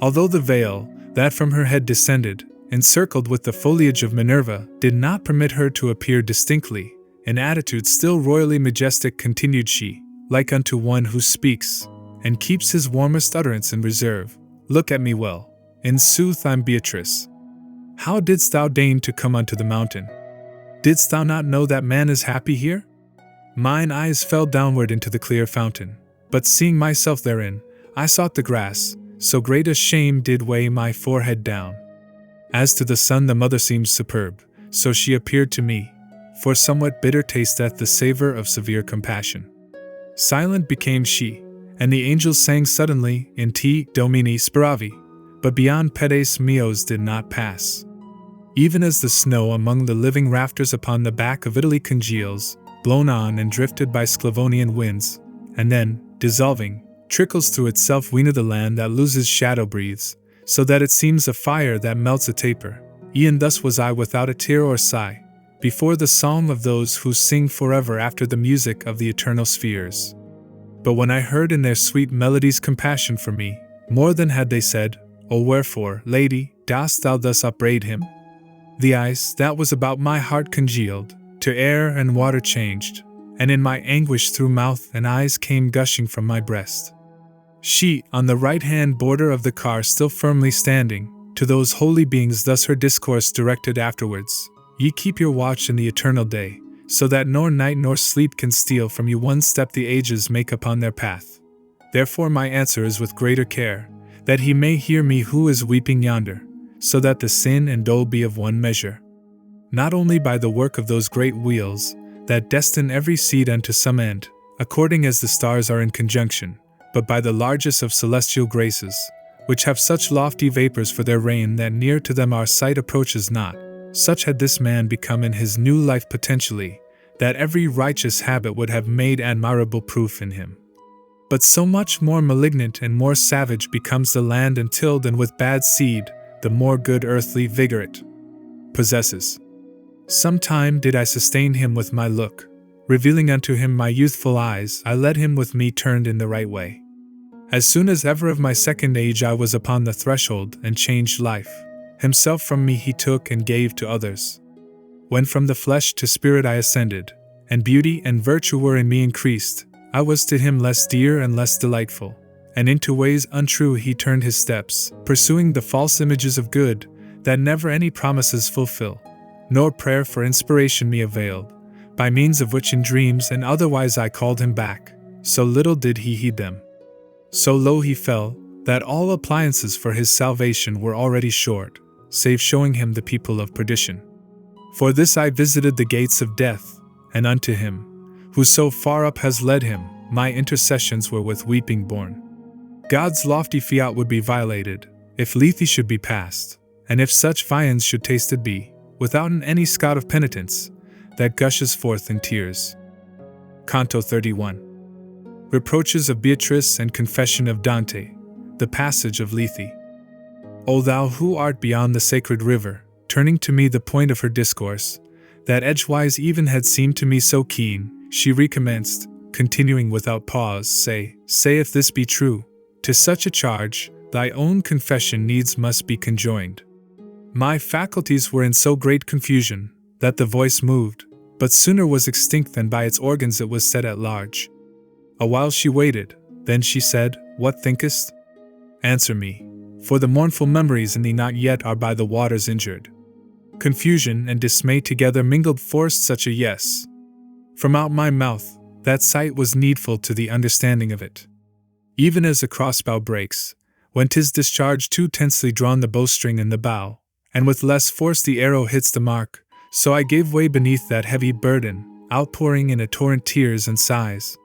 Although the veil, that from her head descended, encircled with the foliage of Minerva, did not permit her to appear distinctly, in attitude still royally majestic continued she, like unto one who speaks, and keeps his warmest utterance in reserve, Look at me well. In sooth I'm Beatrice. How didst thou deign to come unto the mountain? Didst thou not know that man is happy here? Mine eyes fell downward into the clear fountain, but seeing myself therein, I sought the grass, so great a shame did weigh my forehead down. As to the sun the mother seems superb, so she appeared to me, for somewhat bitter tasteth the savor of severe compassion. Silent became she, and the angels sang suddenly, In te Domini speravi, but beyond pedes meos did not pass. Even as the snow among the living rafters upon the back of Italy congeals, blown on and drifted by Sclavonian winds, and then, dissolving, trickles through itself we know the land that loses shadow breathes, so that it seems a fire that melts a taper. E'en thus was I without a tear or sigh, before the psalm of those who sing forever after the music of the eternal spheres. But when I heard in their sweet melodies compassion for me, more than had they said, O wherefore, lady, dost thou thus upbraid him? The ice that was about my heart congealed, to air and water changed, and in my anguish through mouth and eyes came gushing from my breast. She, on the right-hand border of the car still firmly standing, to those holy beings thus her discourse directed afterwards, Ye keep your watch in the eternal day, so that nor night nor sleep can steal from you one step the ages make upon their path. Therefore my answer is with greater care, that he may hear me who is weeping yonder, so that the sin and dole be of one measure. Not only by the work of those great wheels, that destine every seed unto some end, according as the stars are in conjunction, but by the largest of celestial graces, which have such lofty vapors for their reign that near to them our sight approaches not, such had this man become in his new life potentially, that every righteous habit would have made admirable proof in him. But so much more malignant and more savage becomes the land untilled, and with bad seed, the more good earthly vigor it possesses. Some time did I sustain him with my look, revealing unto him my youthful eyes. I led him with me turned in the right way. As soon as ever of my second age I was upon the threshold, and changed life. Himself from me he took and gave to others. When from the flesh to spirit I ascended, and beauty and virtue were in me increased, I was to him less dear and less delightful, and into ways untrue he turned his steps, pursuing the false images of good, that never any promises fulfill, nor prayer for inspiration me availed, by means of which in dreams and otherwise I called him back, so little did he heed them. So low he fell, that all appliances for his salvation were already short, save showing him the people of perdition. For this I visited the gates of death, and unto him, who so far up has led him, my intercessions were with weeping borne. God's lofty fiat would be violated, if Lethe should be passed, and if such viands should tasted be, withouten any scot of penitence, that gushes forth in tears. Canto 31. Reproaches of Beatrice and Confession of Dante, the passage of Lethe. O thou who art beyond the sacred river, turning to me the point of her discourse, that edgewise even had seemed to me so keen, she recommenced, continuing without pause, say if this be true, to such a charge, thy own confession needs must be conjoined. My faculties were in so great confusion, that the voice moved, but sooner was extinct than by its organs it was set at large. A while she waited, then she said, What thinkest? Answer me, for the mournful memories in thee not yet are by the waters injured. Confusion and dismay together mingled forced such a yes. From out my mouth, that sight was needful to the understanding of it. Even as a crossbow breaks, when 'tis discharged too tensely drawn the bowstring in the bow, and with less force the arrow hits the mark, so I gave way beneath that heavy burden, outpouring in a torrent tears and sighs,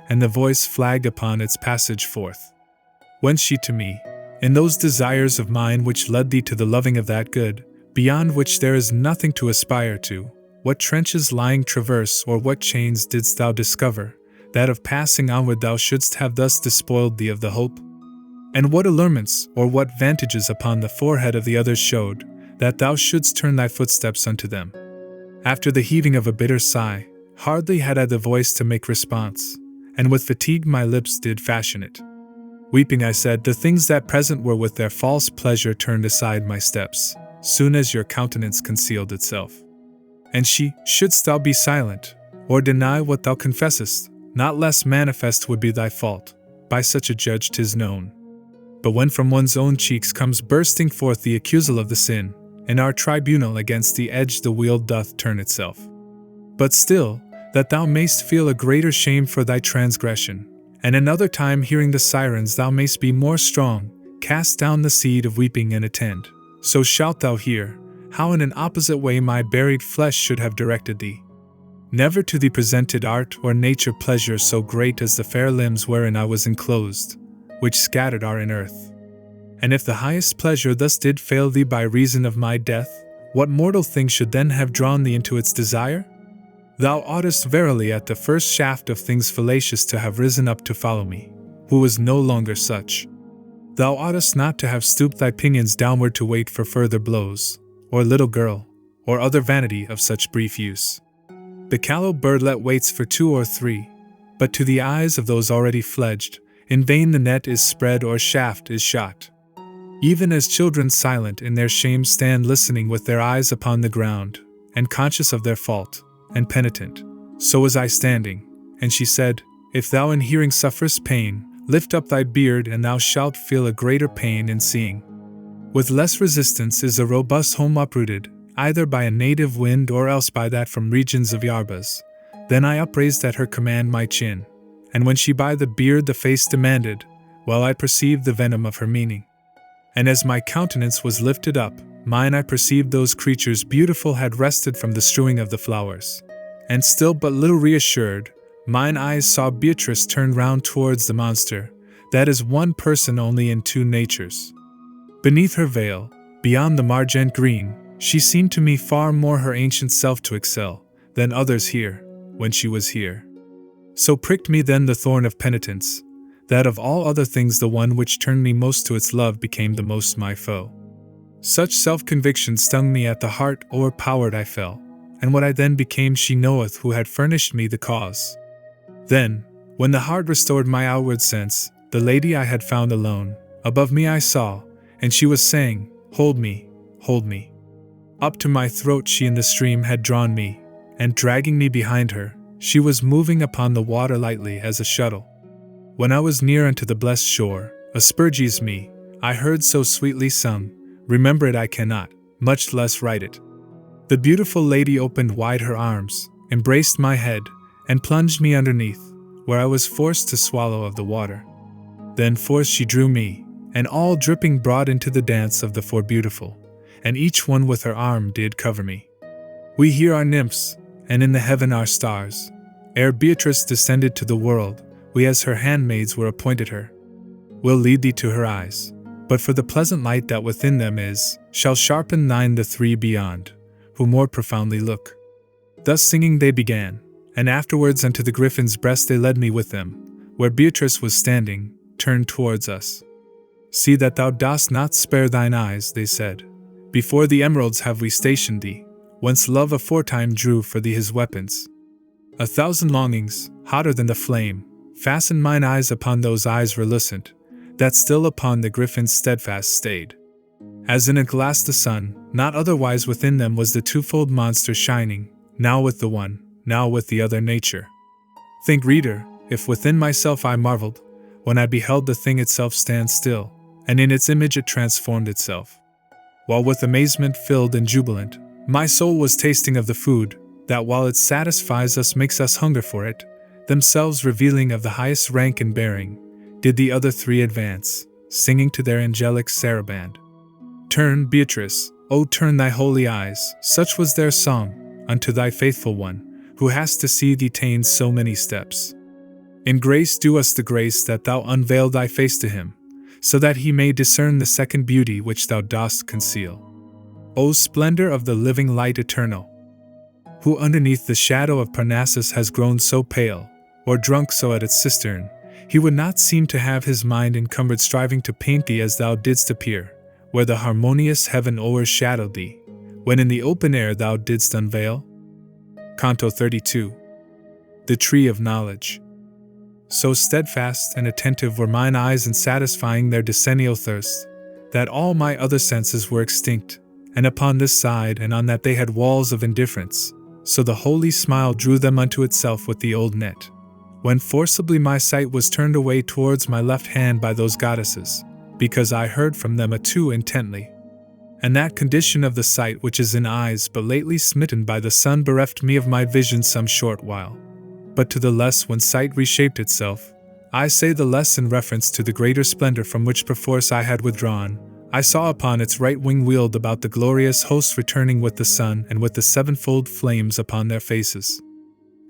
and the voice flagged upon its passage forth. Went she to me, in those desires of mine which led thee to the loving of that good, beyond which there is nothing to aspire to, what trenches lying traverse or what chains didst thou discover, that of passing onward thou shouldst have thus despoiled thee of the hope? And what allurements or what vantages upon the forehead of the others showed, that thou shouldst turn thy footsteps unto them? After the heaving of a bitter sigh, hardly had I the voice to make response, and with fatigue my lips did fashion it. Weeping I said, The things that present were with their false pleasure turned aside my steps, soon as your countenance concealed itself. And she, Shouldst thou be silent, or deny what thou confessest, not less manifest would be thy fault, by such a judge 'tis known. But when from one's own cheeks comes bursting forth the accusal of the sin, in our tribunal against the edge the wheel doth turn itself. But still, that thou mayst feel a greater shame for thy transgression, and another time hearing the sirens thou mayst be more strong, cast down the seed of weeping and attend. So shalt thou hear, how in an opposite way my buried flesh should have directed thee. Never to thee presented art or nature pleasure so great as the fair limbs wherein I was enclosed, which scattered are in earth. And if the highest pleasure thus did fail thee by reason of my death, what mortal thing should then have drawn thee into its desire? Thou oughtest verily at the first shaft of things fallacious to have risen up to follow me, who was no longer such. Thou oughtest not to have stooped thy pinions downward to wait for further blows, or little girl, or other vanity of such brief use. The callow birdlet waits for 2 or 3, but to the eyes of those already fledged, in vain the net is spread or shaft is shot. Even as children silent in their shame stand listening with their eyes upon the ground, and conscious of their fault, and penitent, so was I standing, and she said, If thou in hearing sufferest pain, lift up thy beard and thou shalt feel a greater pain in seeing. With less resistance is a robust home uprooted, either by a native wind or else by that from regions of Yarbas. Then I upraised at her command my chin, and when she by the beard the face demanded, well I perceived the venom of her meaning. And as my countenance was lifted up, mine I perceived those creatures beautiful had rested from the strewing of the flowers, and still but little reassured, mine eyes saw Beatrice turn round towards the monster, that is one person only in two natures. Beneath her veil, beyond the magenta green, she seemed to me far more her ancient self to excel than others here, when she was here. So pricked me then the thorn of penitence, that of all other things the one which turned me most to its love became the most my foe. Such self-conviction stung me at the heart, o'erpowered I fell, and what I then became she knoweth who had furnished me the cause. Then, when the heart restored my outward sense, the lady I had found alone, above me I saw, and she was saying, "Hold me, hold me." Up to my throat she in the stream had drawn me, and dragging me behind her, she was moving upon the water lightly as a shuttle. When I was near unto the blessed shore, asperges me, I heard so sweetly sung, remember it I cannot, much less write it. The beautiful lady opened wide her arms, embraced my head, and plunged me underneath, where I was forced to swallow of the water. Then forth she drew me, and all dripping brought into the dance of the four beautiful, and each one with her arm did cover me. We here are nymphs, and in the heaven are stars. Ere Beatrice descended to the world, we as her handmaids were appointed her. We'll lead thee to her eyes, but for the pleasant light that within them is, shall sharpen thine the three beyond, who more profoundly look. Thus singing they began, and afterwards unto the griffin's breast they led me with them, where Beatrice was standing, turned towards us. See that thou dost not spare thine eyes, they said. Before the emeralds have we stationed thee, whence love aforetime drew for thee his weapons. 1,000 longings, hotter than the flame, fastened mine eyes upon those eyes relucent, that still upon the griffin's steadfast stayed. As in a glass the sun, not otherwise within them was the twofold monster shining, now with the one, now with the other nature. Think, reader, if within myself I marveled, when I beheld the thing itself stand still, and in its image it transformed itself. While with amazement filled and jubilant, my soul was tasting of the food, that while it satisfies us makes us hunger for it, themselves revealing of the highest rank and bearing, did the other three advance, singing to their angelic saraband. Turn, Beatrice, O turn thy holy eyes, such was their song, unto thy faithful one, who hast to see thee ta'en so many steps. In grace do us the grace that thou unveil thy face to him, so that he may discern the second beauty which thou dost conceal. O splendor of the living light eternal, who underneath the shadow of Parnassus has grown so pale, or drunk so at its cistern, he would not seem to have his mind encumbered striving to paint thee as thou didst appear, where the harmonious heaven o'ershadowed thee, when in the open air thou didst unveil. Canto 32. The Tree of Knowledge. So steadfast and attentive were mine eyes in satisfying their decennial thirst, that all my other senses were extinct, and upon this side and on that they had walls of indifference, so the holy smile drew them unto itself with the old net, when forcibly my sight was turned away towards my left hand by those goddesses, because I heard from them a too intently. And that condition of the sight which is in eyes but lately smitten by the sun bereft me of my vision some short while. But to the less when sight reshaped itself, I say the less in reference to the greater splendor from which perforce I had withdrawn, I saw upon its right wing wheeled about the glorious host returning with the sun and with the sevenfold flames upon their faces.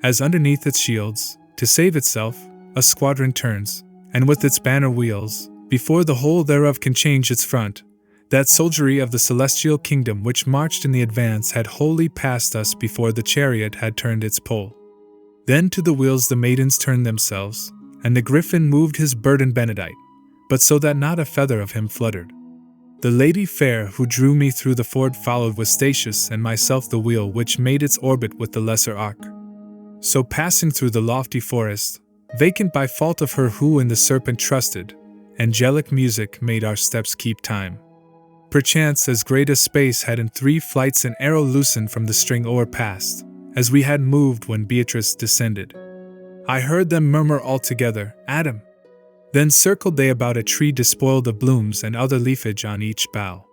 As underneath its shields, to save itself, a squadron turns, and with its banner wheels, before the whole thereof can change its front, that soldiery of the celestial kingdom which marched in the advance had wholly passed us before the chariot had turned its pole. Then to the wheels the maidens turned themselves, and the griffin moved his burden benedict, but so that not a feather of him fluttered. The lady fair who drew me through the ford followed with Statius and myself the wheel which made its orbit with the lesser arc. So passing through the lofty forest, vacant by fault of her who in the serpent trusted, angelic music made our steps keep time. Perchance as great a space had in 3 flights an arrow loosened from the string o'erpassed, as we had moved when Beatrice descended. I heard them murmur all together, Adam. Then circled they about a tree despoiled of blooms and other leafage on each bough.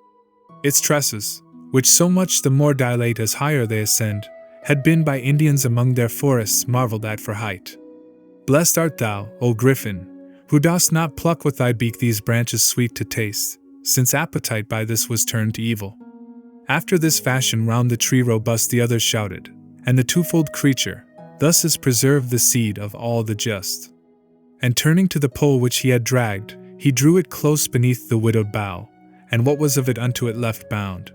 Its tresses, which so much the more dilate as higher they ascend, had been by Indians among their forests marveled at for height. Blessed art thou, O Griffin, who dost not pluck with thy beak these branches sweet to taste, since appetite by this was turned to evil. After this fashion round the tree robust the others shouted, and the twofold creature, thus is preserved the seed of all the just. And turning to the pole which he had dragged, he drew it close beneath the widowed bough, and what was of it unto it left bound.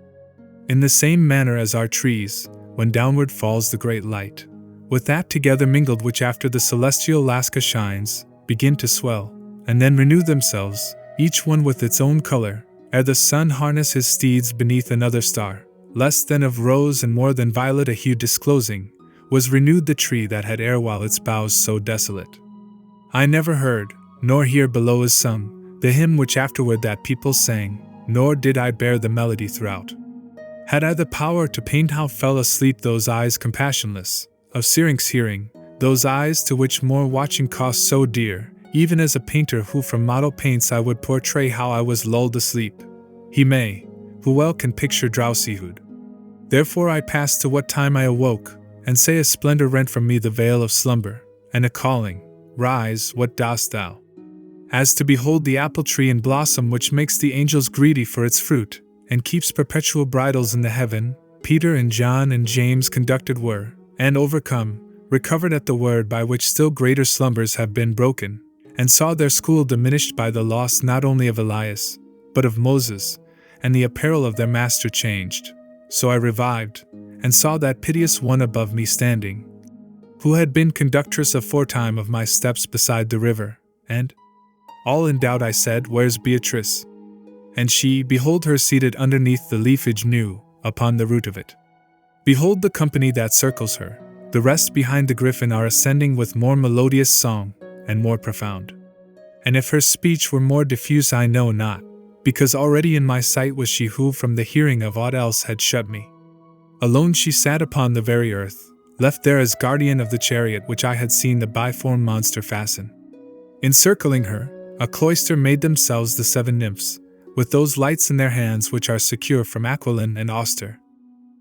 In the same manner as our trees, when downward falls the great light, with that together mingled which after the celestial lasca shines, begin to swell, and then renew themselves, each one with its own color, ere the sun harness his steeds beneath another star, less than of rose and more than violet a hue disclosing, was renewed the tree that had erewhile its boughs so desolate. I never heard, nor hear below is sung, the hymn which afterward that people sang, nor did I bear the melody throughout. Had I the power to paint how fell asleep those eyes compassionless, of Syrinx hearing, those eyes to which more watching cost so dear, even as a painter who from model paints I would portray how I was lulled asleep, he may, who well can picture drowsyhood. Therefore I pass to what time I awoke, and say a splendor rent from me the veil of slumber, and a calling, rise, what dost thou? As to behold the apple tree in blossom which makes the angels greedy for its fruit, and keeps perpetual bridals in the heaven, Peter and John and James conducted were, and overcome, recovered at the word by which still greater slumbers have been broken, and saw their school diminished by the loss not only of Elias, but of Moses, and the apparel of their master changed. So I revived, and saw that piteous one above me standing, who had been conductress aforetime of my steps beside the river, and, all in doubt I said, where's Beatrice? And she, behold her seated underneath the leafage new, upon the root of it. Behold the company that circles her, the rest behind the griffin are ascending with more melodious song, and more profound. And if her speech were more diffuse I know not, because already in my sight was she who from the hearing of aught else had shut me. Alone she sat upon the very earth, left there as guardian of the chariot which I had seen the biform monster fasten. Encircling her, a cloister made themselves the 7 nymphs, with those lights in their hands which are secure from Aquiline and Auster.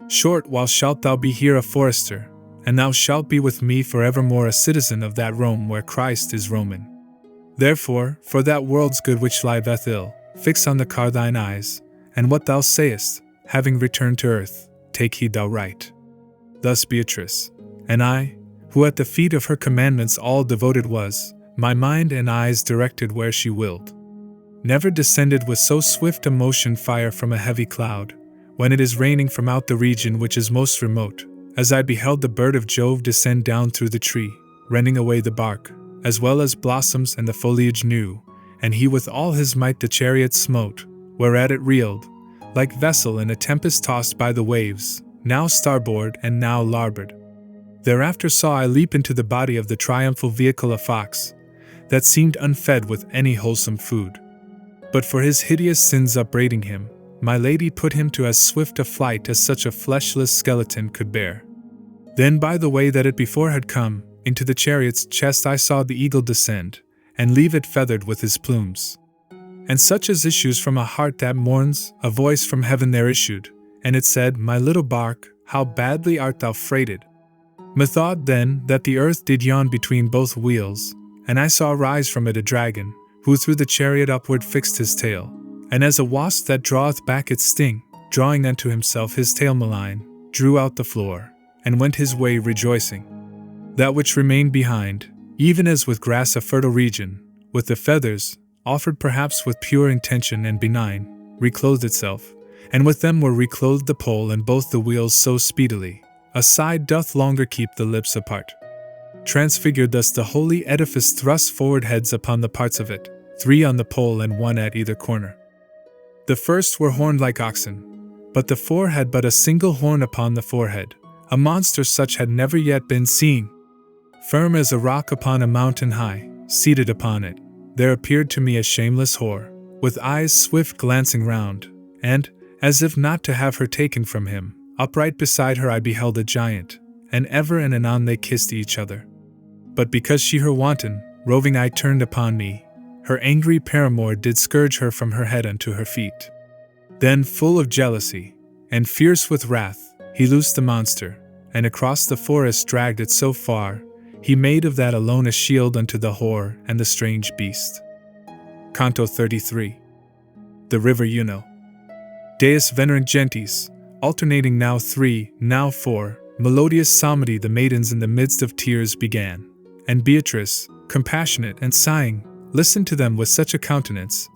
Short while shalt thou be here a forester, and thou shalt be with me forevermore a citizen of that Rome where Christ is Roman. Therefore, for that world's good which lieth ill, fix on the car thine eyes, and what thou sayest, having returned to earth, take heed thou write. Thus Beatrice, and I, who at the feet of her commandments all devoted was, my mind and eyes directed where she willed. Never descended with so swift a motion fire from a heavy cloud, when it is raining from out the region which is most remote, as I beheld the bird of Jove descend down through the tree, rending away the bark, as well as blossoms and the foliage new, and he with all his might the chariot smote, whereat it reeled, like vessel in a tempest tossed by the waves, now starboard and now larboard. Thereafter saw I leap into the body of the triumphal vehicle a fox, that seemed unfed with any wholesome food. But for his hideous sins upbraiding him, my lady put him to as swift a flight as such a fleshless skeleton could bear. Then by the way that it before had come, into the chariot's chest I saw the eagle descend, and leave it feathered with his plumes. And such as issues from a heart that mourns, a voice from heaven there issued, and it said, My little bark, how badly art thou freighted. Methought then that the earth did yawn between both wheels, and I saw rise from it a dragon, who through the chariot upward fixed his tail, and as a wasp that draweth back its sting, drawing unto himself his tail malign, drew out the floor, and went his way rejoicing. That which remained behind, even as with grass a fertile region, with the feathers, offered perhaps with pure intention and benign, reclothed itself, and with them were reclothed the pole and both the wheels so speedily, a side doth longer keep the lips apart. Transfigured thus the holy edifice thrust forward heads upon the parts of it, 3 on the pole and 1 at either corner. The first were horned like oxen, but the 4 had but a single horn upon the forehead, a monster such had never yet been seen. Firm as a rock upon a mountain high, seated upon it, there appeared to me a shameless whore, with eyes swift glancing round, and, as if not to have her taken from him, upright beside her I beheld a giant, and ever and anon they kissed each other. But because she her wanton, roving eye turned upon me, her angry paramour did scourge her from her head unto her feet. Then, full of jealousy, and fierce with wrath, he loosed the monster, and across the forest dragged it so far, he made of that alone a shield unto the whore and the strange beast. Canto 33. The River Uno. Deus venerant gentes, alternating now 3, now 4, melodious psalmody the maidens in the midst of tears began, and Beatrice, compassionate and sighing, listened to them with such a countenance,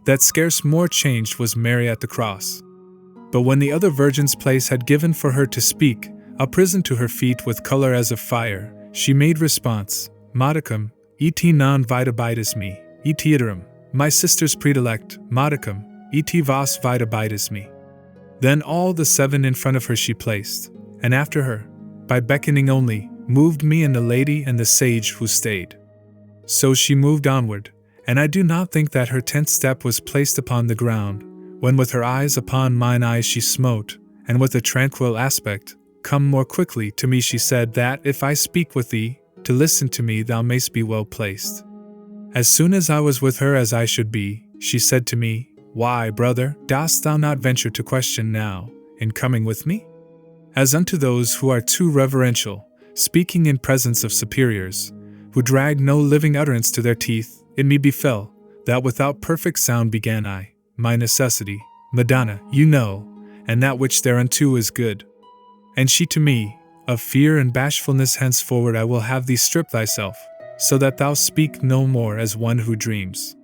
that scarce more changed was Mary at the cross. But when the other virgins place had given for her to speak, uprisen to her feet with color as of fire, she made response, Modicum, et non vita bitis me, et iterum, my sisters predilecte, modicum, et vos vita bitis me. Then all the 7 in front of her she placed, and after her, by beckoning only, moved me and the lady and the sage who stayed. So she moved onward, and I do not think that her 10th step was placed upon the ground, when with her eyes upon mine eyes she smote, and with a tranquil aspect, Come more quickly to me she said that if I speak with thee, to listen to me thou mayst be well placed. As soon as I was with her as I should be, she said to me, Why, brother, dost thou not venture to question now, in coming with me? As unto those who are too reverential, speaking in presence of superiors, who drag no living utterance to their teeth, it me befell, that without perfect sound began I, my necessity, Madonna, you know, and that which thereunto is good. And she to me, Of fear and bashfulness henceforward I will have thee strip thyself, so that thou speak no more as one who dreams.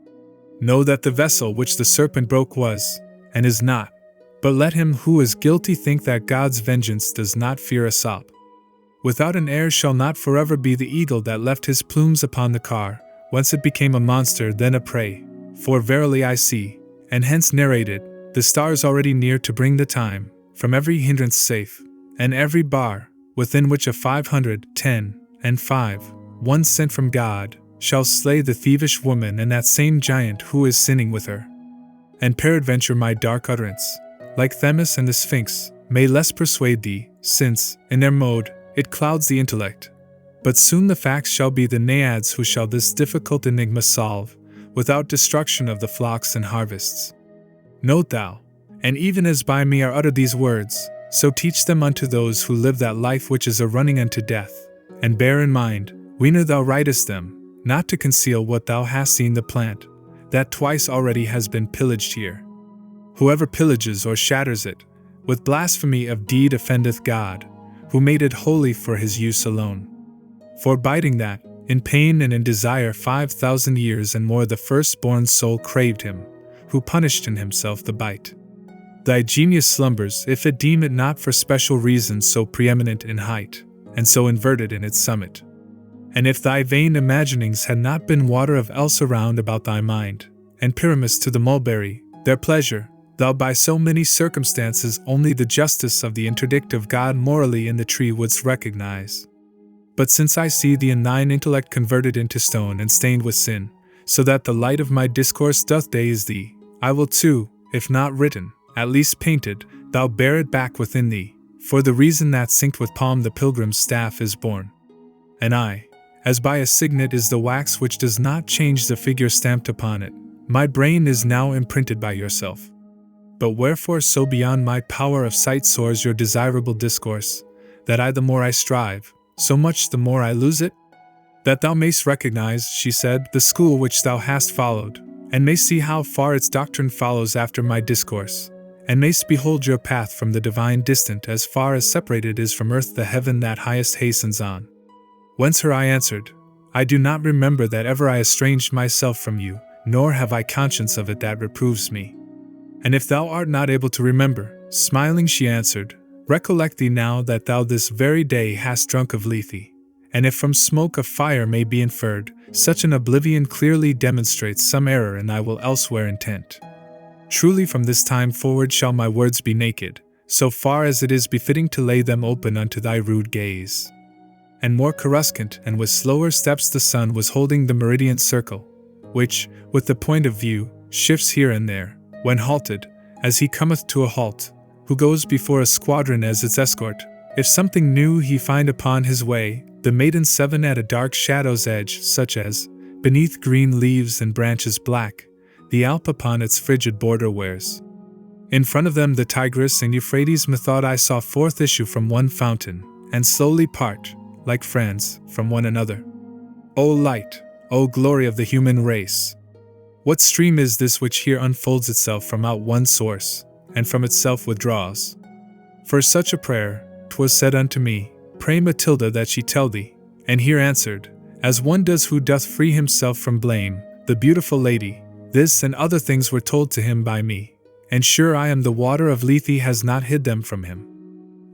Know that the vessel which the serpent broke was, and is not, but let him who is guilty think that God's vengeance does not fear a sop. Without an heir shall not forever be the eagle that left his plumes upon the car, whence it became a monster then a prey, for verily I see, and hence narrated, the stars already near to bring the time, from every hindrance safe, and every bar, within which a 510, and 5, one sent from God, shall slay the thievish woman and that same giant who is sinning with her. And peradventure my dark utterance, like Themis and the Sphinx, may less persuade thee, since, in their mode, it clouds the intellect. But soon the facts shall be the naiads who shall this difficult enigma solve, without destruction of the flocks and harvests. Note thou, and even as by me are uttered these words, so teach them unto those who live that life which is a running unto death, and bear in mind, whene'er thou writest them, not to conceal what thou hast seen the plant, that twice already has been pillaged here. Whoever pillages or shatters it, with blasphemy of deed offendeth God, who made it holy for his use alone. For biting that, in pain and in desire 5,000 years and more the firstborn soul craved him, who punished in himself the bite. Thy genius slumbers if it deem it not for special reasons so preeminent in height, and so inverted in its summit. And if thy vain imaginings had not been water of else around about thy mind, and Pyramus to the mulberry, their pleasure, thou by so many circumstances only the justice of the interdict of God morally in the tree wouldst recognize. But since I see thee in thine intellect converted into stone and stained with sin, so that the light of my discourse doth daze thee, I will too, if not written, at least painted, thou bear it back within thee, for the reason that synced with palm the pilgrim's staff is born. And I, as by a signet is the wax which does not change the figure stamped upon it, my brain is now imprinted by yourself. But wherefore so beyond my power of sight soars your desirable discourse, that the more I strive, so much the more I lose it? That thou mayst recognize, she said, the school which thou hast followed, and mayst see how far its doctrine follows after my discourse, and mayst behold your path from the divine distant as far as separated is from earth the heaven that highest hastens on. Whence her I answered, I do not remember that ever I estranged myself from you, nor have I conscience of it that reproves me. And if thou art not able to remember, smiling she answered, recollect thee now that thou this very day hast drunk of Lethe, and if from smoke of fire may be inferred, such an oblivion clearly demonstrates some error and I will elsewhere intent. Truly from this time forward shall my words be naked, so far as it is befitting to lay them open unto thy rude gaze. And more coruscant and with slower steps the sun was holding the meridian circle, which, with the point of view, shifts here and there, when halted, as he cometh to a halt, who goes before a squadron as its escort, if something new he find upon his way, the maiden 7 at a dark shadow's edge, such as, beneath green leaves and branches black, the Alp upon its frigid border wears. In front of them the Tigris and Euphrates methought I saw forth issue from one fountain, and slowly part, like friends, from one another. O light, O glory of the human race! What stream is this which here unfolds itself from out one source, and from itself withdraws? For such a prayer, 'twas said unto me, Pray Matilda that she tell thee. And here answered, as one does who doth free himself from blame, the beautiful lady, this and other things were told to him by me. And sure I am the water of Lethe has not hid them from him.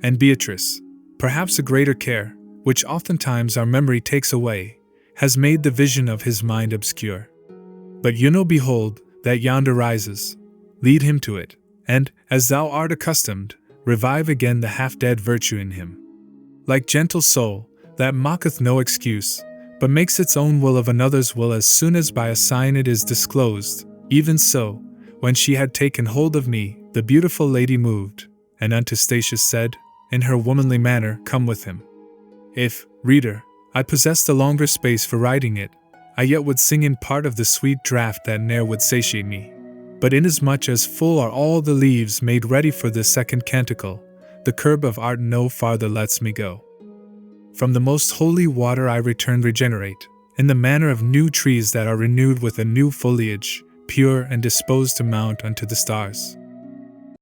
And Beatrice, perhaps a greater care, which oftentimes our memory takes away, has made the vision of his mind obscure. But you know, behold, that yonder rises. Lead him to it, and, as thou art accustomed, revive again the half-dead virtue in him. Like gentle soul, that mocketh no excuse, but makes its own will of another's will as soon as by a sign it is disclosed, even so, when she had taken hold of me, the beautiful lady moved, and unto Statius said, in her womanly manner, Come with him. If, reader, I possessed a longer space for writing it, I yet would sing in part of the sweet draught that ne'er would satiate me. But inasmuch as full are all the leaves made ready for this second canticle, the curb of art no farther lets me go. From the most holy water I return regenerate, in the manner of new trees that are renewed with a new foliage, pure and disposed to mount unto the stars.